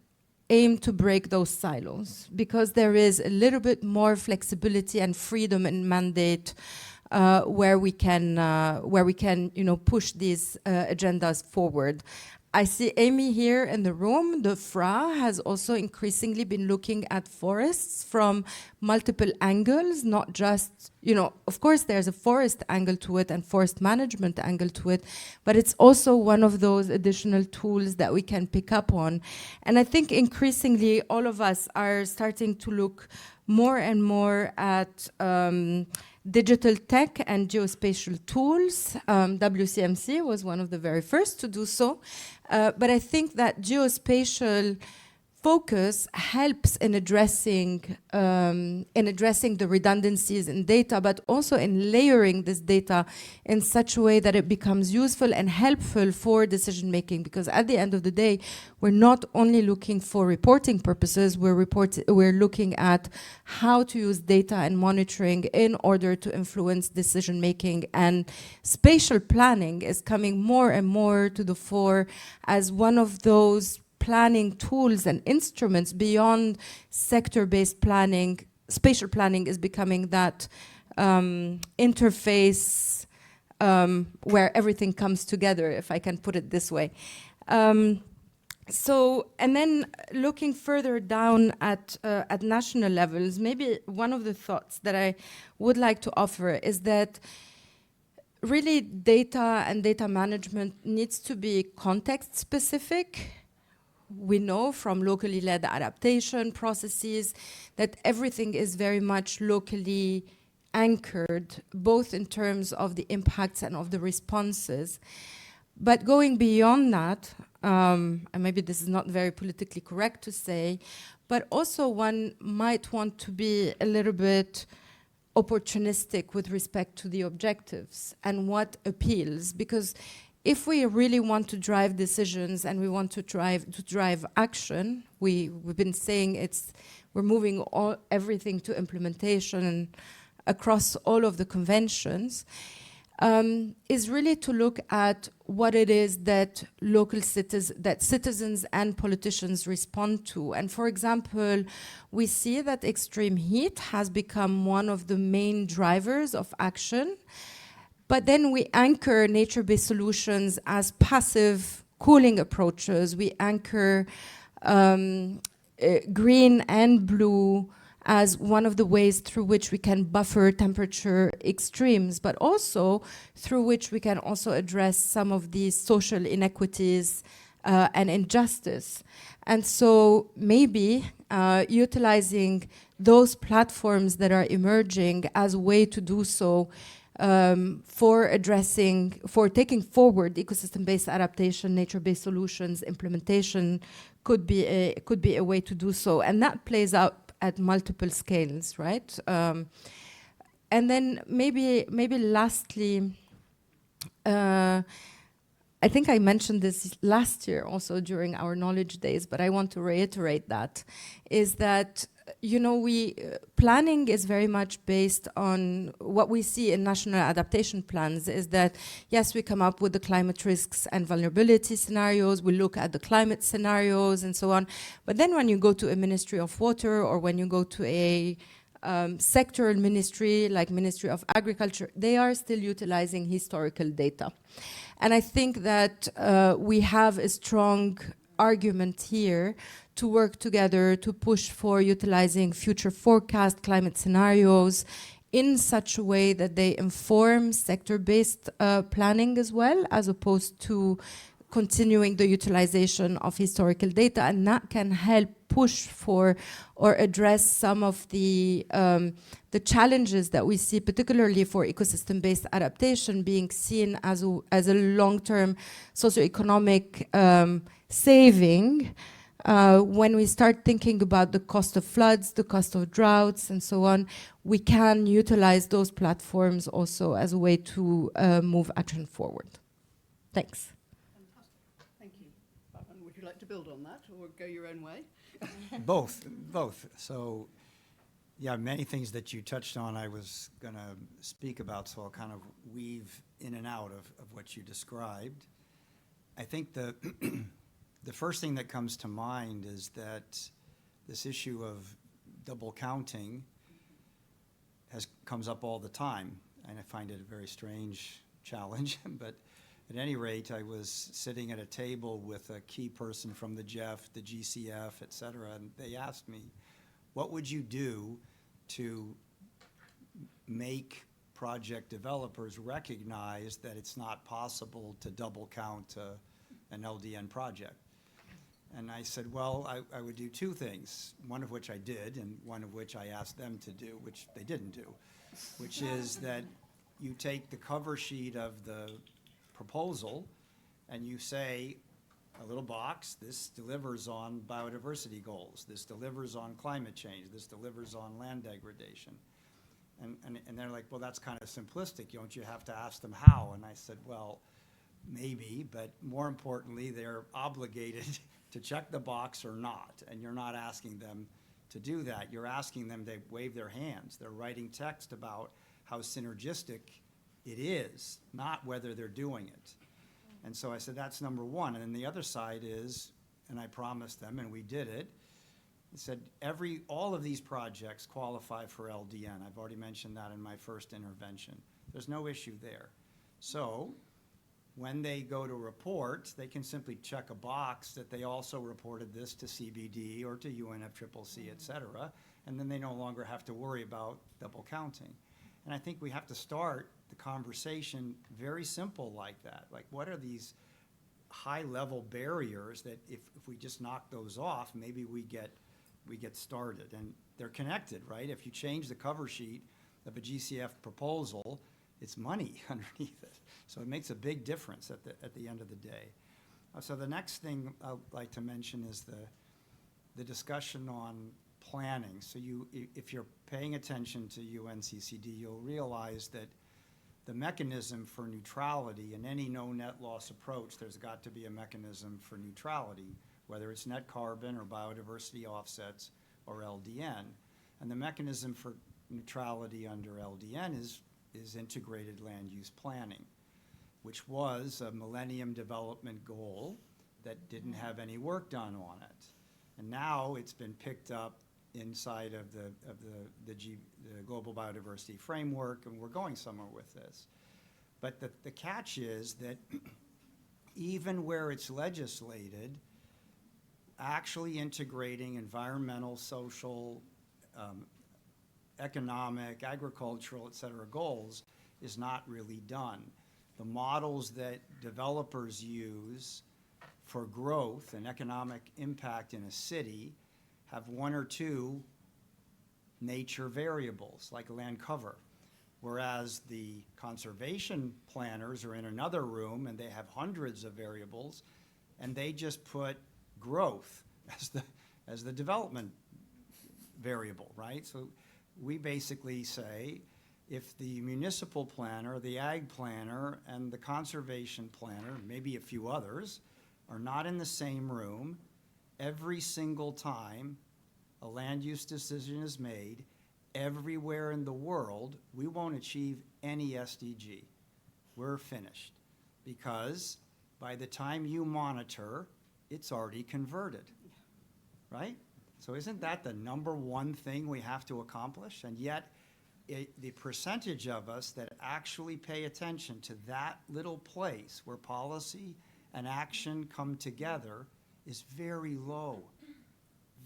aim to break those silos, because there is a little bit more flexibility and freedom in mandate where we can push these agendas forward. I see Amy here in the room. The FRA has also increasingly been looking at forests from multiple angles, not just, of course there's a forest angle to it and forest management angle to it, but it's also one of those additional tools that we can pick up on. And I think increasingly all of us are starting to look more and more at digital tech and geospatial tools. WCMC was one of the very first to do so. But I think that geospatial focus helps in addressing the redundancies in data, but also in layering this data in such a way that it becomes useful and helpful for decision making. Because at the end of the day, we're not only looking for reporting purposes, we're looking at how to use data and monitoring in order to influence decision making. And spatial planning is coming more and more to the fore as one of those planning tools and instruments beyond sector-based planning. Spatial planning is becoming that interface where everything comes together, if I can put it this way. And then looking further down at national levels, maybe one of the thoughts that I would like to offer is that really data and data management needs to be context specific. We know from locally led adaptation processes that everything is very much locally anchored, both in terms of the impacts and of the responses. But going beyond that, and maybe this is not very politically correct to say, but also one might want to be a little bit opportunistic with respect to the objectives and what appeals, because if we really want to drive decisions and we want to drive action, we've been saying we're moving everything to implementation across all of the conventions, is really to look at what it is that citizens and politicians respond to. And for example, we see that extreme heat has become one of the main drivers of action. But then we anchor nature-based solutions as passive cooling approaches. We anchor green and blue as one of the ways through which we can buffer temperature extremes, but also through which we can also address some of these social inequities and injustice. And so maybe utilizing those platforms that are emerging as a way to do so for taking forward ecosystem-based adaptation, nature-based solutions, implementation could be a way to do so. And that plays out at multiple scales, right? And then maybe lastly, I think I mentioned this last year also during our knowledge days, but I want to reiterate that, is that planning is very much based on what we see in national adaptation plans, is that, yes, we come up with the climate risks and vulnerability scenarios, we look at the climate scenarios and so on, but then when you go to a Ministry of Water or when you go to a sectoral ministry like Ministry of Agriculture, they are still utilizing historical data. And I think that we have a strong argument here to work together to push for utilizing future forecast climate scenarios in such a way that they inform sector-based planning as well, as opposed to continuing the utilization of historical data, and that can help push for or address some of the challenges that we see, particularly for ecosystem-based adaptation, being seen as a long-term socioeconomic saving. When we start thinking about the cost of floods, the cost of droughts, and so on, we can utilize those platforms also as a way to move action forward. Thanks. Thank you. Baban, would you like to build on that or go your own way? Both. So, yeah, many things that you touched on I was going to speak about, so I'll kind of weave in and out of what you described. I think the first thing that comes to mind is that this issue of double counting comes up all the time, and I find it a very strange challenge, but at any rate, I was sitting at a table with a key person from the GEF, the GCF, et cetera, and they asked me, what would you do to make project developers recognize that it's not possible to double count an LDN project? And I said, well, I would do two things, one of which I did and one of which I asked them to do, which they didn't do, which is that you take the cover sheet of the proposal and you say, a little box, this delivers on biodiversity goals, this delivers on climate change, this delivers on land degradation. And they're like, well, that's kind of simplistic. Don't you have to ask them how? And I said, well, maybe, but more importantly, they're obligated to check the box or not. And you're not asking them to do that. You're asking them to wave their hands. They're writing text about how synergistic it is, not whether they're doing it. And so I said, that's number one. And then the other side is, and I promised them, and we did it, I said, all of these projects qualify for LDN. I've already mentioned that in my first intervention. There's no issue there. So when they go to report, they can simply check a box that they also reported this to CBD or to UNFCCC, et cetera, and then they no longer have to worry about double counting. And I think we have to start the conversation very simple like that. Like, what are these high-level barriers that if we just knock those off, maybe we get started? And they're connected, right? If you change the cover sheet of a GCF proposal, it's money underneath it. So it makes a big difference at the end of the day. So the next thing I'd like to mention is the discussion on planning. So if you're paying attention to UNCCD, you'll realize that the mechanism for neutrality in any no net loss approach, there's got to be a mechanism for neutrality, whether it's net carbon or biodiversity offsets or LDN. And the mechanism for neutrality under LDN is integrated land use planning, which was a Millennium Development Goal that didn't have any work done on it. And now it's been picked up inside of the Global Biodiversity Framework, and we're going somewhere with this. But the catch is that even where it's legislated, actually integrating environmental, social, economic, agricultural, et cetera, goals is not really done. The models that developers use for growth and economic impact in a city have one or two nature variables, like land cover, whereas the conservation planners are in another room and they have hundreds of variables, and they just put growth as the development variable, right? So we basically say, if the municipal planner, the ag planner, and the conservation planner, maybe a few others, are not in the same room every single time a land use decision is made, everywhere in the world, we won't achieve any SDG. We're finished. Because by the time you monitor, it's already converted, right? So isn't that the number one thing we have to accomplish? And yet, the percentage of us that actually pay attention to that little place where policy and action come together is very low.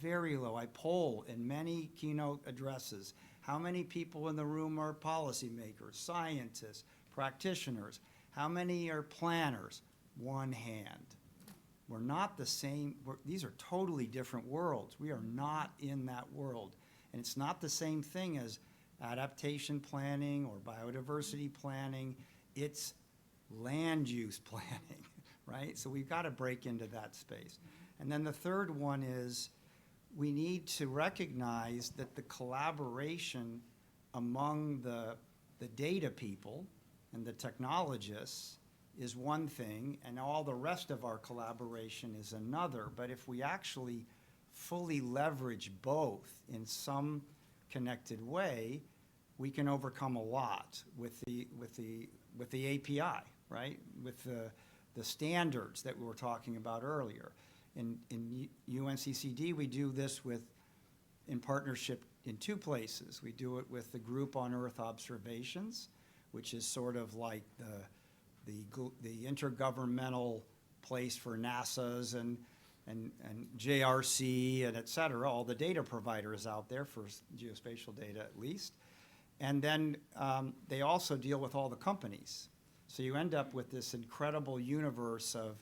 Very low. I poll in many keynote addresses how many people in the room are policymakers, scientists, practitioners, how many are planners? One hand. We're not the same. These are totally different worlds. We are not in that world. And it's not the same thing as adaptation planning or biodiversity planning. It's land use planning, right? So we've got to break into that space. And then the third one is we need to recognize that the collaboration among the data people and the technologists is one thing, and all the rest of our collaboration is another. But if we actually fully leverage both in some connected way, we can overcome a lot with the API, right? With the standards that we were talking about earlier. In UNCCD, we do this in partnership in two places. We do it with the Group on Earth Observations, which is sort of like the intergovernmental place for NASA's and JRC and et cetera, all the data providers out there for geospatial data at least. And then they also deal with all the companies. So you end up with this incredible universe of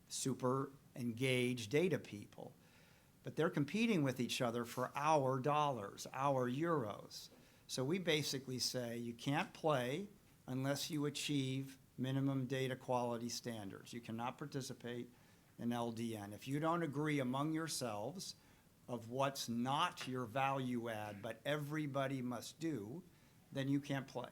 super engaged data people. But they're competing with each other for our dollars, our euros. So we basically say you can't play unless you achieve minimum data quality standards. You cannot participate in LDN. If you don't agree among yourselves of what's not your value add, but everybody must do, then you can't play.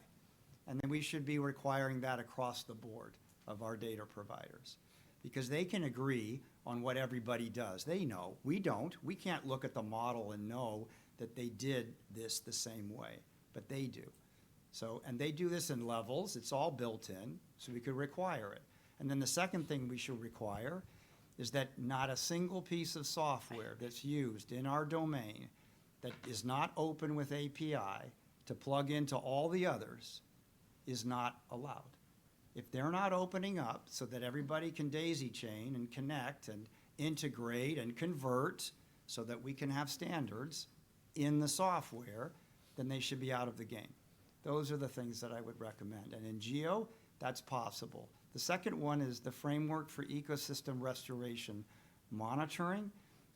And then we should be requiring that across the board of our data providers, because they can agree on what everybody does. They know, we don't. We can't look at the model and know that they did this the same way, but they do. So, and they do this in levels, it's all built in, so we could require it. And then the second thing we should require is that not a single piece of software that's used in our domain that is not open with API to plug into all the others is not allowed. If they're not opening up so that everybody can daisy chain and connect and integrate and convert so that we can have standards in the software, then they should be out of the game. Those are the things that I would recommend. And in GEO, that's possible. The second one is the framework for ecosystem restoration monitoring.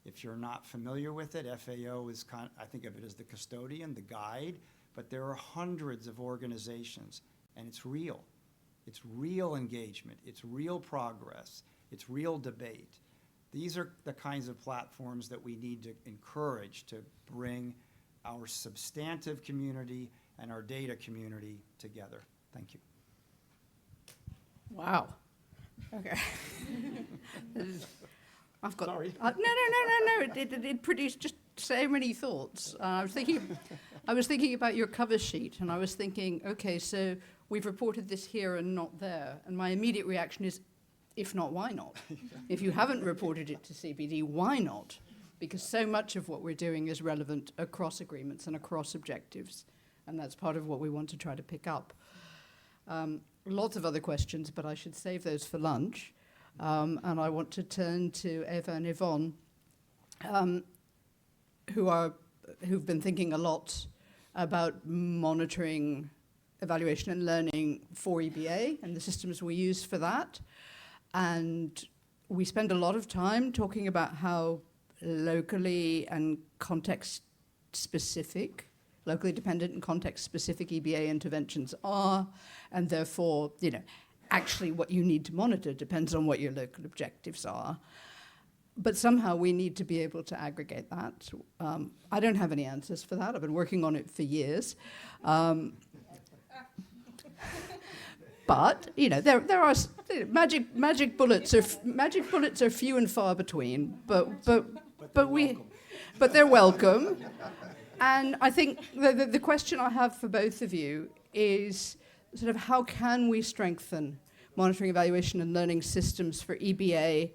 If you're not familiar with it, FAO is I think of it as the custodian, the guide, but there are hundreds of organizations, and it's real. It's real engagement, it's real progress, it's real debate. These are the kinds of platforms that we need to encourage to bring our substantive community and our data community together. Thank you. Wow. Okay. I've got. Sorry. No. It produced just so many thoughts. I was thinking about your cover sheet, and I was thinking, okay, so we've reported this here and not there, and my immediate reaction is, if not, why not? If you haven't reported it to CBD, why not? Because so much of what we're doing is relevant across agreements and across objectives, and that's part of what we want to try to pick up. Lots of other questions, but I should save those for lunch. And I want to turn to Eva and Yvonne, who've been thinking a lot about monitoring, evaluation and learning for EBA and the systems we use for that. And we spend a lot of time talking about how locally and context-specific, locally dependent and context-specific EBA interventions are, and therefore, actually what you need to monitor depends on what your local objectives are. But somehow we need to be able to aggregate that. I don't have any answers for that. I've been working on it for years. But there are magic bullets are few and far between. But they're welcome. And I think the question I have for both of you is sort of how can we strengthen monitoring, evaluation, and learning systems for EBA,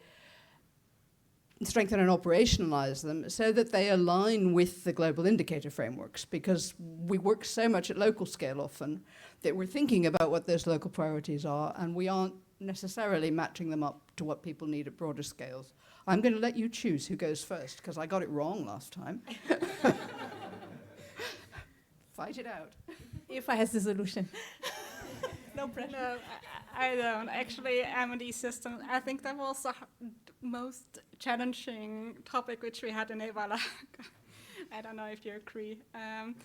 strengthen and operationalize them so that they align with the global indicator frameworks, because we work so much at local scale often that we're thinking about what those local priorities are and we aren't necessarily matching them up to what people need at broader scales. I'm going to let you choose who goes first because I got it wrong last time. Fight it out. If I has the solution. No pressure. No, I don't. Actually, M&E system, I think that was the most challenging topic which we had in EBA. I don't know if you agree. And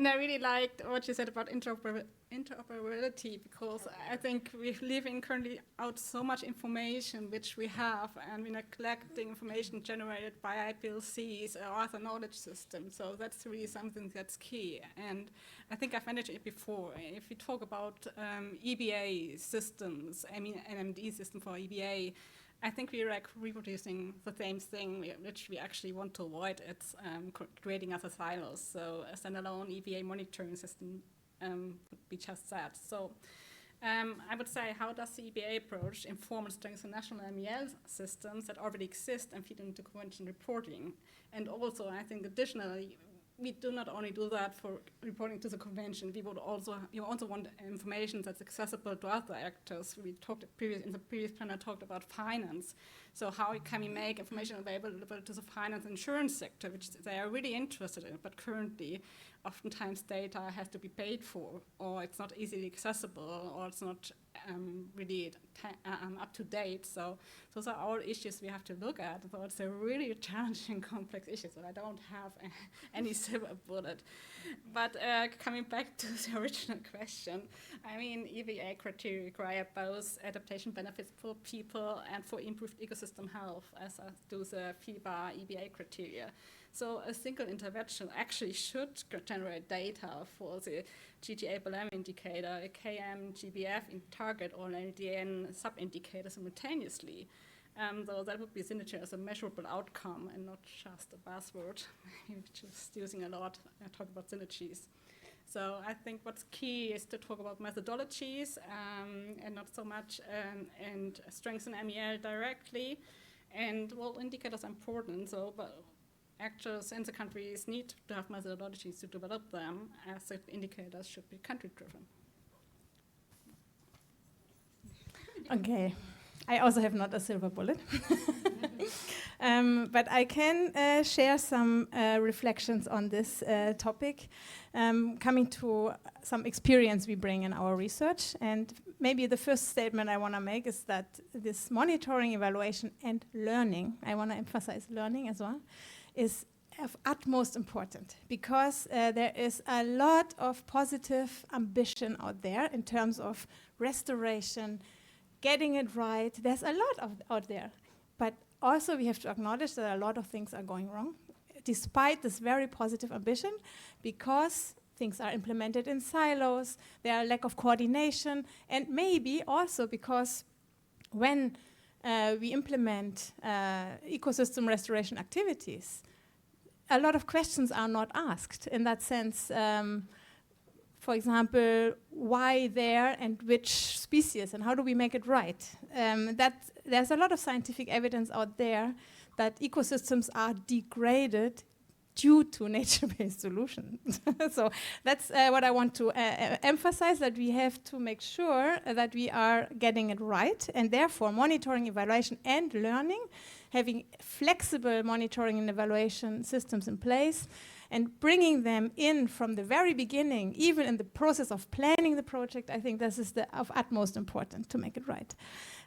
I really liked what you said about interoperability, because I think we're leaving currently out so much information which we have, and we're neglecting information generated by IPLCs or other knowledge systems. So that's really something that's key. And I think I've mentioned it before. If we talk about EBA systems, I mean NMD system for EBA, I think we're like reproducing the same thing which we actually want to avoid. It's creating other silos. So a standalone EBA monitoring system would be just that. So I would say, how does the EBA approach inform and strengthen national MEL systems that already exist and feed into convention reporting? And also, I think additionally, we do not only do that for reporting to the convention. We also want information that's accessible to other actors. We talked in the previous panel talked about finance. So how can we make information available to the finance insurance sector, which they are really interested in, but currently, oftentimes data has to be paid for, or it's not easily accessible, or it's not really up to date. So those are all issues we have to look at. So it's a really challenging, complex issue. So I don't have any silver bullet. But coming back to the original question, I mean, EBA criteria require both adaptation benefits for people and for improved ecosystem health, as do the FEBA EBA criteria. So a single intervention actually should generate data for the GGA-BLM indicator, a KM-GBF in target, or an LDN sub-indicator simultaneously. So that would be Synergy as a measurable outcome and not just a buzzword, just using a lot, talk about synergies. So I think what's key is to talk about methodologies and not so much and strengthen MEL directly. And well, indicators are important, but actors in the countries need to have methodologies to develop them, as the indicators should be country-driven. Okay, I also have not a silver bullet, but I can share some reflections on this topic, coming to some experience we bring in our research. And maybe the first statement I want to make is that this monitoring, evaluation, and learning, I want to emphasize learning as well, is of utmost important, because there is a lot of positive ambition out there in terms of restoration, getting it right. There's a lot out there. But also we have to acknowledge that a lot of things are going wrong, despite this very positive ambition, because things are implemented in silos, there are lack of coordination, and maybe also because when we implement ecosystem restoration activities, a lot of questions are not asked. In that sense, for example, why there and which species, and how do we make it right? There's a lot of scientific evidence out there that ecosystems are degraded due to nature-based solutions. So that's what I want to emphasize, that we have to make sure that we are getting it right, and therefore monitoring, evaluation, and learning, having flexible monitoring and evaluation systems in place, and bringing them in from the very beginning, even in the process of planning the project. I think this is of utmost importance to make it right.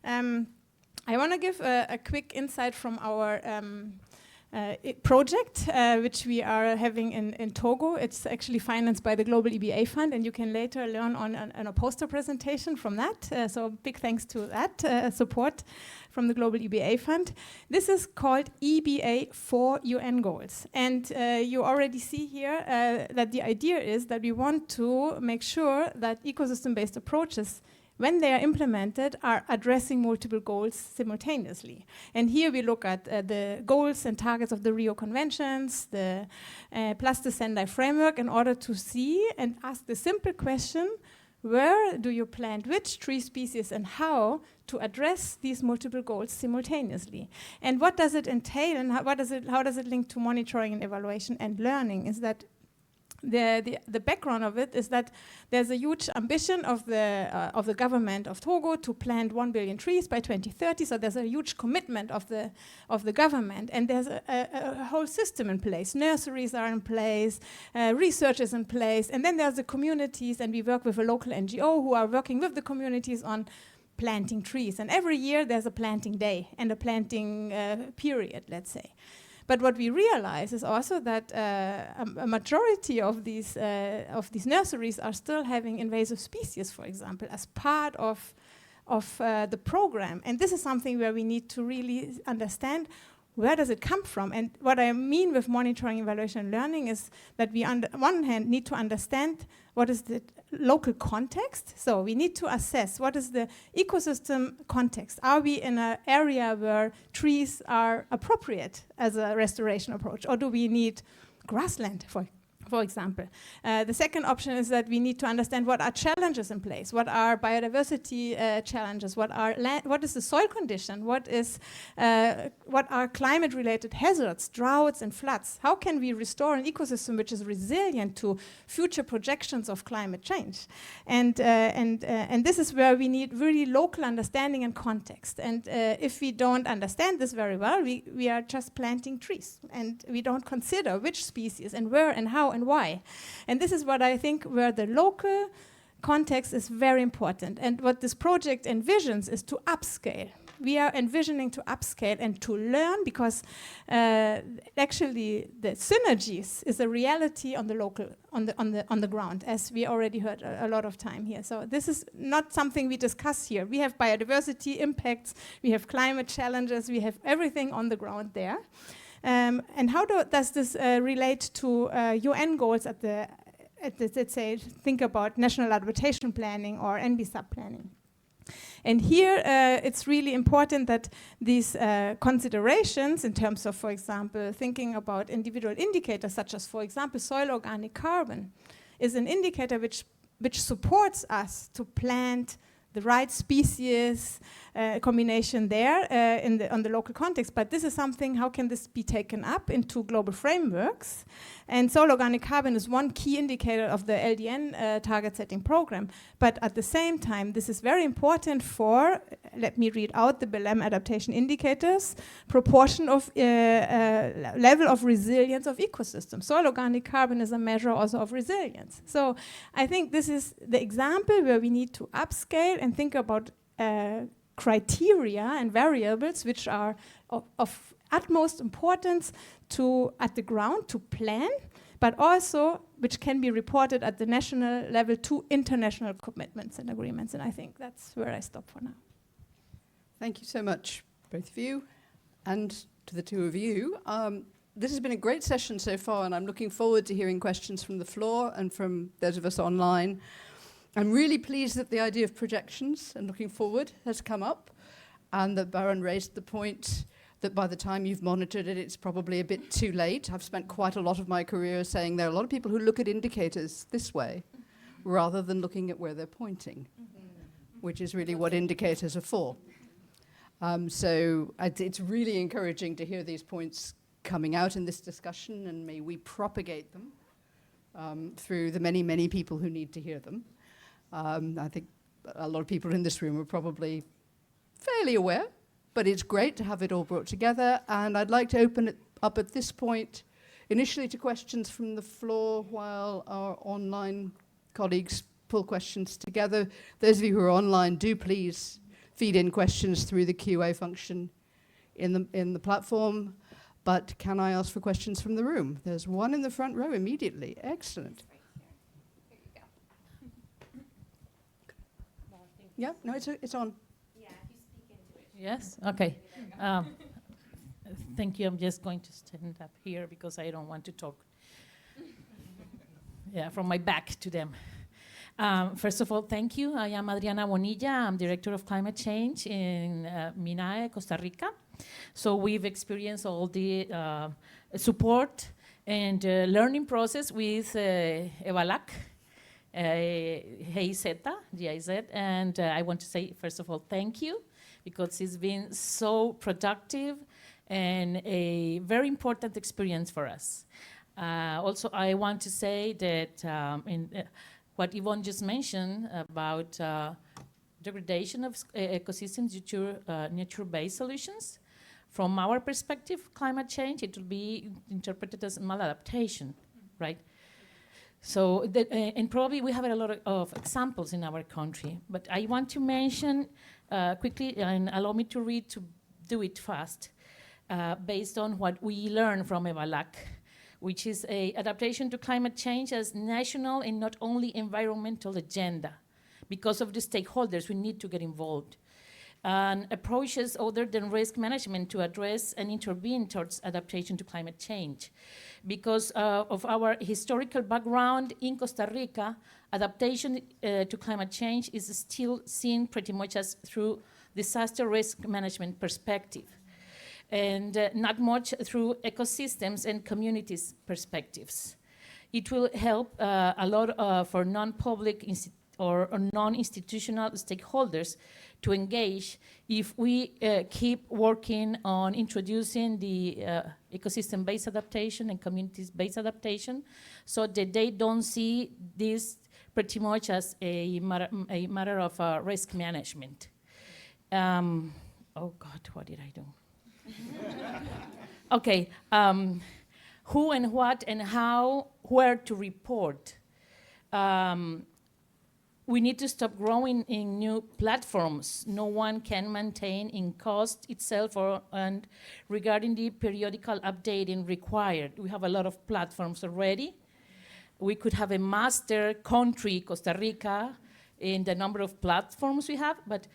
I want to give a quick insight from our project which we are having in Togo. It's actually financed by the Global EbA Fund, and you can later learn on a poster presentation from that. So big thanks to that support from the Global EbA Fund. This is called EBA for UN goals. And you already see here that the idea is that we want to make sure that ecosystem-based approaches, when they are implemented, are addressing multiple goals simultaneously. And here we look at the goals and targets of the Rio Conventions, plus the Sendai framework, in order to see and ask the simple question, where do you plant which tree species and how to address these multiple goals simultaneously? And what does it entail, and how does it link to monitoring and evaluation and learning? Is that the background of it is that there's a huge ambition of the government of Togo to plant 1 billion trees by 2030. So there's a huge commitment of the government, and there's a whole system in place. Nurseries are in place, research is in place, and then there's the communities, and we work with a local NGO who are working with the communities on planting trees. And every year there's a planting day and a planting period, let's say. But what we realize is also that a majority of these nurseries are still having invasive species, for example, as part of the program. And this is something where we need to really understand, where does it come from? And what I mean with monitoring, evaluation, and learning is that we, on one hand, need to understand what is the local context. So we need to assess what is the ecosystem context. Are we in an area where trees are appropriate as a restoration approach, or do we need grassland, for example? The second option is that we need to understand what are challenges in place, what are biodiversity challenges, what is the soil condition, what are climate-related hazards, droughts and floods. How can we restore an ecosystem which is resilient to future projections of climate change? And this is where we need really local understanding and context. And if we don't understand this very well, we are just planting trees, and we don't consider which species and where and how and why. And this is what I think where the local context is very important. And what this project envisions is to upscale. We are envisioning to upscale and to learn, because actually the synergies is a reality on the local, on the ground, as we already heard a lot of time here. So this is not something we discuss here. We have biodiversity impacts, we have climate challenges, we have everything on the ground there. And how does this relate to UN goals at the, let's say, think about national adaptation planning or NBSAP planning? And here it's really important that these considerations in terms of, for example, thinking about individual indicators such as, for example, soil organic carbon is an indicator which supports us to plant the right species combination there on the local context. But this is something, how can this be taken up into global frameworks? And soil organic carbon is one key indicator of the LDN target setting program. But at the same time, this is very important for, let me read out the BLM adaptation indicators, proportion of level of resilience of ecosystems. Soil organic carbon is a measure also of resilience. So I think this is the example where we need to upscale and think about criteria and variables which are of utmost importance at the ground to plan, but also which can be reported at the national level to international commitments and agreements. And I think that's where I stop for now. Thank you so much, both of you, and to the two of you. This has been a great session so far, and I'm looking forward to hearing questions from the floor and from those of us online. I'm really pleased that the idea of projections and looking forward has come up, and that Baron raised the point that by the time you've monitored it, it's probably a bit too late. I've spent quite a lot of my career saying there are a lot of people who look at indicators this way rather than looking at where they're pointing, which is really what indicators are for. So it's really encouraging to hear these points coming out in this discussion, and may we propagate them through the many, many people who need to hear them. I think a lot of people in this room are probably fairly aware, but it's great to have it all brought together. And I'd like to open it up at this point, initially to questions from the floor, while our online colleagues pull questions together. Those of you who are online, do please feed in questions through the QA function in the platform. But can I ask for questions from the room? There's one in the front row immediately. Excellent. Yeah, no, it's on. Yes? Okay. Thank you. I'm just going to stand up here because I don't want to talk from my back to them. First of all, thank you. I am Adriana Bonilla. I'm Director of Climate Change in Minae, Costa Rica. So we've experienced all the support and learning process with EBALAC, GIZ, and I want to say, first of all, thank you, because it's been so productive and a very important experience for us. Also, I want to say that what Yvonne just mentioned about degradation of ecosystems due to nature-based solutions, from our perspective, climate change, it will be interpreted as maladaptation, right? So, and probably we have a lot of examples in our country, but I want to mention quickly, and allow me to do it fast, based on what we learned from EBALAC, which is a adaptation to climate change as national and not only environmental agenda. Because of the stakeholders, we need to get involved. And approaches other than risk management to address and intervene towards adaptation to climate change. Because of our historical background in Costa Rica, adaptation to climate change is still seen pretty much as through disaster risk management perspective, and not much through ecosystems and communities perspectives. It will help a lot for non-public or non-institutional stakeholders to engage if we keep working on introducing the ecosystem-based adaptation and communities-based adaptation, so that they don't see this pretty much as a matter of risk management. Oh God, what did I do? Okay, who and what and how, where to report. We need to stop growing in new platforms. No one can maintain in cost itself and regarding the periodical updating required. We have a lot of platforms already. We could have a master country, Costa Rica, in the number of platforms we have, but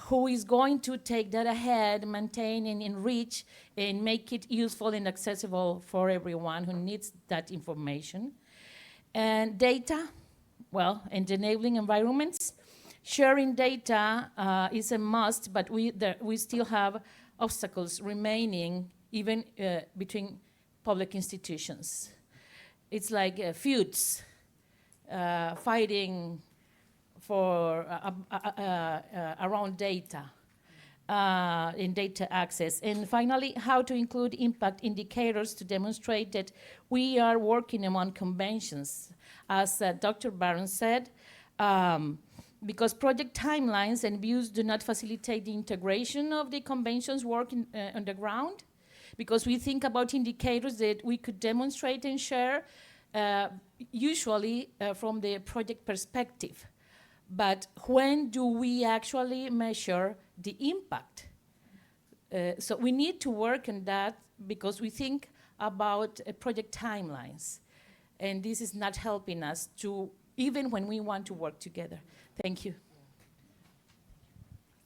who is going to take that ahead, maintain and enrich and make it useful and accessible for everyone who needs that information. And data, well, and enabling environments. Sharing data is a must, but we still have obstacles remaining even between public institutions. It's like feuds, fighting for around data, in data access. And finally, how to include impact indicators to demonstrate that we are working among conventions. As Dr. Barron said, because project timelines and views do not facilitate the integration of the convention's work on the ground, because we think about indicators that we could demonstrate and share, usually from the project perspective. But when do we actually measure the impact? So we need to work on that because we think about project timelines. And this is not helping us to, even when we want to work together. Thank you.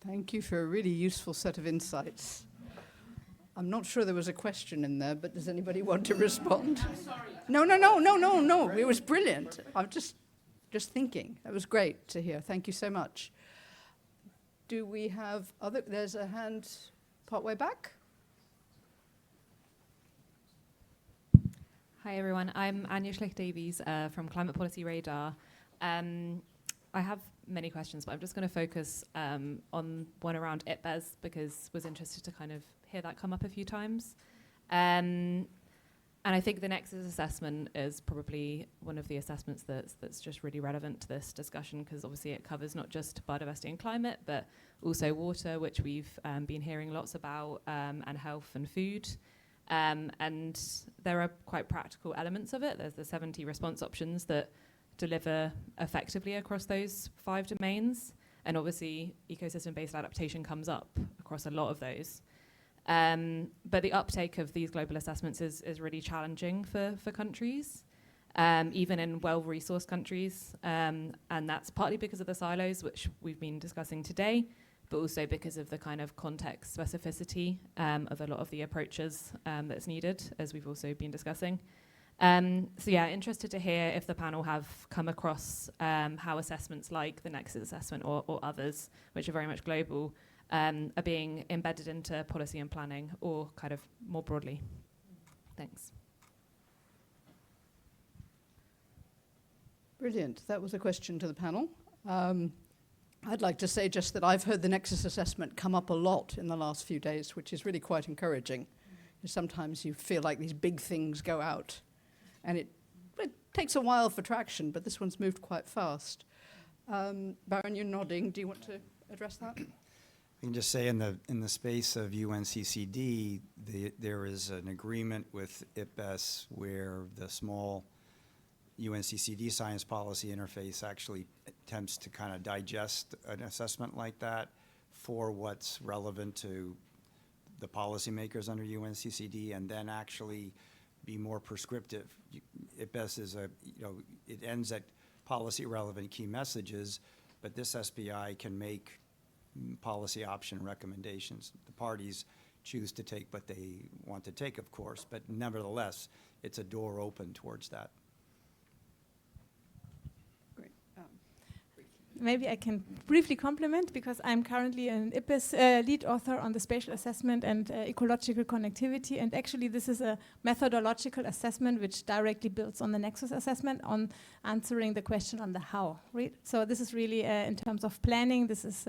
Thank you for a really useful set of insights. I'm not sure there was a question in there, but does anybody want to respond? I'm sorry. No. It was brilliant. I'm just thinking. That was great to hear. Thank you so much. Do we have other? There's a hand partway back. Hi everyone, I'm Anya Schlicht-Davies from Climate Policy Radar. I have many questions, but I'm just going to focus on one around EBAs because was interested to kind of hear that come up a few times. And I think the Nexus assessment is probably one of the assessments that's just really relevant to this discussion because obviously it covers not just biodiversity and climate, but also water, which we've been hearing lots about, and health and food. And there are quite practical elements of it. There's the 70 response options that deliver effectively across those 5 domains. And obviously, ecosystem-based adaptation comes up across a lot of those. But the uptake of these global assessments is really challenging for countries, even in well-resourced countries. And that's partly because of the silos, which we've been discussing today, but also because of the kind of context specificity of a lot of the approaches that's needed, as we've also been discussing. So yeah, interested to hear if the panel have come across how assessments like the Nexus assessment or others, which are very much global, are being embedded into policy and planning, or kind of more broadly. Thanks. Brilliant. That was a question to the panel. I'd like to say just that I've heard the Nexus assessment come up a lot in the last few days, which is really quite encouraging. Sometimes you feel like these big things go out, and it takes a while for traction, but this one's moved quite fast. Baron, you're nodding. Do you want to address that? I can just say in the space of UNCCD, there is an agreement with IPBES where the small UNCCD science policy interface actually attempts to kind of digest an assessment like that for what's relevant to the policymakers under UNCCD, and then actually be more prescriptive. IPBES is it ends at policy relevant key messages, but this SPI can make policy option recommendations. The parties choose to take what they want to take, of course, but nevertheless, it's a door open towards that. Great. Maybe I can briefly complement, because I'm currently an IPBES lead author on the spatial assessment and ecological connectivity, and actually this is a methodological assessment which directly builds on the Nexus assessment on answering the question on the how. Right? So this is really, in terms of planning, this is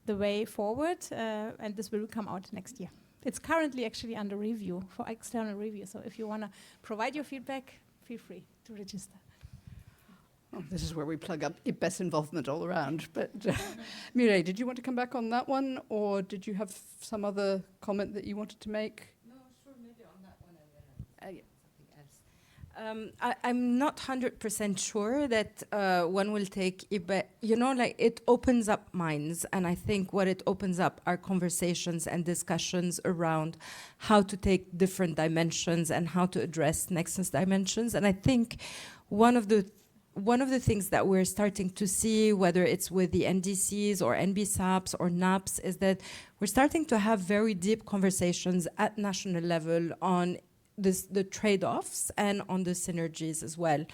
the way forward, and this will come out next year. It's currently actually under review for external review, so if you want to provide your feedback, feel free to register. Oh, this is where we plug up IPBES involvement all around. But Mireille, did you want to come back on that one, or did you have some other comment that you wanted to make? No, sure, maybe on that one and then something else. I'm not 100% sure that one will take IPBES. You know, like, it opens up minds, and I think what it opens up are conversations and discussions around how to take different dimensions and how to address Nexus dimensions. And I think one of the things that we're starting to see, whether it's with the NDCs or NBSAPs or NAPs, is that we're starting to have very deep conversations at national level on the trade-offs and on the synergies as well.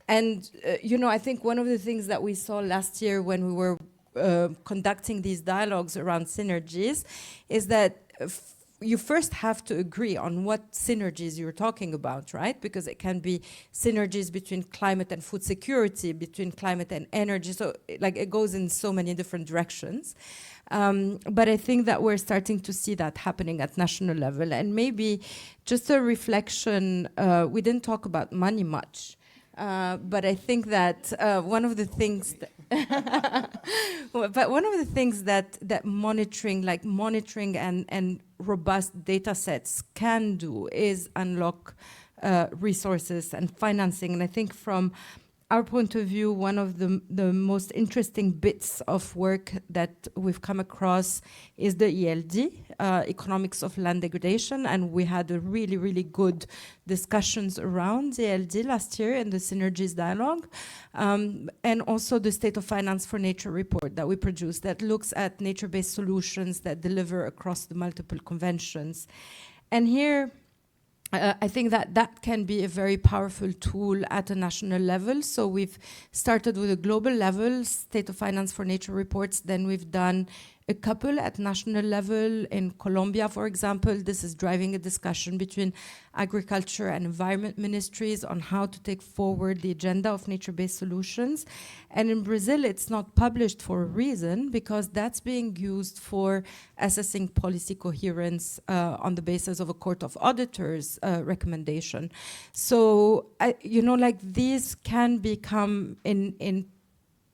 And, I think one of the things that we saw last year when we were conducting these dialogues around synergies is that you first have to agree on what synergies you're talking about, right? Because it can be synergies between climate and food security, between climate and energy. So it goes in so many different directions. But I think that we're starting to see that happening at national level. And maybe just a reflection, we didn't talk about money much. But I think that one of the things that monitoring and robust data sets can do is unlock resources and financing. And I think from our point of view, one of the most interesting bits of work that we've come across is the ELD, Economics of Land Degradation, and we had a really, really good discussions around the ELD last year in the Synergies dialogue, and also the State of Finance for Nature report that we produced that looks at nature-based solutions that deliver across the multiple conventions. And here, I think that can be a very powerful tool at a national level. So we've started with a global level, State of Finance for Nature reports. Then we've done a couple at national level in Colombia, for example. This is driving a discussion between agriculture and environment ministries on how to take forward the agenda of nature-based solutions. And in Brazil, it's not published for a reason, because that's being used for assessing policy coherence on the basis of a Court of Auditors recommendation. So, these can become in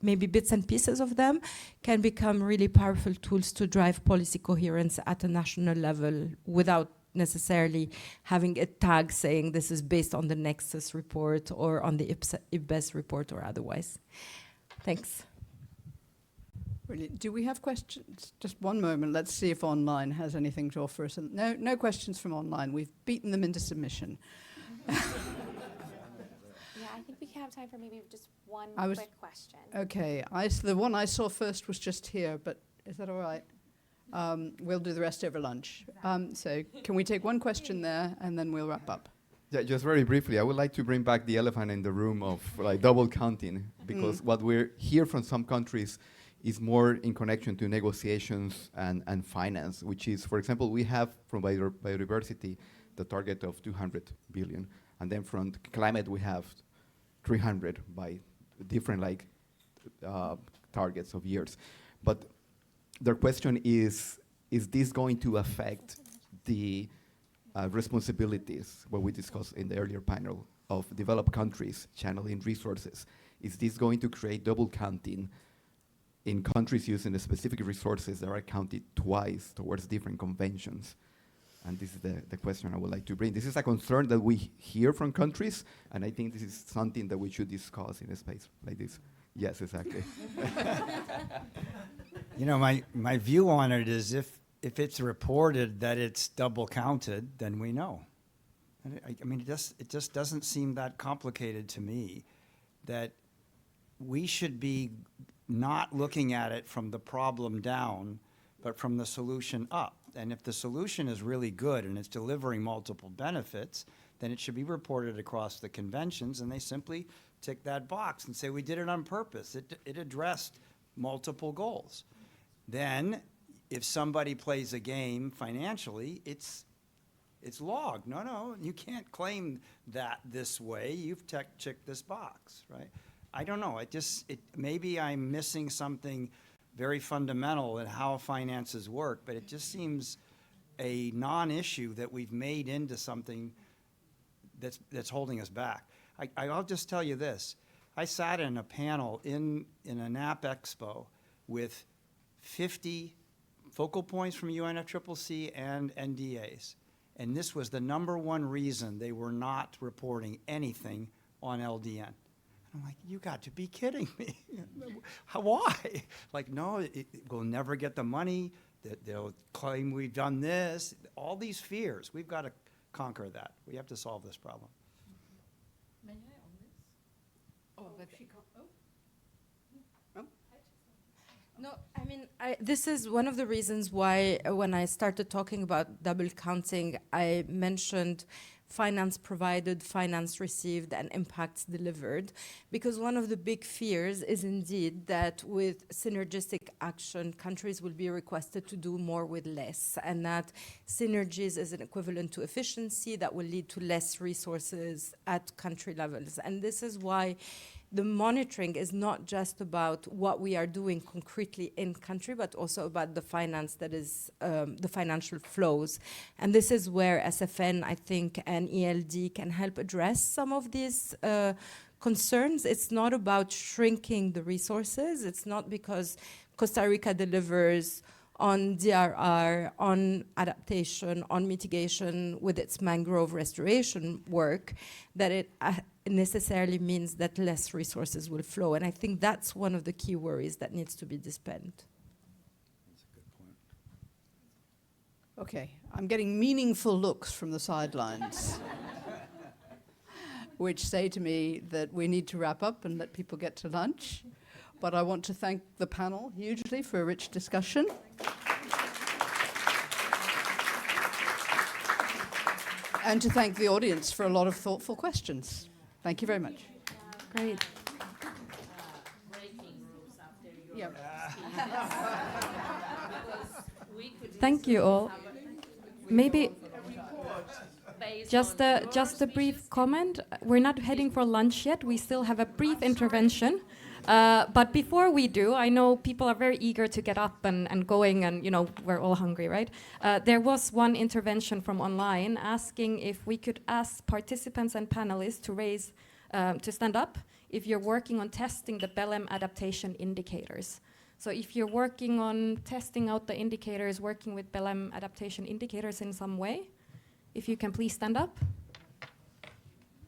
maybe bits and pieces of them can become really powerful tools to drive policy coherence at a national level without necessarily having a tag saying this is based on the Nexus report or on the IPBES report or otherwise. Thanks. Brilliant. Do we have questions? Just one moment. Let's see if online has anything to offer us. No, no questions from online. We've beaten them into submission. Yeah, I think we can have time for maybe just one quick question. Okay. The one I saw first was just here, but is that all right? We'll do the rest over lunch. So can we take one question there, and then we'll wrap up? Yeah, just very briefly, I would like to bring back the elephant in the room of like double counting, because what we're hear from some countries is more in connection to negotiations and finance, which is, for example, we have from biodiversity the target of 200 billion, and then from climate we have 300 by different targets of years. But their question is this going to affect the responsibilities, what we discussed in the earlier panel, of developed countries channeling resources? Is this going to create double counting in countries using the specific resources that are counted twice towards different conventions? And this is the question I would like to bring. This is a concern that we hear from countries, and I think this is something that we should discuss in a space like this. Yes, exactly. You know, my view on it is if it's reported that it's double counted, then we know. I mean, it just doesn't seem that complicated to me that we should be not looking at it from the problem down, but from the solution up. And if the solution is really good and it's delivering multiple benefits, then it should be reported across the conventions, and they simply tick that box and say, we did it on purpose. It addressed multiple goals. Then, if somebody plays a game financially, it's logged. No, you can't claim that this way. You've checked this box, right? I don't know. Maybe I'm missing something very fundamental in how finances work, but it just seems a non-issue that we've made into something that's holding us back. I'll just tell you this. I sat in a panel in a NAP Expo with 50 focal points from UNFCCC and NDAs. And this was the #1 reason they were not reporting anything on LDN. I'm like, you got to be kidding me. Why? Like, no, we'll never get the money. They'll claim we've done this. All these fears. We've got to conquer that. We have to solve this problem. May I on this? No, I mean, this is one of the reasons why when I started talking about double counting, I mentioned finance provided, finance received, and impacts delivered. Because one of the big fears is indeed that with synergistic action, countries will be requested to do more with less, and that synergies is an equivalent to efficiency that will lead to less resources at country levels. And this is why the monitoring is not just about what we are doing concretely in country, but also about the finance that is the financial flows. And this is where SFN, I think, and ELD can help address some of these concerns. It's not about shrinking the resources. It's not because Costa Rica delivers on DRR, on adaptation, on mitigation with its mangrove restoration work, that it necessarily means that less resources will flow. And I think that's one of the key worries that needs to be dispelled. That's a good point. Okay, I'm getting meaningful looks from the sidelines, which say to me that we need to wrap up and let people get to lunch. But I want to thank the panel hugely for a rich discussion. And to thank the audience for a lot of thoughtful questions. Thank you very much. Great. Thank you all. Maybe just a brief comment. We're not heading for lunch yet. We still have a brief intervention. But before we do, I know people are very eager to get up and going, and we're all hungry, right? There was one intervention from online asking if we could ask participants and panelists to stand up if you're working on testing the BELEM adaptation indicators. So if you're working on testing out the indicators, working with BELEM adaptation indicators in some way, if you can please stand up.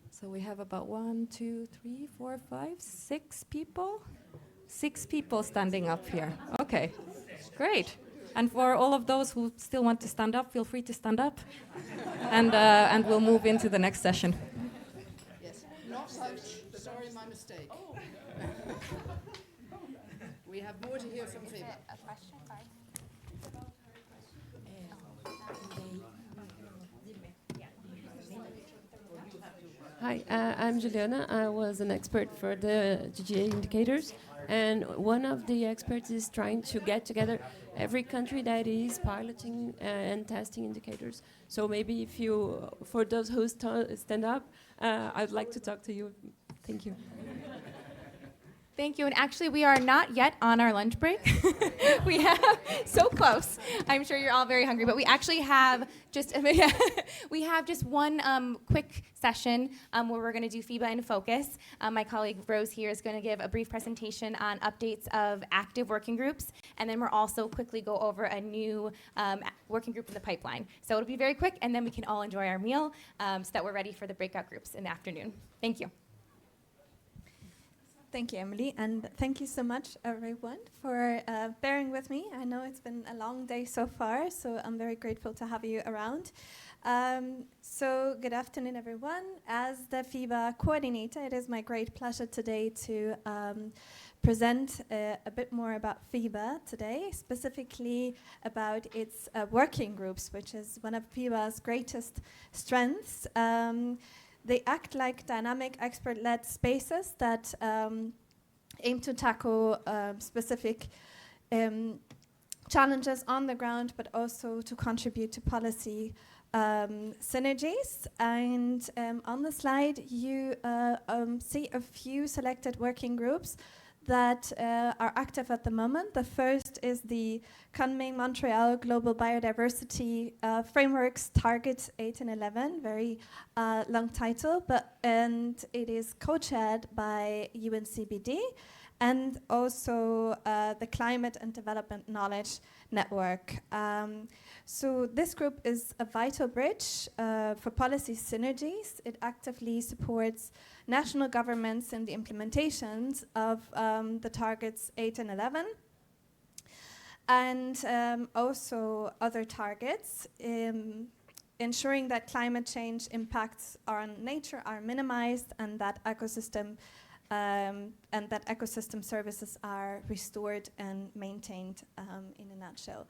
So we have about 1, 2, 3, 4, 5, 6 people. 6 people standing up here. Okay, great. And for all of those who still want to stand up, feel free to stand up. And we'll move into the next session. Yes, not lunch. Sorry, my mistake. We have more to hear from FEBA. A question, sorry. Hi, I'm Juliana. I was an expert for the GGA indicators, and one of the experts is trying to get together every country that is piloting and testing indicators. So maybe if you, for those who stand up, I'd like to talk to you. Thank you. Thank you. And actually, we are not yet on our lunch break. We have so close. I'm sure you're all very hungry, but we actually have just one quick session where we're going to do FEBA in focus. My colleague Rose here is going to give a brief presentation on updates of active working groups, and then we'll also quickly go over a new working group in the pipeline. So it'll be very quick, and then we can all enjoy our meal so that we're ready for the breakout groups in the afternoon. Thank you. Thank you, Emily, and thank you so much, everyone, for bearing with me. I know it's been a long day so far, so I'm very grateful to have you around. So good afternoon, everyone. As the FEBA coordinator, it is my great pleasure today to present a bit more about FEBA today, specifically about its working groups, which is one of FEBA's greatest strengths. They act like dynamic expert-led spaces that aim to tackle specific challenges on the ground, but also to contribute to policy synergies. And on the slide, you see a few selected working groups that are active at the moment. The first is the Kunming Montreal Global Biodiversity Frameworks Target 8 and 11, very long title, and it is co-chaired by UN CBD and also the Climate and Development Knowledge Network. So this group is a vital bridge for policy synergies. It actively supports national governments in the implementations of the targets 8 and 11, and also other targets, ensuring that climate change impacts on nature are minimized and that ecosystem services are restored and maintained in a nutshell.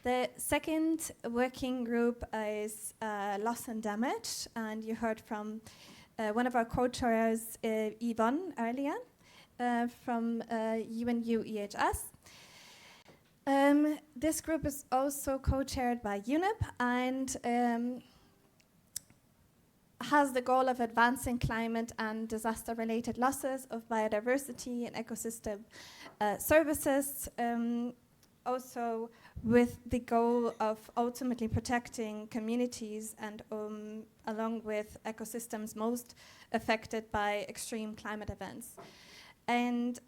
The second working group is loss and damage, and you heard from one of our co-chairs, Yvonne, earlier, from UNEP. This group is also co-chaired by UNEP and has the goal of advancing climate and disaster-related losses of biodiversity and ecosystem services, also with the goal of ultimately protecting communities and along with ecosystems most affected by extreme climate events. And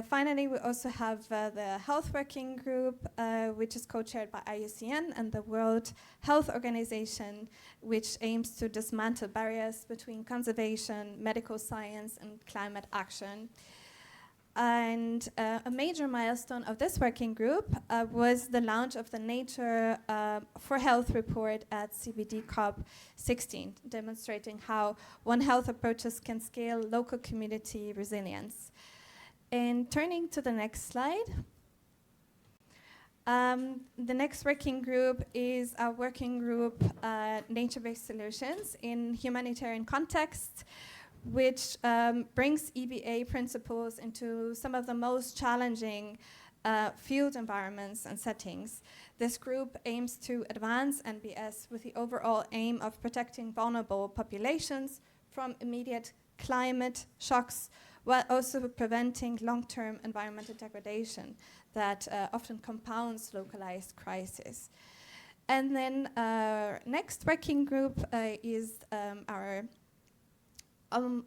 finally, we also have the Health Working Group, which is co-chaired by IUCN and the World Health Organization, which aims to dismantle barriers between conservation, medical science, and climate action. And a major milestone of this working group was the launch of the Nature for Health report at CBD COP16, demonstrating how One Health approaches can scale local community resilience. And turning to the next slide, the next working group is our working group, Nature-Based Solutions in Humanitarian Contexts, which brings EBA principles into some of the most challenging field environments and settings. This group aims to advance NBS with the overall aim of protecting vulnerable populations from immediate climate shocks, while also preventing long-term environmental degradation that often compounds localized crises. And then our next working group is our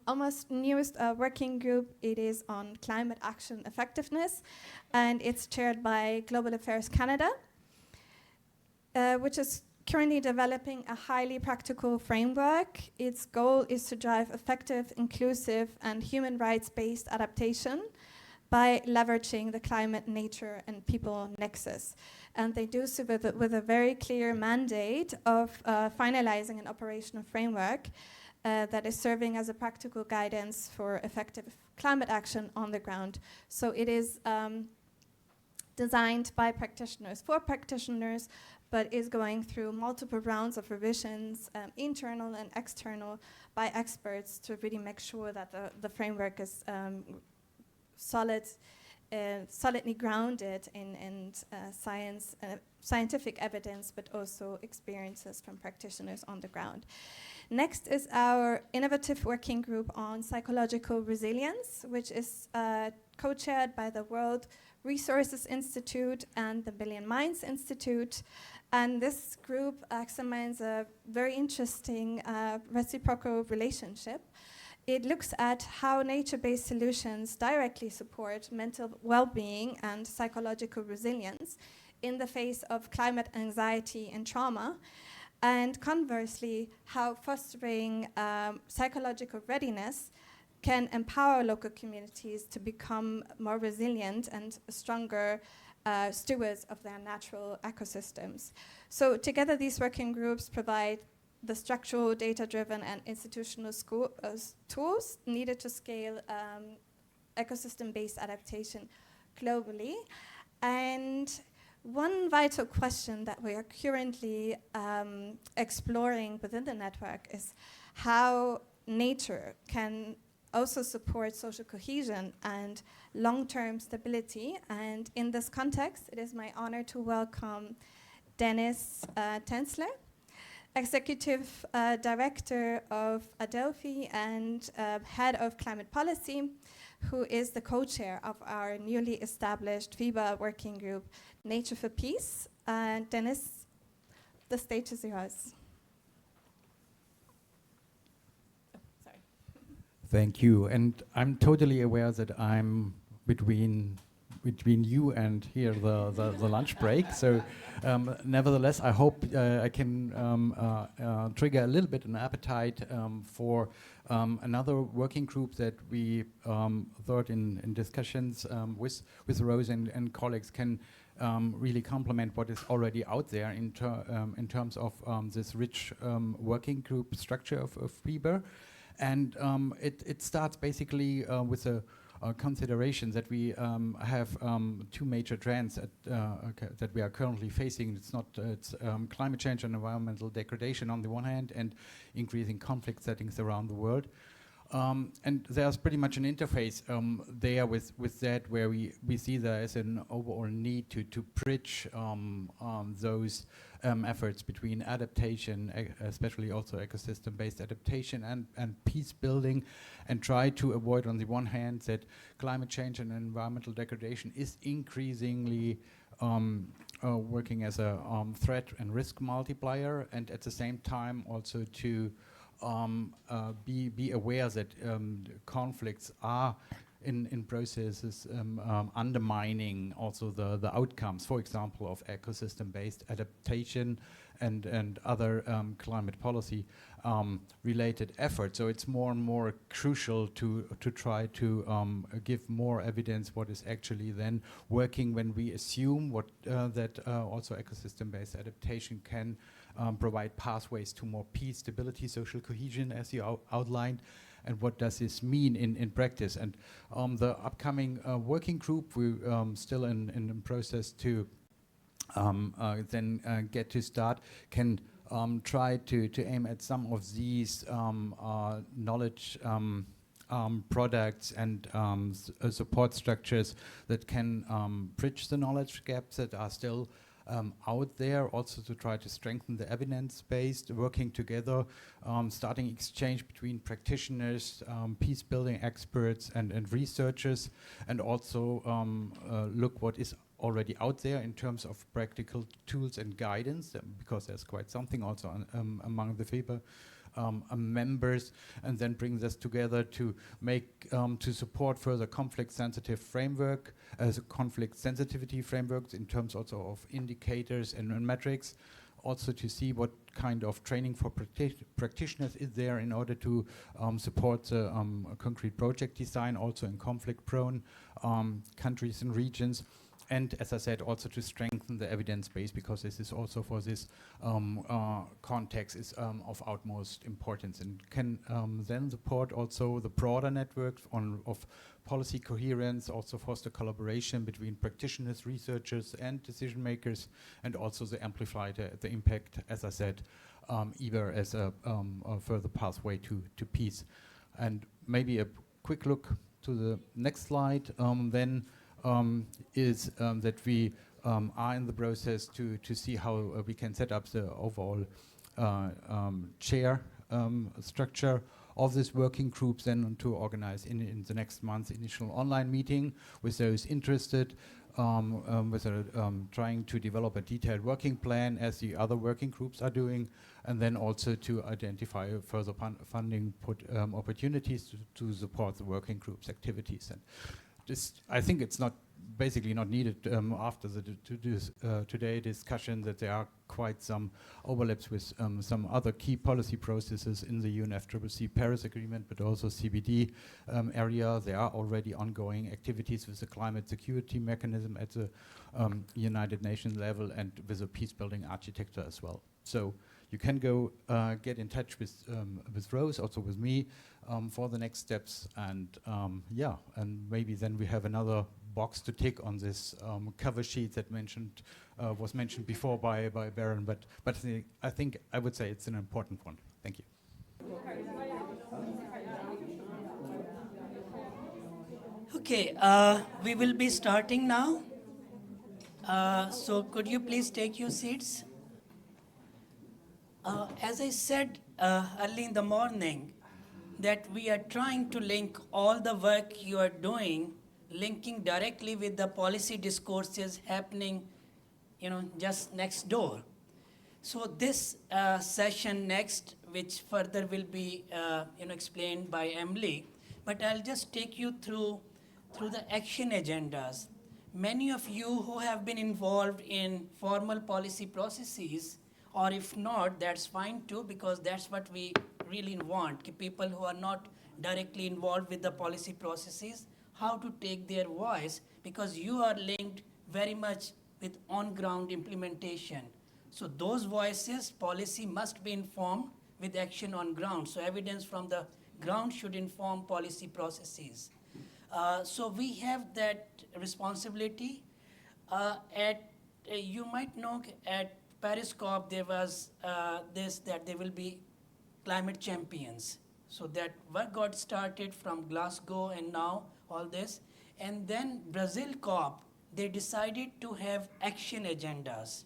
almost newest working group. It is on climate action effectiveness, and it's chaired by Global Affairs Canada, which is currently developing a highly practical framework. Its goal is to drive effective, inclusive, and human rights-based adaptation by leveraging the climate, nature, and people nexus. And they do so with a very clear mandate of finalizing an operational framework that is serving as a practical guidance for effective climate action on the ground. So it is designed by practitioners for practitioners, but is going through multiple rounds of revisions, internal and external, by experts to really make sure that the framework is solidly grounded in scientific evidence, but also experiences from practitioners on the ground. Next is our innovative working group on psychological resilience, which is co-chaired by the World Resources Institute and the Billion Minds Institute. And this group examines a very interesting reciprocal relationship. It looks at how nature-based solutions directly support mental well-being and psychological resilience in the face of climate anxiety and trauma, and conversely, how fostering psychological readiness can empower local communities to become more resilient and stronger stewards of their natural ecosystems. So together, these working groups provide the structural, data-driven, and institutional tools needed to scale ecosystem-based adaptation globally. And one vital question that we are currently exploring within the network is how nature can also support social cohesion and long-term stability. And in this context, it is my honor to welcome Dennis Tensler, Executive Director of Adelphi and Head of Climate Policy, who is the co-chair of our newly established FEBA working group, Nature for Peace. Dennis, the stage is yours. Thank you. And I'm totally aware that I'm between you and here the lunch break. So nevertheless, I hope I can trigger a little bit an appetite for another working group that we thought in discussions with Rose and colleagues can really complement what is already out there in terms of this rich working group structure of FEBA. And it starts basically with a consideration that we have two major trends that we are currently facing. It's climate change and environmental degradation on the one hand, and increasing conflict settings around the world. And there's pretty much an interface there with that, where we see there is an overall need to bridge those efforts between adaptation, especially also ecosystem-based adaptation, and peace building, and try to avoid, on the one hand, that climate change and environmental degradation is increasingly working as a threat and risk multiplier, and at the same time also to be aware that conflicts are in processes undermining also the outcomes, for example, of ecosystem-based adaptation and other climate policy related efforts. So it's more and more crucial to try to give more evidence what is actually then working when we assume that also ecosystem-based adaptation can provide pathways to more peace, stability, social cohesion, as you outlined. And what does this mean in practice? And the upcoming working group, we're still in process to then get to start, can try to aim at some of these knowledge products and support structures that can bridge the knowledge gaps that are still out there, also to try to strengthen the evidence-based working together, starting exchange between practitioners, peace-building experts and researchers, and also look what is already out there in terms of practical tools and guidance, because there's quite something also among the FEBA members, and then bring this together to make to support further conflict-sensitive framework as conflict sensitivity frameworks in terms also of indicators and metrics, also to see what kind of training for practitioners is there in order to support the concrete project design, also in conflict-prone countries and regions. And as I said, also to strengthen the evidence base, because this is also for this context is of utmost importance, and can then support also the broader network of policy coherence, also foster collaboration between practitioners, researchers, and decision makers, and also the amplify the impact, as I said, either as a further pathway to peace. And maybe a quick look to the next slide then. Is that we are in the process to see how we can set up the overall chair structure of this working groups, and to organize in the next month initial online meeting with those interested, trying to develop a detailed working plan as the other working groups are doing, and then also to identify further funding opportunities to support the working groups activities. And I think it's basically not needed after today's discussion, that there are quite some overlaps with some other key policy processes in the UNFCCC Paris Agreement, but also CBD area. There are already ongoing activities with the climate security mechanism at the United Nations level, and with a peace-building architecture as well. So you can go get in touch with Rose, also with me, for the next steps, and and maybe then we have another box to tick on this cover sheet that was mentioned before by Baron, but I think I would say it's an important one. Thank you. Okay, we will be starting now. So could you please take your seats? As I said early in the morning, that we are trying to link all the work you are doing, linking directly with the policy discourses happening, just next door. So this session next, which further will be, explained by Emily, but I'll just take you through the action agendas. Many of you who have been involved in formal policy processes, or if not, that's fine too, because that's what we really want, people who are not directly involved with the policy processes, how to take their voice, because you are linked very much with on-ground implementation. So those voices, policy must be informed with action on ground. So evidence from the ground should inform policy processes. So we have that responsibility. You might know at Paris COP there was that there will be climate champions. So that work got started from Glasgow and now all this. And then Brazil COP, they decided to have action agendas.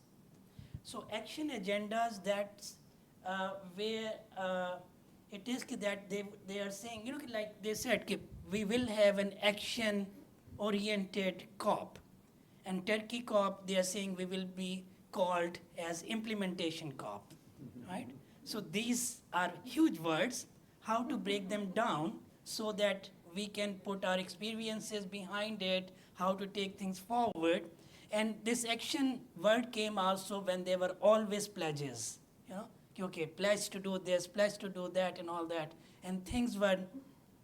So action agendas, that's where it is that they are saying, like they said, we will have an action-oriented COP. And Turkey COP, they are saying we will be called as implementation COP, right? So these are huge words, how to break them down so that we can put our experiences behind it, how to take things forward. And this action word came also when there were always pledges, okay, pledge to do this, pledge to do that, and all that. And things were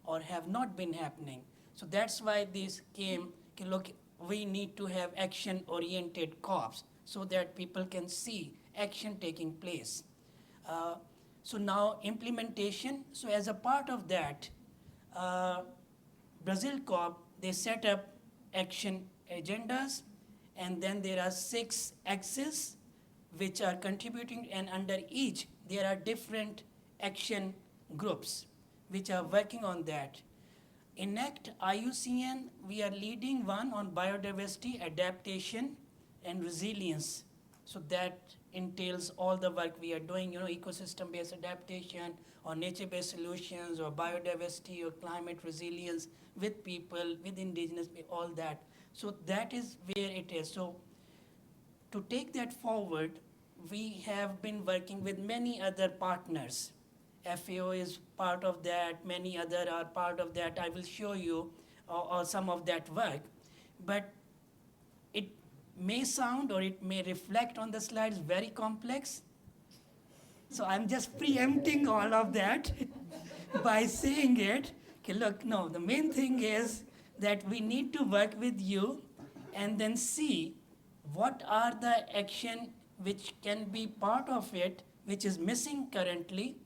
or have not been happening. So that's why this came, look, we need to have action-oriented COPs so that people can see action taking place. So now implementation. So as a part of that, Brazil COP, they set up action agendas, and then there are 6 axes which are contributing, and under each there are different action groups which are working on that. ENACT IUCN, we are leading one on biodiversity, adaptation, and resilience. So that entails all the work we are doing, ecosystem-based adaptation, or nature-based solutions, or biodiversity, or climate resilience with people, with indigenous people, all that. So that is where it is. So to take that forward, we have been working with many other partners. FAO is part of that, many other are part of that. I will show you some of that work. But may sound or it may reflect on the slides very complex. So I'm just preempting all of that by saying it. Okay, look, no, the main thing is that we need to work with you and then see what are the action which can be part of it, which is missing currently,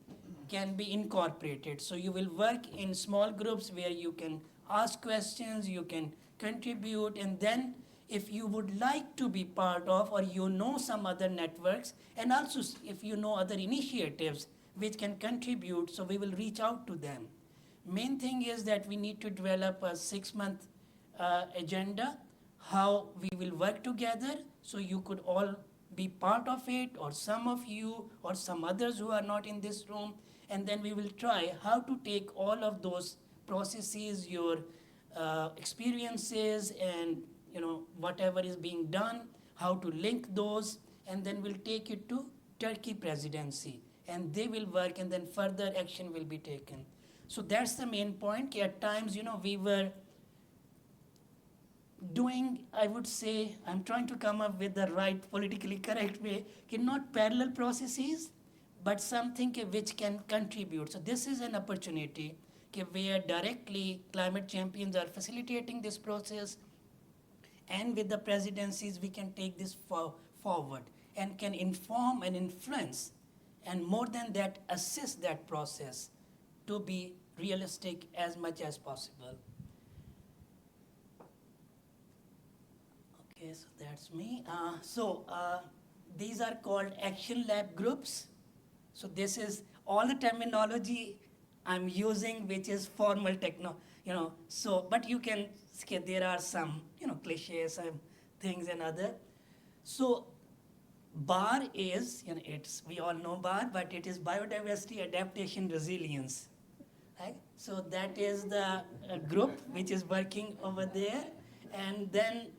can be incorporated. So you will work in small groups where you can ask questions, you can contribute, and then if you would like to be part of, or you know some other networks, and also if you know other initiatives which can contribute, so we will reach out to them. Main thing is that we need to develop a 6-month agenda, how we will work together, so you could all be part of it, or some of you, or some others who are not in this room, and then we will try how to take all of those processes, your experiences, and whatever is being done, how to link those, and then we'll take it to Turkey presidency, and they will work, and then further action will be taken. So that's the main point. At times, we were doing, I would say, I'm trying to come up with the right politically correct way, not parallel processes, but something which can contribute. So this is an opportunity where directly climate champions are facilitating this process, and with the presidencies we can take this forward and can inform and influence, and more than that, assist that process to be realistic as much as possible. Okay, so that's me. These are called action lab groups. So this is all the terminology I'm using, which is formal but you can, there are some, cliches, some things and other. So BAR is, we all know BAR, but it is Biodiversity, Adaptation, Resilience. Right? So that is the group which is working over there. And then,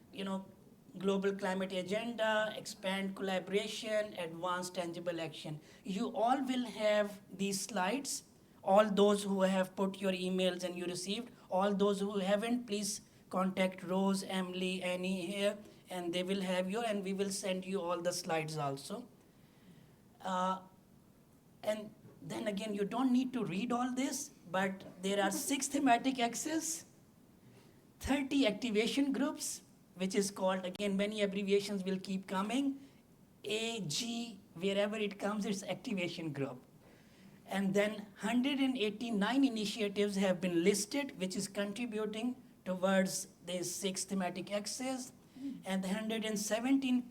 Global Climate Agenda, Expand Collaboration, Advance Tangible Action. You all will have these slides. All those who have put your emails and you received, all those who haven't, please contact Rose, Emily, Annie here, and they will have you, and we will send you all the slides also. And then again, you don't need to read all this, but there are 6 thematic axes, 30 activation groups, which is called, again, many abbreviations will keep coming, AG, wherever it comes, it's activation group. And then 189 initiatives have been listed, which is contributing towards these 6 thematic axes, and 117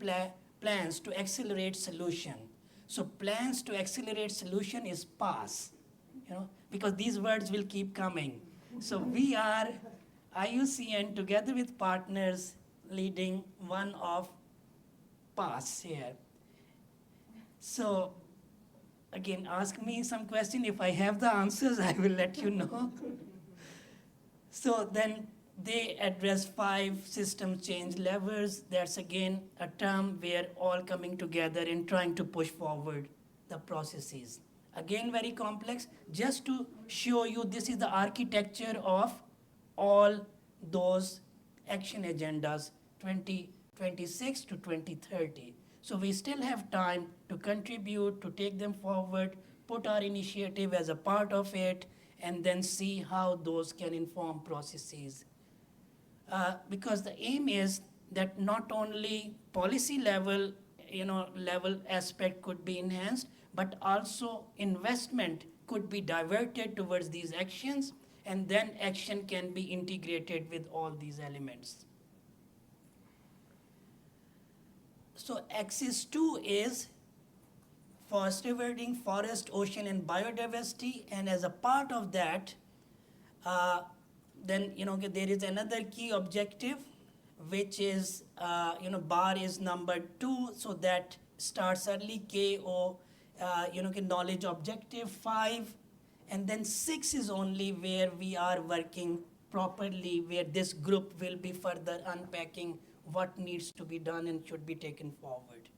plans to accelerate solution. So plans to accelerate solution is PASS, because these words will keep coming. So we are, IUCN, together with partners, leading one of PASS here. So again, ask me some question. If I have the answers, I will let you know. So then they address 5 system change levers. That's again a term where all coming together and trying to push forward the processes. Again, very complex. Just to show you, this is the architecture of all those action agendas, 2026 to 2030. So we still have time to contribute, to take them forward, put our initiative as a part of it, and then see how those can inform processes. Because the aim is that not only policy level, level aspect could be enhanced, but also investment could be diverted towards these actions, and then action can be integrated with all these elements. So axis 2 is for stewarding forest, ocean, and biodiversity, and as a part of that, then there is another key objective, which is BAR is number 2, so that starts early. KO, knowledge objective 5, and then 6 is only where we are working properly, where this group will be further unpacking what needs to be done and should be taken forward.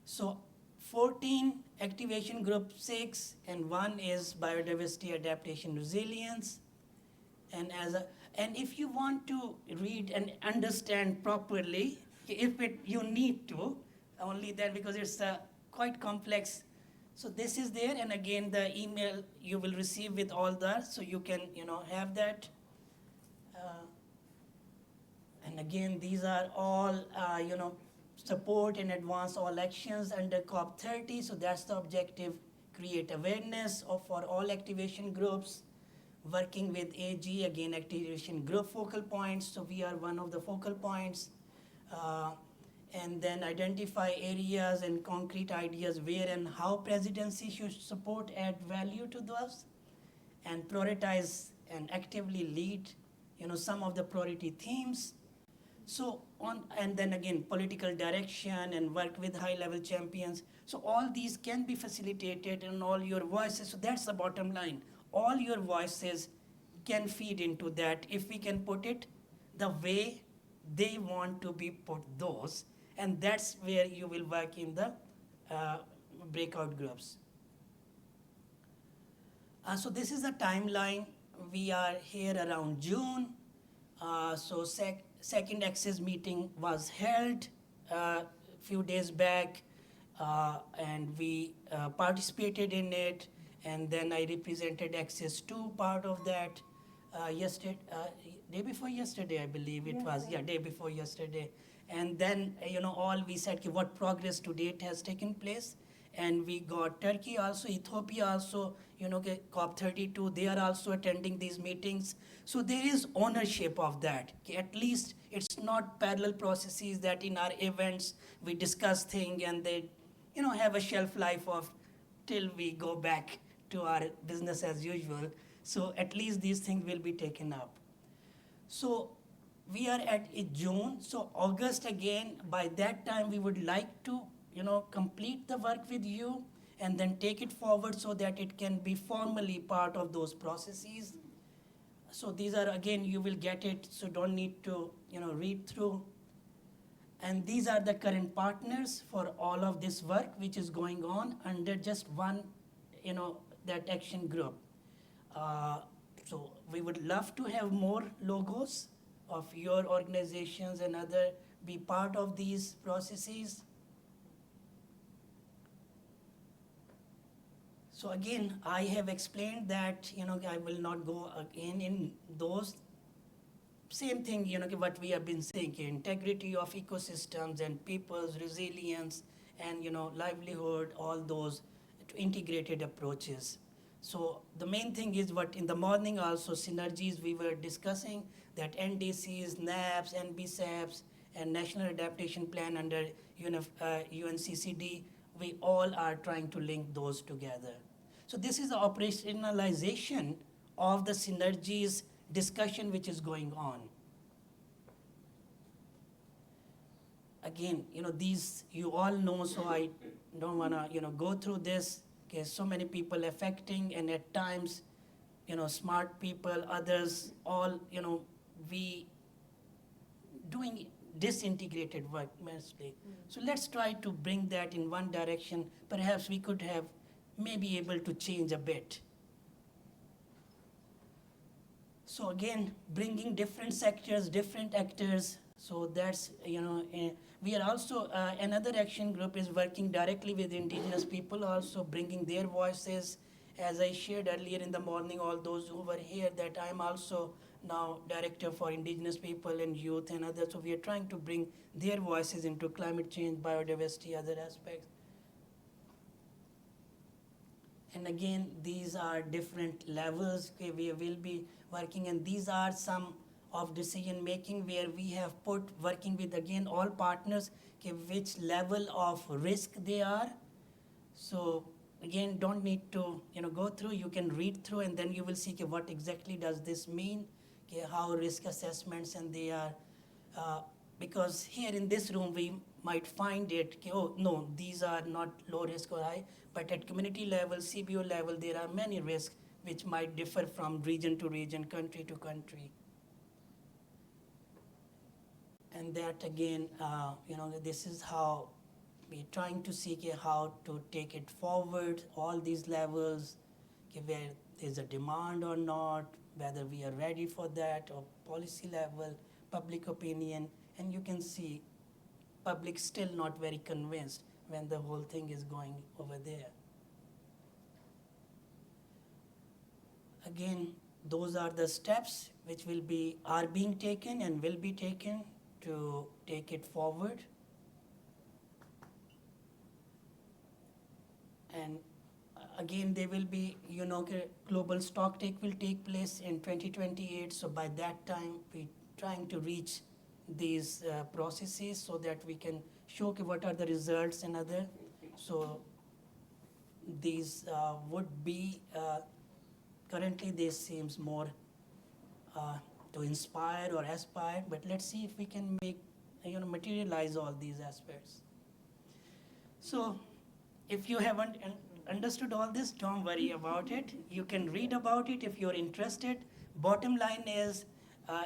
So 14 activation group 6, and 1 is biodiversity, adaptation, resilience. And And if you want to read and understand properly, you need to, only then because it's quite complex. So this is there, and again the email you will receive with all that, so you can have that. And again, these are all support and advance all actions under COP30. So that's the objective: create awareness for all activation groups. Working with AG, again, activation group focal points. So we are one of the focal points. And then identify areas and concrete ideas where and how presidency should support, add value to those, and prioritize and actively lead, some of the priority themes. So and then again, political direction and work with high-level champions. So all these can be facilitated in all your voices. So that's the bottom line. All your voices can feed into that if we can put it the way they want to be put those. And that's where you will work in the breakout groups. So this is the timeline. We are here around June. So second access meeting was held a few days back, and we participated in it. And then I represented Access 2 part of that day before yesterday, I believe it was. Yeah, day before yesterday. And then, all we said what progress to date has taken place. And we got Turkey also, Ethiopia also, COP32, they are also attending these meetings. So there is ownership of that. At least it's not parallel processes that in our events we discuss things and they, have a shelf life of till we go back to our business as usual. So at least these things will be taken up. So we are at June, so August again, by that time we would like to, complete the work with you and then take it forward so that it can be formally part of those processes. So these are, again, you will get it, so don't need to, read through. And these are the current partners for all of this work which is going on under just one, that action group. So we would love to have more logos of your organizations and other be part of these processes. So again, I have explained that, I will not go again in those. Same thing, what we have been saying, integrity of ecosystems and people's resilience and, livelihood, all those integrated approaches. So the main thing is what in the morning also, Synergies, we were discussing that NDCs, NAPs, NBSAPs, and National Adaptation Plan under UNCCD, we all are trying to link those together. So this is the operationalization of the Synergies discussion which is going on. Again, these you all know, so I don't want to, go through this. Okay, so many people affecting, and at times, smart people, others, all, we doing disintegrated work mostly. So let's try to bring that in one direction. Perhaps we could have maybe able to change a bit. So again, bringing different sectors, different actors. So that's, we are also, another action group is working directly with indigenous people, also bringing their voices. As I shared earlier in the morning, all those who were here, that I'm also now director for indigenous people and youth and others. So we are trying to bring their voices into climate change, biodiversity, other aspects. And again, these are different levels. Okay, we will be working, and these are some of decision making where we have put working with, again, all partners, okay, which level of risk they are. So again, don't need to go through, you can read through and then you will see, okay, what exactly does this mean, okay, how risk assessments, and they are, because here in this room we might find it, okay, oh no, these are not low risk or high, but at community level, CBO level, there are many risks which might differ from region to region, country to country. And that again, this is how we're trying to see how to take it forward, all these levels, where there's a demand or not, whether we are ready for that, or policy level, public opinion, and you can see public still not very convinced when the whole thing is going over there. Again, those are the steps which are being taken and will be taken to take it forward. And again, they will be, Global Stocktake will take place in 2028. So by that time, we're trying to reach these processes so that we can show what are the results and other. So these would be, currently this seems more to inspire or aspire, but let's see if we can make, materialize all these aspects. So if you haven't understood all this, don't worry about it. You can read about it if you're interested. Bottom line is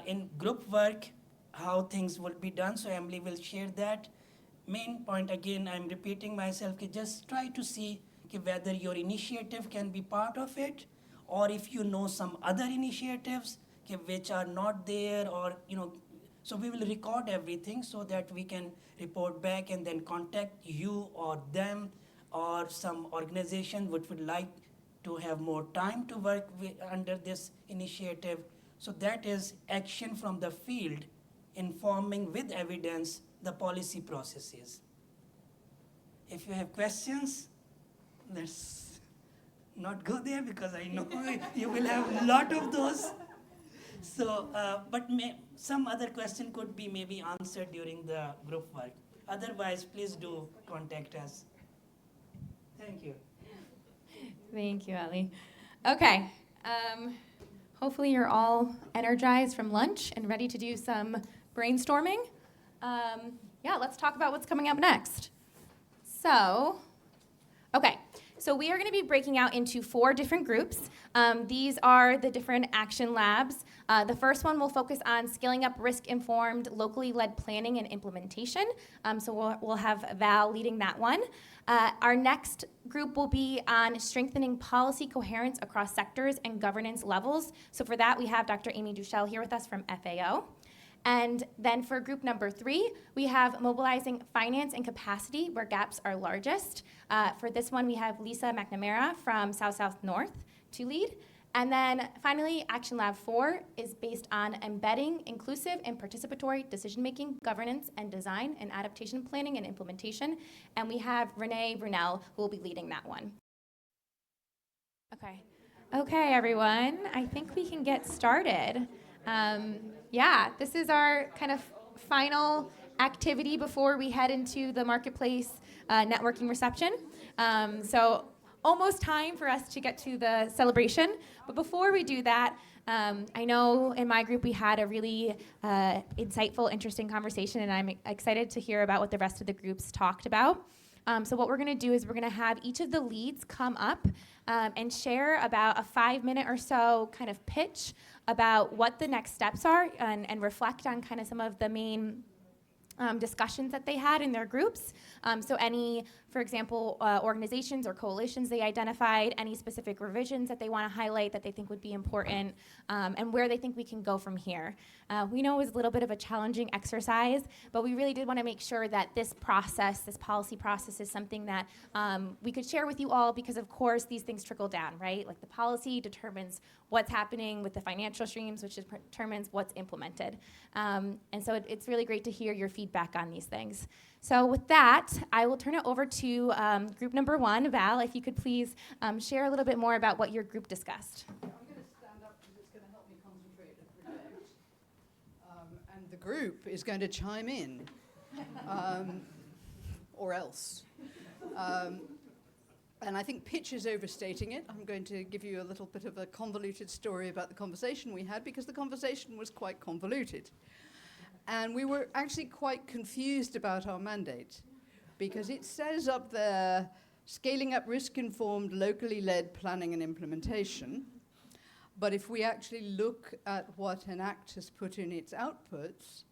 in group work, how things will be done. So Emily will share that. Main point, again, I'm repeating myself, just try to see whether your initiative can be part of it, or if you know some other initiatives which are not there, or, so we will record everything so that we can report back and then contact you or them or some organization which would like to have more time to work under this initiative. So that is action from the field, informing with evidence the policy processes. If you have questions, let's not go there because I know you will have a lot of those. So, but some other question could be maybe answered during the group work. Otherwise, please do contact us. Thank you. Thank you, Ali. Okay. Hopefully you're all energized from lunch and ready to do some brainstorming. Yeah, let's talk about what's coming up next. So we are going to be breaking out into 4 different groups. These are the different action labs. The first one will focus on scaling up risk-informed, locally led planning and implementation. So we'll have Val leading that one. Our next group will be on strengthening policy coherence across sectors and governance levels. So for that, we have Dr. Amy Duchel here with us from FAO. And then for group number 3, we have mobilizing finance and capacity where gaps are largest. For this one, we have Lisa McNamara from South-South North to lead. And then finally, Action Lab 4 is based on embedding inclusive and participatory decision-making, governance, and design and adaptation planning and implementation. And we have Renee Brunel who will be leading that one. Okay, everyone, I think we can get started. Yeah, this is our kind of final activity before we head into the marketplace networking reception. So almost time for us to get to the celebration. But before we do that, I know in my group we had a really insightful, interesting conversation, and I'm excited to hear about what the rest of the groups talked about. So what we're going to do is we're going to have each of the leads come up and share about a 5-minute or so kind of pitch about what the next steps are and reflect on kind of some of the main discussions that they had in their groups. So any, for example, organizations or coalitions they identified, any specific revisions that they want to highlight that they think would be important, and where they think we can go from here. We know it was a little bit of a challenging exercise, but we really did want to make sure that this process, this policy process, is something that we could share with you all, because of course these things trickle down, right? Like the policy determines what's happening with the financial streams, which determines what's implemented. And so it's really great to hear your feedback on these things. So with that, I will turn it over to group number 1. Val, if you could please share a little bit more about what your group discussed. I'm going to stand up because it's going to help me concentrate and project. And the group is going to chime in, or else. And I think pitch is overstating it. I'm going to give you a little bit of a convoluted story about the conversation we had, because the conversation was quite convoluted. And we were actually quite confused about our mandate, because it says up there, scaling up risk-informed, locally led planning and implementation. But if we actually look at what ENACT has put in its outputs,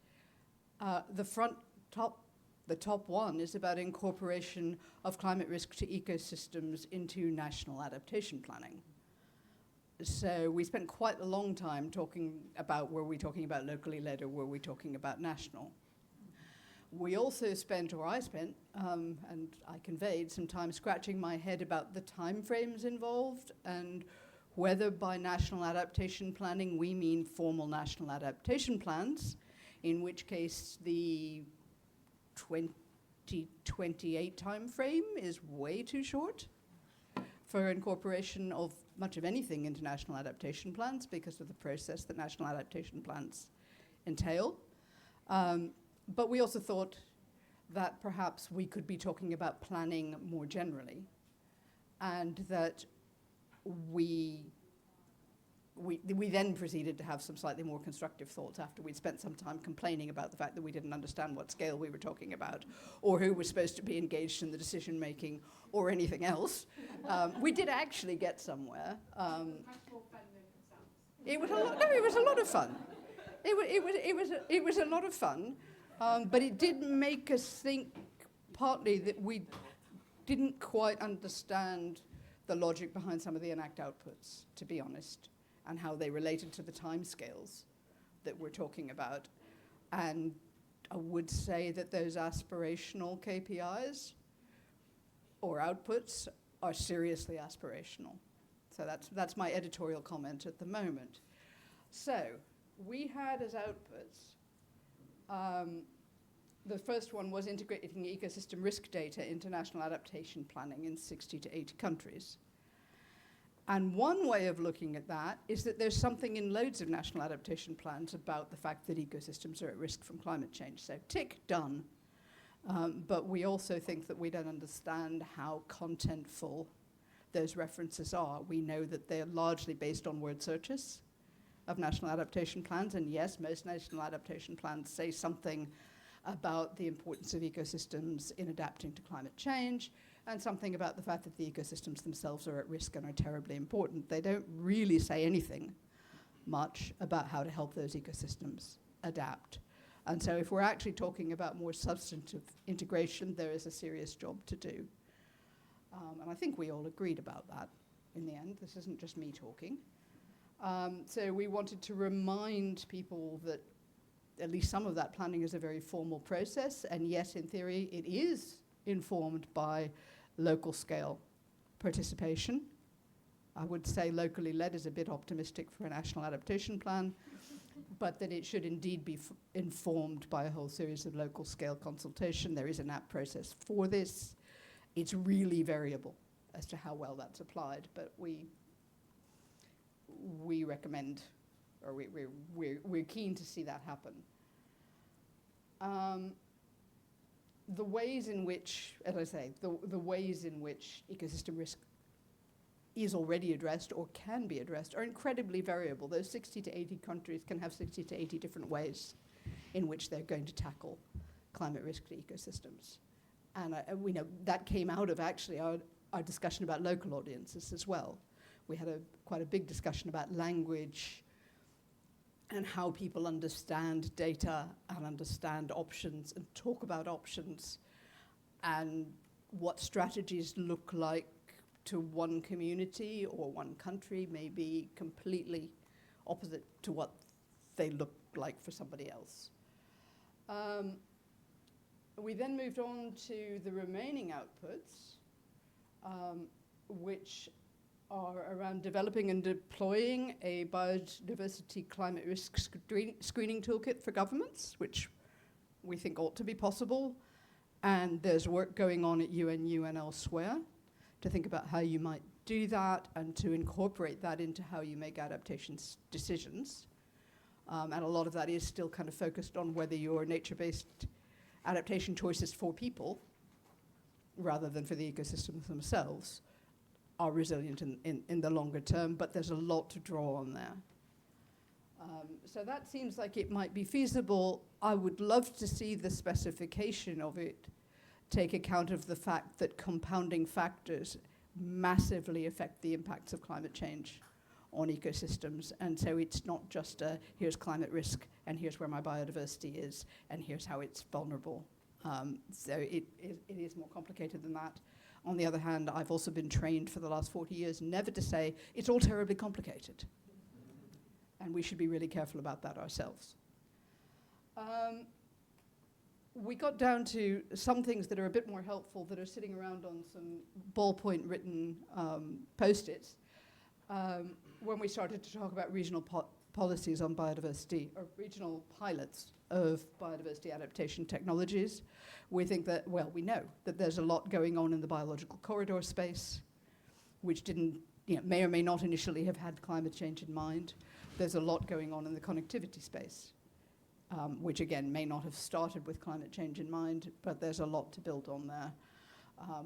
the top one is about incorporation of climate risk to ecosystems into national adaptation planning. So we spent quite a long time talking about, were we talking about locally led or were we talking about national? We also spent, or I spent, and I conveyed some time scratching my head about the timeframes involved and whether by national adaptation planning we mean formal national adaptation plans, in which case the 2028 timeframe is way too short for incorporation of much of anything into national adaptation plans because of the process that national adaptation plans entail. But we also thought that perhaps we could be talking about planning more generally, and that we then proceeded to have some slightly more constructive thoughts after we'd spent some time complaining about the fact that we didn't understand what scale we were talking about, or who was supposed to be engaged in the decision making, or anything else. We did actually get somewhere. It was a lot. No, it was a lot of fun. It was a lot of fun, but it did make us think partly that we didn't quite understand the logic behind some of the ENACT outputs, to be honest, and how they related to the timescales that we're talking about. And I would say that those aspirational KPIs or outputs are seriously aspirational. So that's my editorial comment at the moment. So we had as outputs, the first one was integrating ecosystem risk data into national adaptation planning in 60 to 80 countries. And one way of looking at that is that there's something in loads of national adaptation plans about the fact that ecosystems are at risk from climate change. So tick, done. But we also think that we don't understand how contentful those references are. We know that they're largely based on word searches of national adaptation plans. And yes, most national adaptation plans say something about the importance of ecosystems in adapting to climate change, and something about the fact that the ecosystems themselves are at risk and are terribly important. They don't really say anything much about how to help those ecosystems adapt. And so if we're actually talking about more substantive integration, there is a serious job to do. And I think we all agreed about that in the end. This isn't just me talking. So we wanted to remind people that at least some of that planning is a very formal process, and yes, in theory, it is informed by local scale participation. I would say locally led is a bit optimistic for a national adaptation plan, but that it should indeed be informed by a whole series of local scale consultation. There is an app process for this. It's really variable as to how well that's applied, but we recommend, or we're keen to see that happen. The ways in which, as I say, the ways in which ecosystem risk is already addressed or can be addressed are incredibly variable. Those 60 to 80 countries can have 60 to 80 different ways in which they're going to tackle climate risk to ecosystems. And we know that came out of actually our discussion about local audiences as well. We had quite a big discussion about language and how people understand data and understand options and talk about options, and what strategies look like to one community or one country may be completely opposite to what they look like for somebody else. We then moved on to the remaining outputs, which are around developing and deploying a biodiversity climate risk screening toolkit for governments, which we think ought to be possible. And there's work going on at UNU and elsewhere to think about how you might do that and to incorporate that into how you make adaptation decisions. And a lot of that is still kind of focused on whether your nature-based adaptation choices for people, rather than for the ecosystems themselves, are resilient in the longer term, but there's a lot to draw on there. So that seems like it might be feasible. I would love to see the specification of it take account of the fact that compounding factors massively affect the impacts of climate change on ecosystems. And so it's not just here's climate risk, and here's where my biodiversity is, and here's how it's vulnerable. So it is more complicated than that. On the other hand, I've also been trained for the last 40 years never to say, it's all terribly complicated. And we should be really careful about that ourselves. We got down to some things that are a bit more helpful that are sitting around on some ballpoint written post-its when we started to talk about regional policies on biodiversity, or regional pilots of biodiversity adaptation technologies. We think that, well, we know that there's a lot going on in the biological corridor space, which didn't, may or may not initially have had climate change in mind. There's a lot going on in the connectivity space, which again may not have started with climate change in mind, but there's a lot to build on there.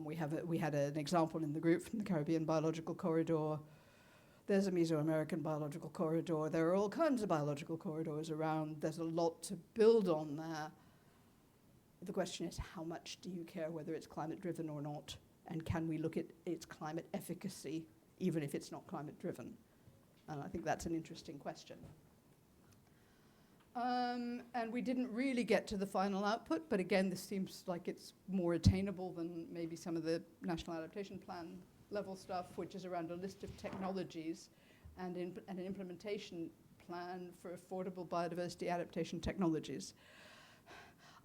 We had an example in the group from the Caribbean Biological Corridor. There's a Mesoamerican biological corridor. There are all kinds of biological corridors around. There's a lot to build on there. The question is, how much do you care whether it's climate driven or not? And can we look at its climate efficacy, even if it's not climate driven? And I think that's an interesting question. And we didn't really get to the final output, but again, this seems like it's more attainable than maybe some of the National Adaptation Plan level stuff, which is around a list of technologies and an implementation plan for affordable biodiversity adaptation technologies.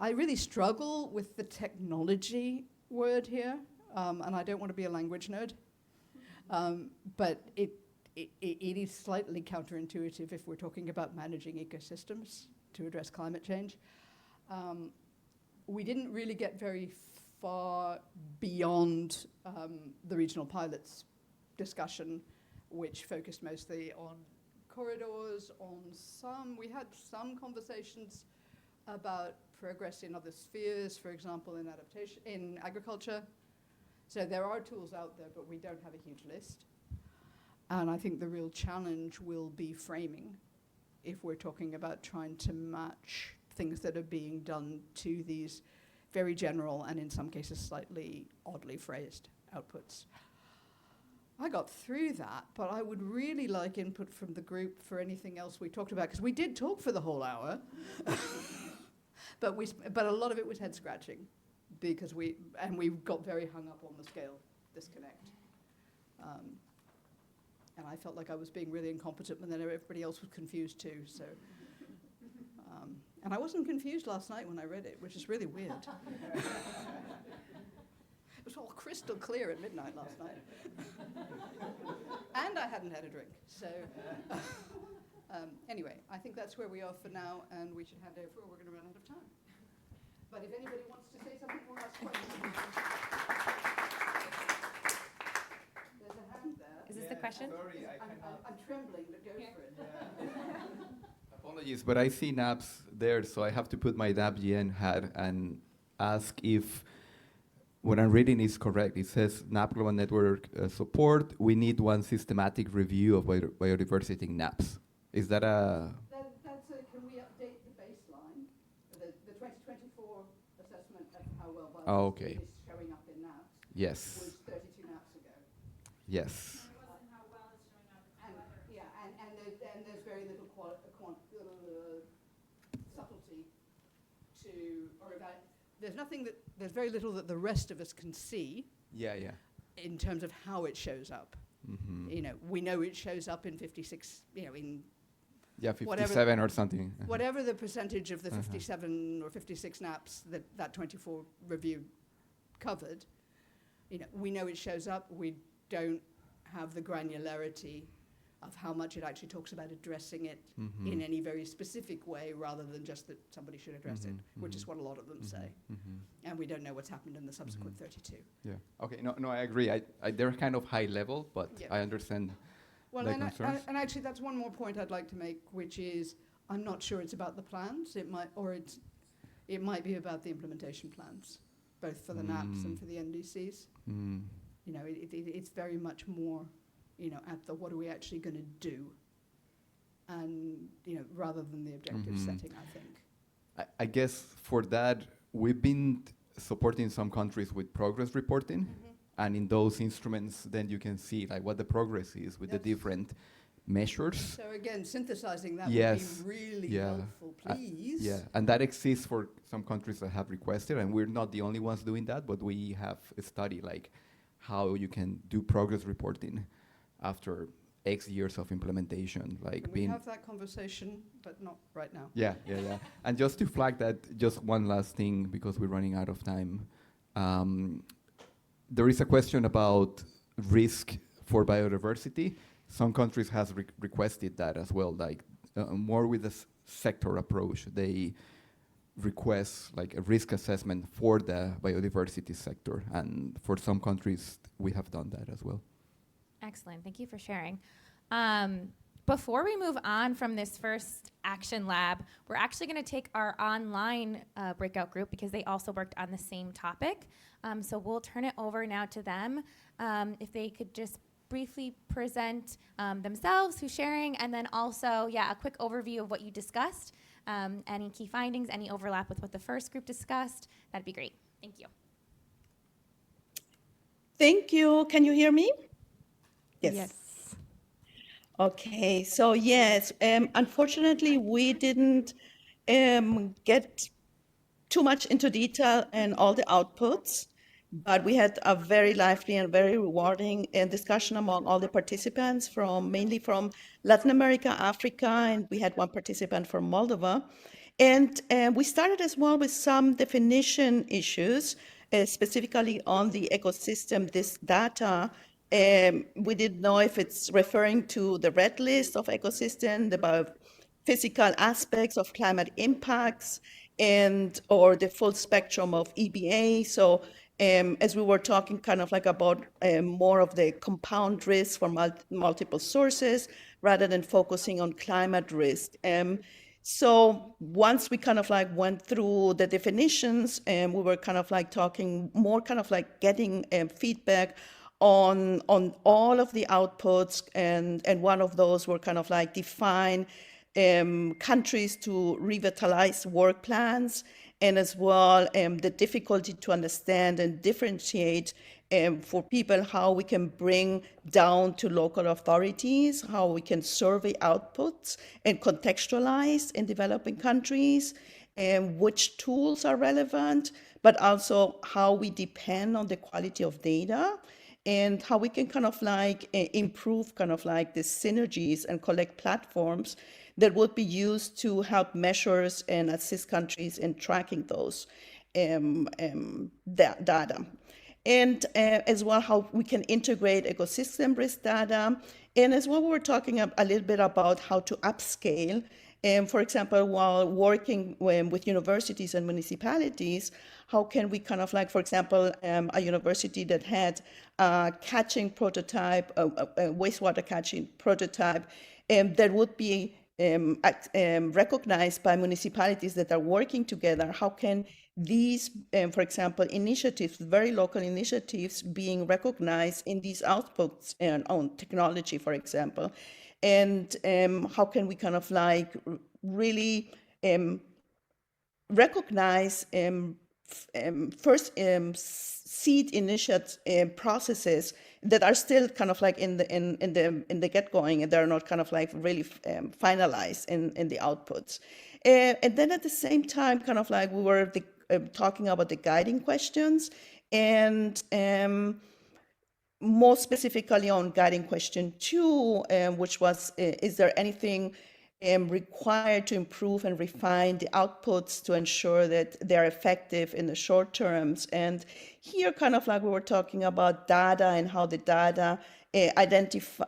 I really struggle with the technology word here, and I don't want to be a language nerd, but it is slightly counterintuitive if we're talking about managing ecosystems to address climate change. We didn't really get very far beyond the regional pilots discussion, which focused mostly on corridors, we had some conversations about progress in other spheres, for example, in adaptation, in agriculture. So there are tools out there, but we don't have a huge list. And I think the real challenge will be framing if we're talking about trying to match things that are being done to these very general and in some cases slightly oddly phrased outputs. I got through that, but I would really like input from the group for anything else we talked about, because we did talk for the whole hour, but a lot of it was head scratching, because we got very hung up on the scale disconnect. And I felt like I was being really incompetent, and then everybody else was confused too. So, and I wasn't confused last night when I read it, which is really weird. It was all crystal clear at midnight last night. And I hadn't had a drink. So anyway, I think that's where we are for now, and we should hand over or we're going to run out of time. But if anybody wants to say something or ask questions. There's a hand there. Is this the question? Sorry, I'm trembling, but go for it. Apologies, but I see NAPs there, so I have to put my NAPGN hat and ask if what I'm reading is correct. It says NAP Global Network support. We need one systematic review of biodiversity in NAPs. Is that a... Can we update the baseline? The 2024 assessment of how well biodiversity is showing up in NAPs Yes. was 32 NAPs ago. Yes. And there's very little subtlety to, or about, there's very little that the rest of us can see. Yeah. In terms of how it shows up. Mm-hmm. We know it shows up in 56, in 57 or something. Whatever the percentage of the 57 or 56 NAPs that 24 review covered, we know it shows up. We don't have the granularity of how much it actually talks about addressing it in any very specific way, rather than just that somebody should address it, which is what a lot of them say. And we don't know what's happened in the subsequent 32. Yeah. Okay. No, I agree. They're kind of high level, but I understand. Well, the concerns. and actually, that's one more point I'd like to make, which is I'm not sure it's about the plans. It might be about the implementation plans, both for the NAPs and for the NDCs. It's very much more, at the what are we actually going to do, and rather than the objective setting, I think. I guess for that we've been supporting some countries with progress reporting. And in those instruments, then you can see what the progress is with the different measures. So again, synthesizing that would be really helpful, please. And that exists for some countries that have requested, and we're not the only ones doing that, but we have a study how you can do progress reporting after X years of implementation, like We have that conversation, but not right now. Yeah. And just to flag that, just one last thing, because we're running out of time. There is a question about risk for biodiversity. Some countries has requested that as well, like more with a sector approach. They request like a risk assessment for the biodiversity sector, and for some countries we have done that as well. Excellent, thank you for sharing. Before we move on from this first action lab, we're actually going to take our online breakout group because they also worked on the same topic. So we'll turn it over now to them. If they could just briefly present themselves, who's sharing, and then also, a quick overview of what you discussed, any key findings, any overlap with what the first group discussed, that'd be great. Thank you. Thank you. Can you hear me? Yes. Okay, so yes, unfortunately, we didn't get too much into detail in all the outputs, but we had a very lively and very rewarding discussion among all the participants, mainly from Latin America, Africa, and we had one participant from Moldova. And we started as well with some definition issues, specifically on the ecosystem, this data. We didn't know if it's referring to the red list of ecosystem, the biophysical aspects of climate impacts, or the full spectrum of EBA. So as we were talking kind of like about more of the compound risk from multiple sources rather than focusing on climate risk. So once we kind of like went through the definitions, we were kind of like talking more kind of like getting feedback on all of the outputs, and one of those were kind of like define countries to revitalize work plans, and as well the difficulty to understand and differentiate for people how we can bring down to local authorities, how we can survey outputs and contextualize in developing countries, and which tools are relevant, but also how we depend on the quality of data, and how we can kind of like improve kind of like the synergies and collect platforms that would be used to help measures and assist countries in tracking those data. And as well, how we can integrate ecosystem risk data. And as well, we're talking a little bit about how to upscale. For example, while working with universities and municipalities, how can we kind of like, for example, a university that had a catching prototype, a wastewater catching prototype, that would be recognized by municipalities that are working together. How can these, for example, initiatives, very local initiatives, being recognized in these outputs on technology, for example? And how can we kind of like really recognize first seed initiative processes that are still kind of like in the get-going, and they're not kind of like really finalized in the outputs. And then at the same time, kind of like we were talking about the guiding questions, and more specifically on guiding question 2, which was, is there anything required to improve and refine the outputs to ensure that they're effective in the short terms? And here kind of like we were talking about data and how the data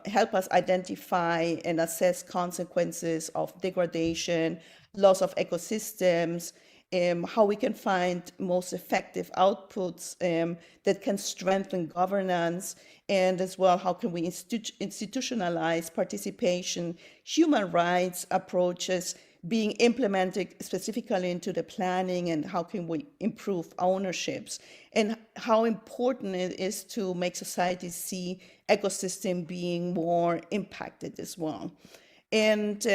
help us identify and assess consequences of degradation, loss of ecosystems, how we can find most effective outputs that can strengthen governance, and as well, how can we institutionalize participation, human rights approaches being implemented specifically into the planning, and how can we improve ownerships, and how important it is to make society see ecosystem being more impacted as well. And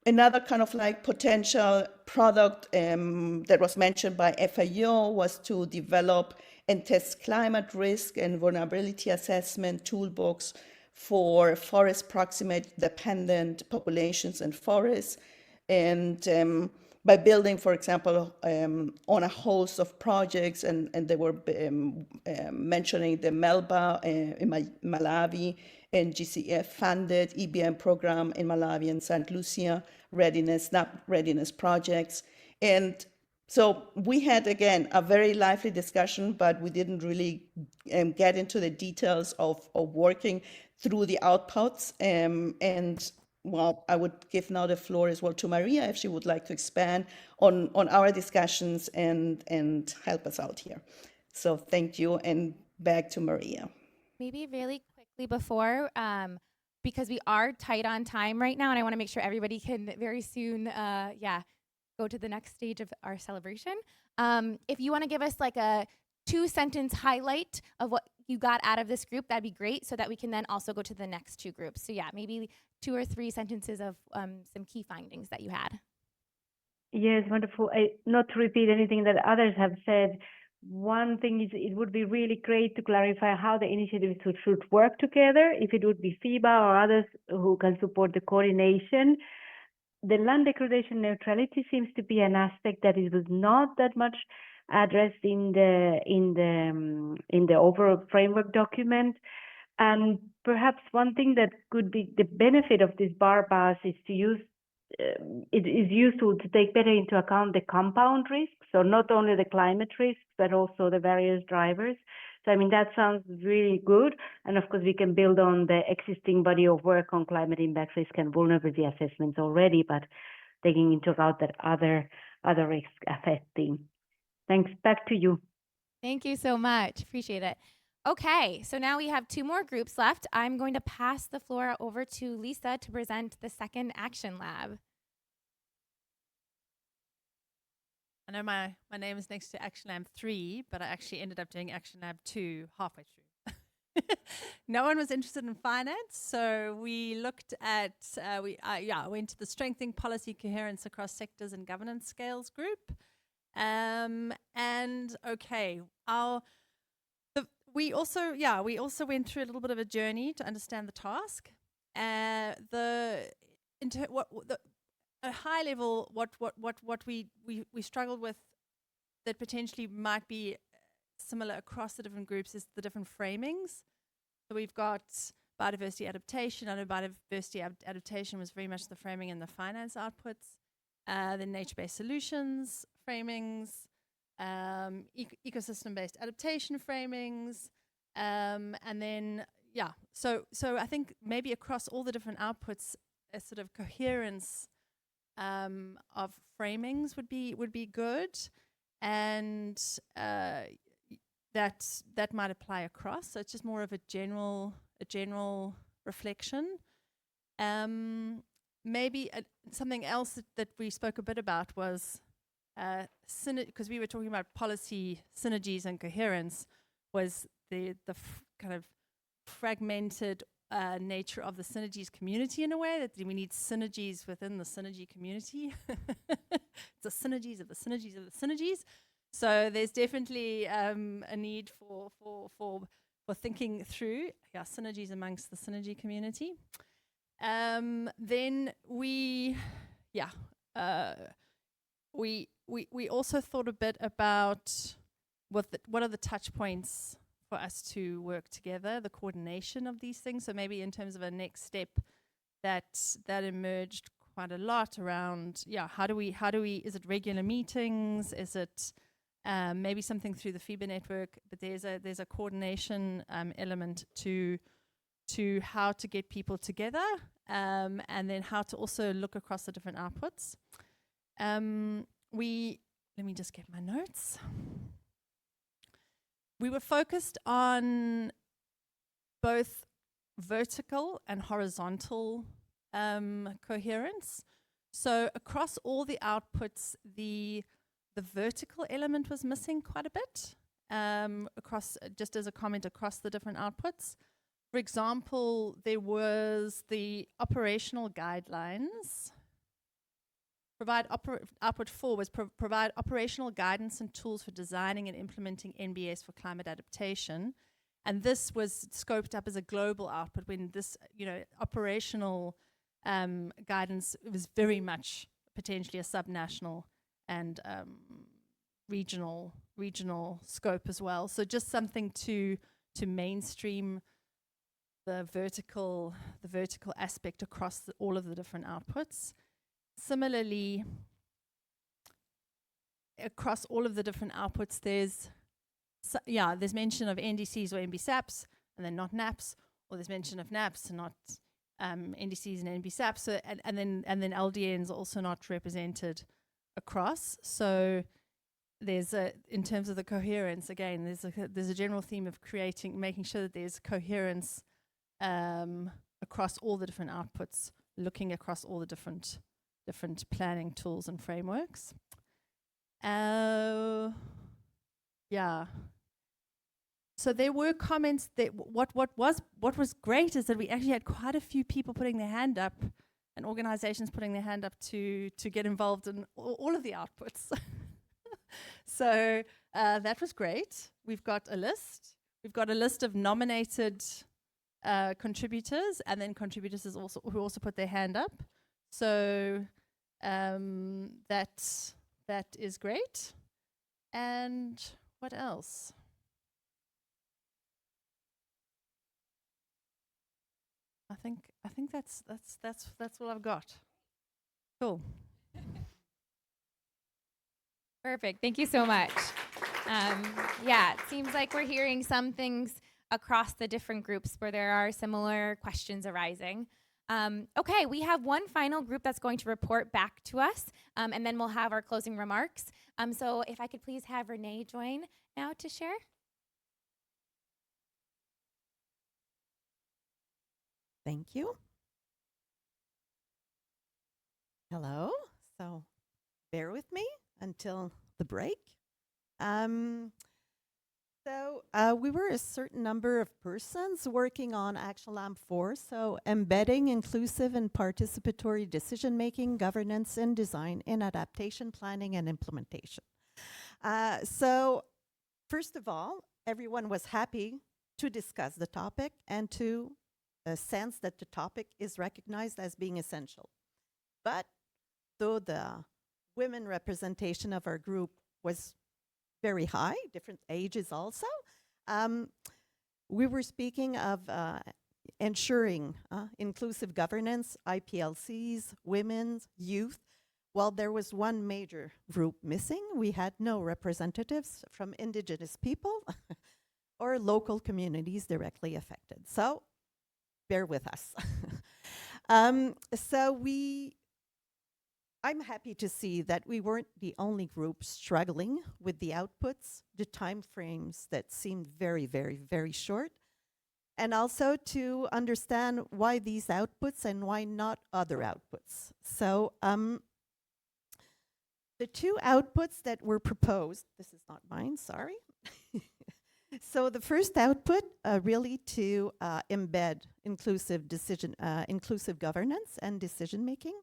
another kind of like potential product that was mentioned by FAO was to develop and test climate risk and vulnerability assessment toolbox for forest proximate dependent populations and forests. And by building, for example, on a host of projects, and they were mentioning the MELBA in Malawi, and GCF funded EBM program in Malawi and St. Lucia, SNAP readiness projects. And so we had, again, a very lively discussion, but we didn't really get into the details of working through the outputs. And well, I would give now the floor as well to Maria if she would like to expand on our discussions and help us out here. So thank you, and back to Maria. Maybe really quickly before, because we are tight on time right now, and I want to make sure everybody can very soon, go to the next stage of our celebration. If you want to give us like a 2-sentence highlight of what you got out of this group, that'd be great, so that we can then also go to the next 2 groups. So yeah, maybe 2 or 3 sentences of some key findings that you had. Yes, wonderful. Not to repeat anything that others have said, one thing is it would be really great to clarify how the initiatives should work together, if it would be FEBA or others who can support the coordination. The land degradation neutrality seems to be an aspect that is not that much addressed in the overall framework document. And perhaps one thing that could be the benefit of this bar bus is to use, it is useful to take better into account the compound risks, so not only the climate risks, but also the various drivers. So I mean, that sounds really good. And of course, we can build on the existing body of work on climate impact risk and vulnerability assessments already, but taking into account that other risks affecting. Thanks, back to you. Thank you so much, appreciate it. Okay, so now we have 2 more groups left. I'm going to pass the floor over to Lisa to present the second action lab. I know my name is next to Action Lab 3, but I actually ended up doing Action Lab 2 halfway through. No one was interested in finance, so we looked at, went to the Strengthening Policy Coherence Across Sectors and Governance Scales group. And okay, we also went through a little bit of a journey to understand the task. A high level, what we struggled with that potentially might be similar across the different groups is the different framings. So we've got biodiversity adaptation. I know biodiversity adaptation was very much the framing in the finance outputs. Then nature-based solutions framings, ecosystem-based adaptation framings, and then so I think maybe across all the different outputs, a sort of coherence of framings would be good, and that might apply across. So it's just more of a general reflection. Maybe something else that we spoke a bit about was because we were talking about policy synergies and coherence, was the kind of fragmented nature of the synergies community in a way, that we need synergies within the synergy community. It's the synergies of the synergies of the synergies. So there's definitely a need for thinking through synergies amongst the synergy community. Then we also thought a bit about what are the touch points for us to work together, the coordination of these things. So maybe in terms of a next step that emerged quite a lot around, how do we, is it regular meetings? Is it maybe something through the FEBA network? But there's a coordination element to how to get people together, and then how to also look across the different outputs. Let me just get my notes. We were focused on both vertical and horizontal coherence. So across all the outputs, the vertical element was missing quite a bit, across, just as a comment, across the different outputs. For example, there was the operational guidelines. Output 4 was provide operational guidance and tools for designing and implementing NBS for climate adaptation. And this was scoped up as a global output when this, operational guidance was very much potentially a subnational and regional scope as well. So just something to mainstream the vertical aspect across all of the different outputs. Similarly, across all of the different outputs, there's mention of NDCs or NBSAPs, and then not NAPs, or there's mention of NAPs and not NDCs and NBSAPs. So and then LDNs are also not represented across. So there's in terms of the coherence, again, there's a general theme of making sure that there's coherence across all the different outputs, looking across all the different planning tools and frameworks. So there were comments that what was great is that we actually had quite a few people putting their hand up and organizations putting their hand up to get involved in all of the outputs. So that was great. We've got a list. We've got a list of nominated contributors, and then contributors who also put their hand up. So that is great. And what else? I think that's what I've got. Cool. Perfect. Thank you so much. Yeah, it seems like we're hearing some things across the different groups where there are similar questions arising. Okay, we have one final group that's going to report back to us, and then we'll have our closing remarks. So if I could please have Renee join now to share. Thank you. Hello. So bear with me until the break. We were a certain number of persons working on Action Lamp 4, so embedding inclusive and participatory decision-making, governance, and design in adaptation, planning, and implementation. So first of all, everyone was happy to discuss the topic and to sense that the topic is recognized as being essential. But though the women representation of our group was very high, different ages also, we were speaking of ensuring inclusive governance, IPLCs, women's, youth. Well, there was one major group missing. We had no representatives from Indigenous people or local communities directly affected. So bear with us. I'm happy to see that we weren't the only group struggling with the outputs, the time frames that seemed very, very, very short, and also to understand why these outputs and why not other outputs. So the two outputs that were proposed, this is not mine, sorry. So the first output really to embed inclusive governance and decision making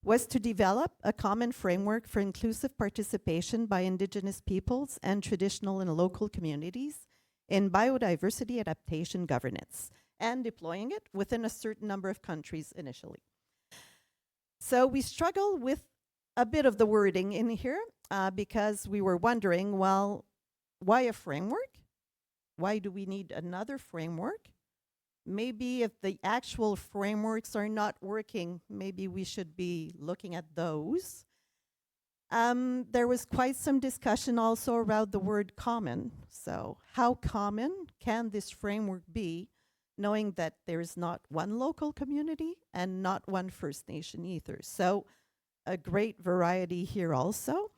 was to develop a common framework for inclusive participation by Indigenous peoples and traditional and local communities in biodiversity adaptation governance, and deploying it within a certain number of countries initially. So we struggle with a bit of the wording in here because we were wondering, well, why a framework? Why do we need another framework? Maybe if the actual frameworks are not working, maybe we should be looking at those. There was quite some discussion also around the word common. So how common can this framework be, knowing that there is not one local community and not one First Nation either? So a great variety here also.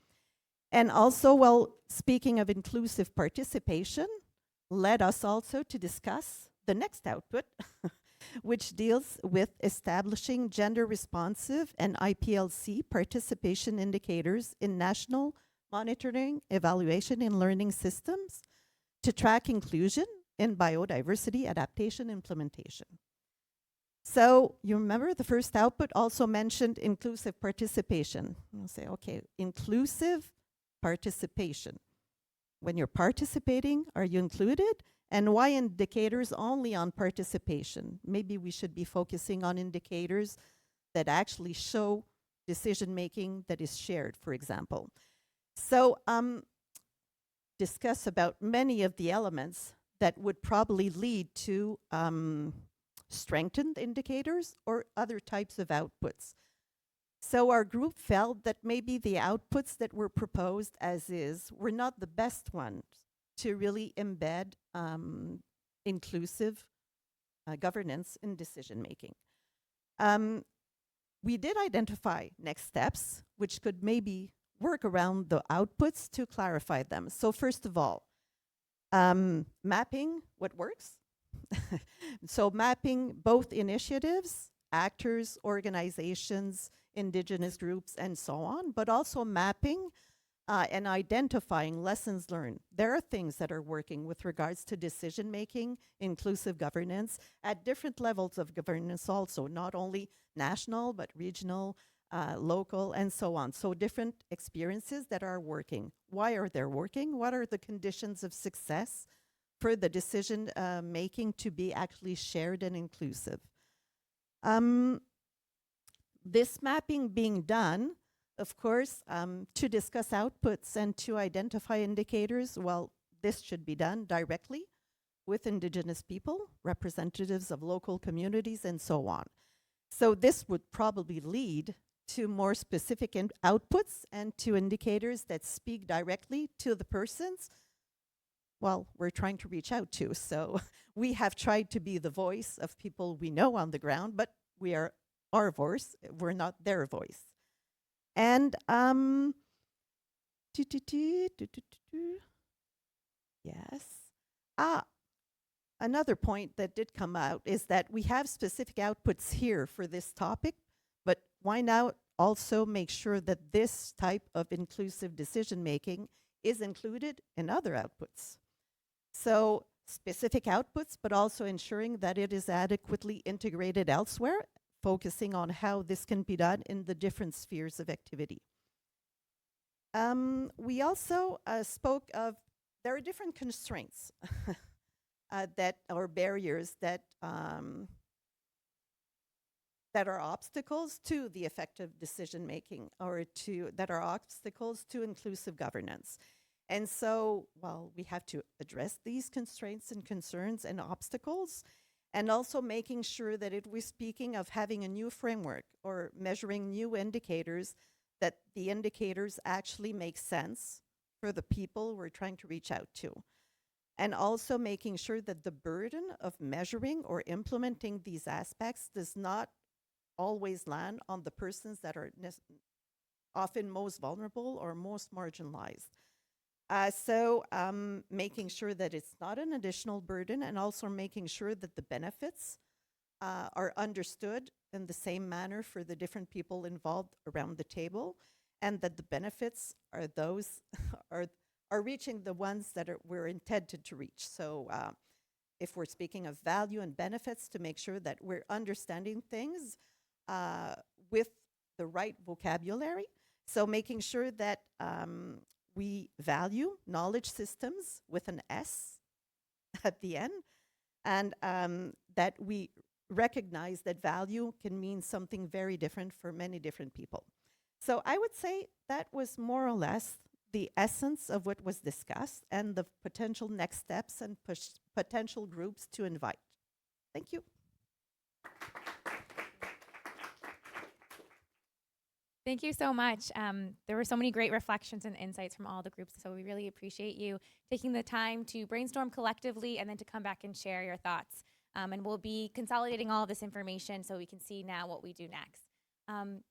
And also, well, speaking of inclusive participation, led us also to discuss the next output, which deals with establishing gender responsive and IPLC participation indicators in national monitoring, evaluation, and learning systems to track inclusion in biodiversity adaptation implementation. So you remember the first output also mentioned inclusive participation. You'll say, okay, inclusive participation. When you're participating, are you included? And why indicators only on participation? Maybe we should be focusing on indicators that actually show decision-making that is shared, for example. So discuss about many of the elements that would probably lead to strengthened indicators or other types of outputs. So our group felt that maybe the outputs that were proposed as is were not the best ones to really embed inclusive governance in decision making. We did identify next steps, which could maybe work around the outputs to clarify them. So first of all, mapping what works. So mapping both initiatives, actors, organizations, indigenous groups, and so on, but also mapping and identifying lessons learned. There are things that are working with regards to decision making, inclusive governance, at different levels of governance also, not only national, but regional, local, and so on. So different experiences that are working. Why are they working? What are the conditions of success for the decision making to be actually shared and inclusive? This mapping being done, of course, to discuss outputs and to identify indicators, well, this should be done directly with indigenous people, representatives of local communities, and so on. So this would probably lead to more specific outputs and to indicators that speak directly to the persons, well, we're trying to reach out to. So we have tried to be the voice of people we know on the ground, but we are our voice, we're not their voice. And yes. Another point that did come out is that we have specific outputs here for this topic, but why not also make sure that this type of inclusive decision making is included in other outputs? So specific outputs, but also ensuring that it is adequately integrated elsewhere, focusing on how this can be done in the different spheres of activity. We also spoke of, there are different constraints that or barriers that that are obstacles to the effective decision making, or that are obstacles to inclusive governance. And so, well, we have to address these constraints and concerns and obstacles, and also making sure that if we're speaking of having a new framework or measuring new indicators, that the indicators actually make sense for the people we're trying to reach out to. And also making sure that the burden of measuring or implementing these aspects does not always land on the persons that are often most vulnerable or most marginalized. So making sure that it's not an additional burden, and also making sure that the benefits are understood in the same manner for the different people involved around the table, and that the benefits are those are reaching the ones that we're intended to reach. So if we're speaking of value and benefits, to make sure that we're understanding things with the right vocabulary. So making sure that we value knowledge systems with an S at the end, and that we recognize that value can mean something very different for many different people. So I would say that was more or less the essence of what was discussed and the potential next steps and potential groups to invite. Thank you. Thank you so much. There were so many great reflections and insights from all the groups, so we really appreciate you taking the time to brainstorm collectively and then to come back and share your thoughts. And we'll be consolidating all of this information so we can see now what we do next. And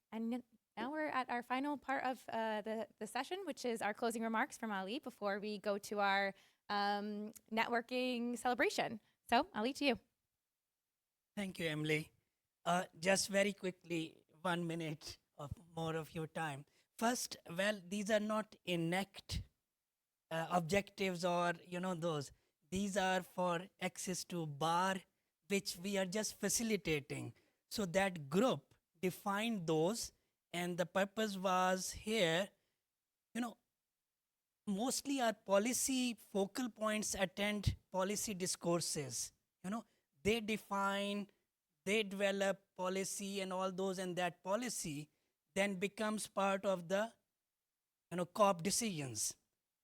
now we're at our final part of the session, which is our closing remarks from Ali before we go to our networking celebration. So, Ali, to you. Thank you, Emily. Just very quickly, 1 minute of more of your time. First, well, these are not inept objectives or, those. These are for access to bar, which we are just facilitating. So that group defined those, and the purpose was here, mostly our policy focal points attend policy discourses. They define, they develop policy and all those, and that policy then becomes part of the COP decisions.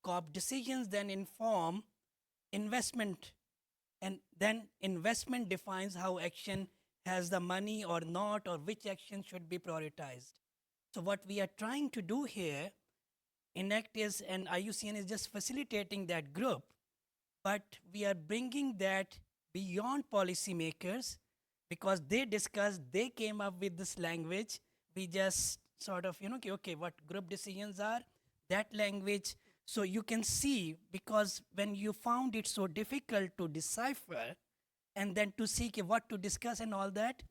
COP decisions then inform investment, and then investment defines how action has the money or not, or which action should be prioritized. So what we are trying to do here, ENACT is, and IUCN is just facilitating that group, but we are bringing that beyond policymakers, because they discussed, they came up with this language. We just sort of, okay, what group decisions are, that language. So you can see, because when you found it so difficult to decipher and then to see what to discuss and all that,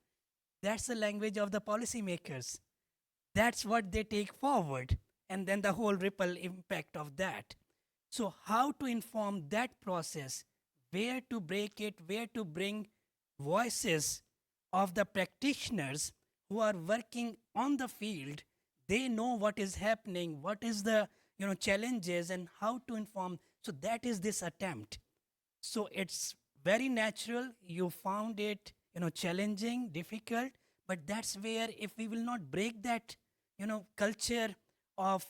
that's the language of the policymakers. That's what they take forward, and then the whole ripple impact of that. So how to inform that process, where to break it, where to bring voices of the practitioners who are working on the field. They know what is happening, what is the challenges, and how to inform. So that is this attempt. So it's very natural. You found it challenging, difficult, but that's where, if we will not break that culture of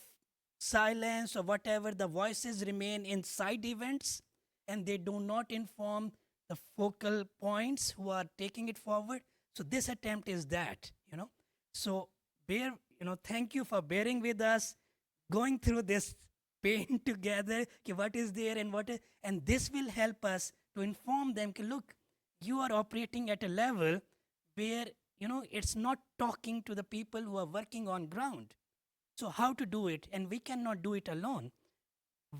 silence or whatever, the voices remain in side events and they do not inform the focal points who are taking it forward. So this attempt is that, So thank you for bearing with us, going through this pain together, what is there and what is, and this will help us to inform them, look, you are operating at a level where, it's not talking to the people who are working on ground. So how to do it? And we cannot do it alone.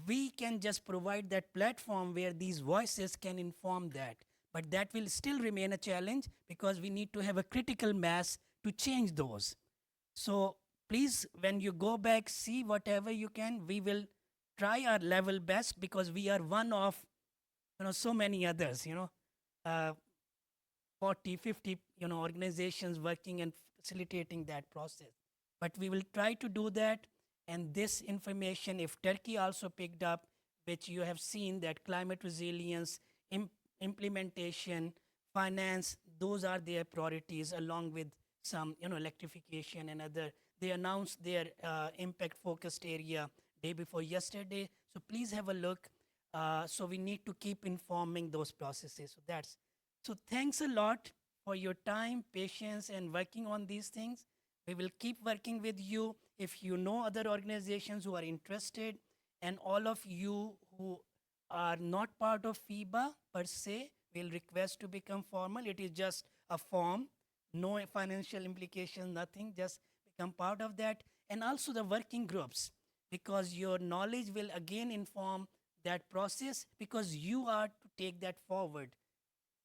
We can just provide that platform where these voices can inform that. But that will still remain a challenge, because we need to have a critical mass to change those. So please, when you go back, see whatever you can. We will try our level best, because we are one of so many others, 40, 50 organizations working and facilitating that process. But we will try to do that. And this information, if Turkey also picked up, which you have seen, that climate resilience, implementation, finance, those are their priorities, along with some electrification and other. They announced their impact focused area day before yesterday. So please have a look. So we need to keep informing those processes. So thanks a lot for your time, patience, and working on these things. We will keep working with you. If you know other organizations who are interested, and all of you who are not part of FEBA per se, we'll request to become formal. It is just a form, no financial implications, nothing, just become part of that. And also the working groups, because your knowledge will again inform that process, because you are to take that forward.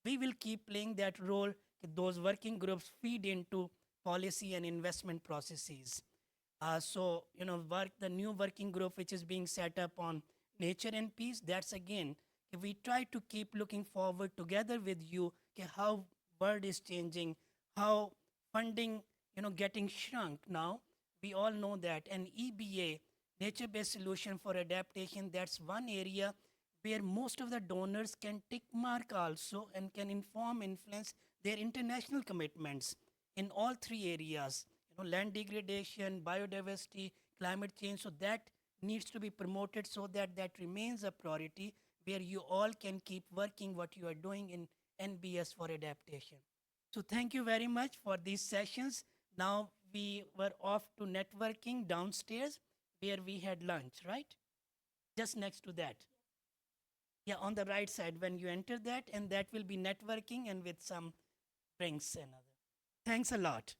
We will keep playing that role. Those working groups feed into policy and investment processes. So, the new working group which is being set up on nature and peace, that's again, we try to keep looking forward together with you, how world is changing, how funding, getting shrunk now. We all know that. And EBA, nature-based solution for adaptation, that's one area where most of the donors can tick mark also and can inform, influence their international commitments in all three areas, land degradation, biodiversity, climate change. So that needs to be promoted, so that that remains a priority, where you all can keep working what you are doing in NBS for adaptation. So thank you very much for these sessions. Now we were off to networking downstairs, where we had lunch, right? Just next to that. Yeah, on the right side when you enter that, and that will be networking and with some drinks and other. Thanks a lot.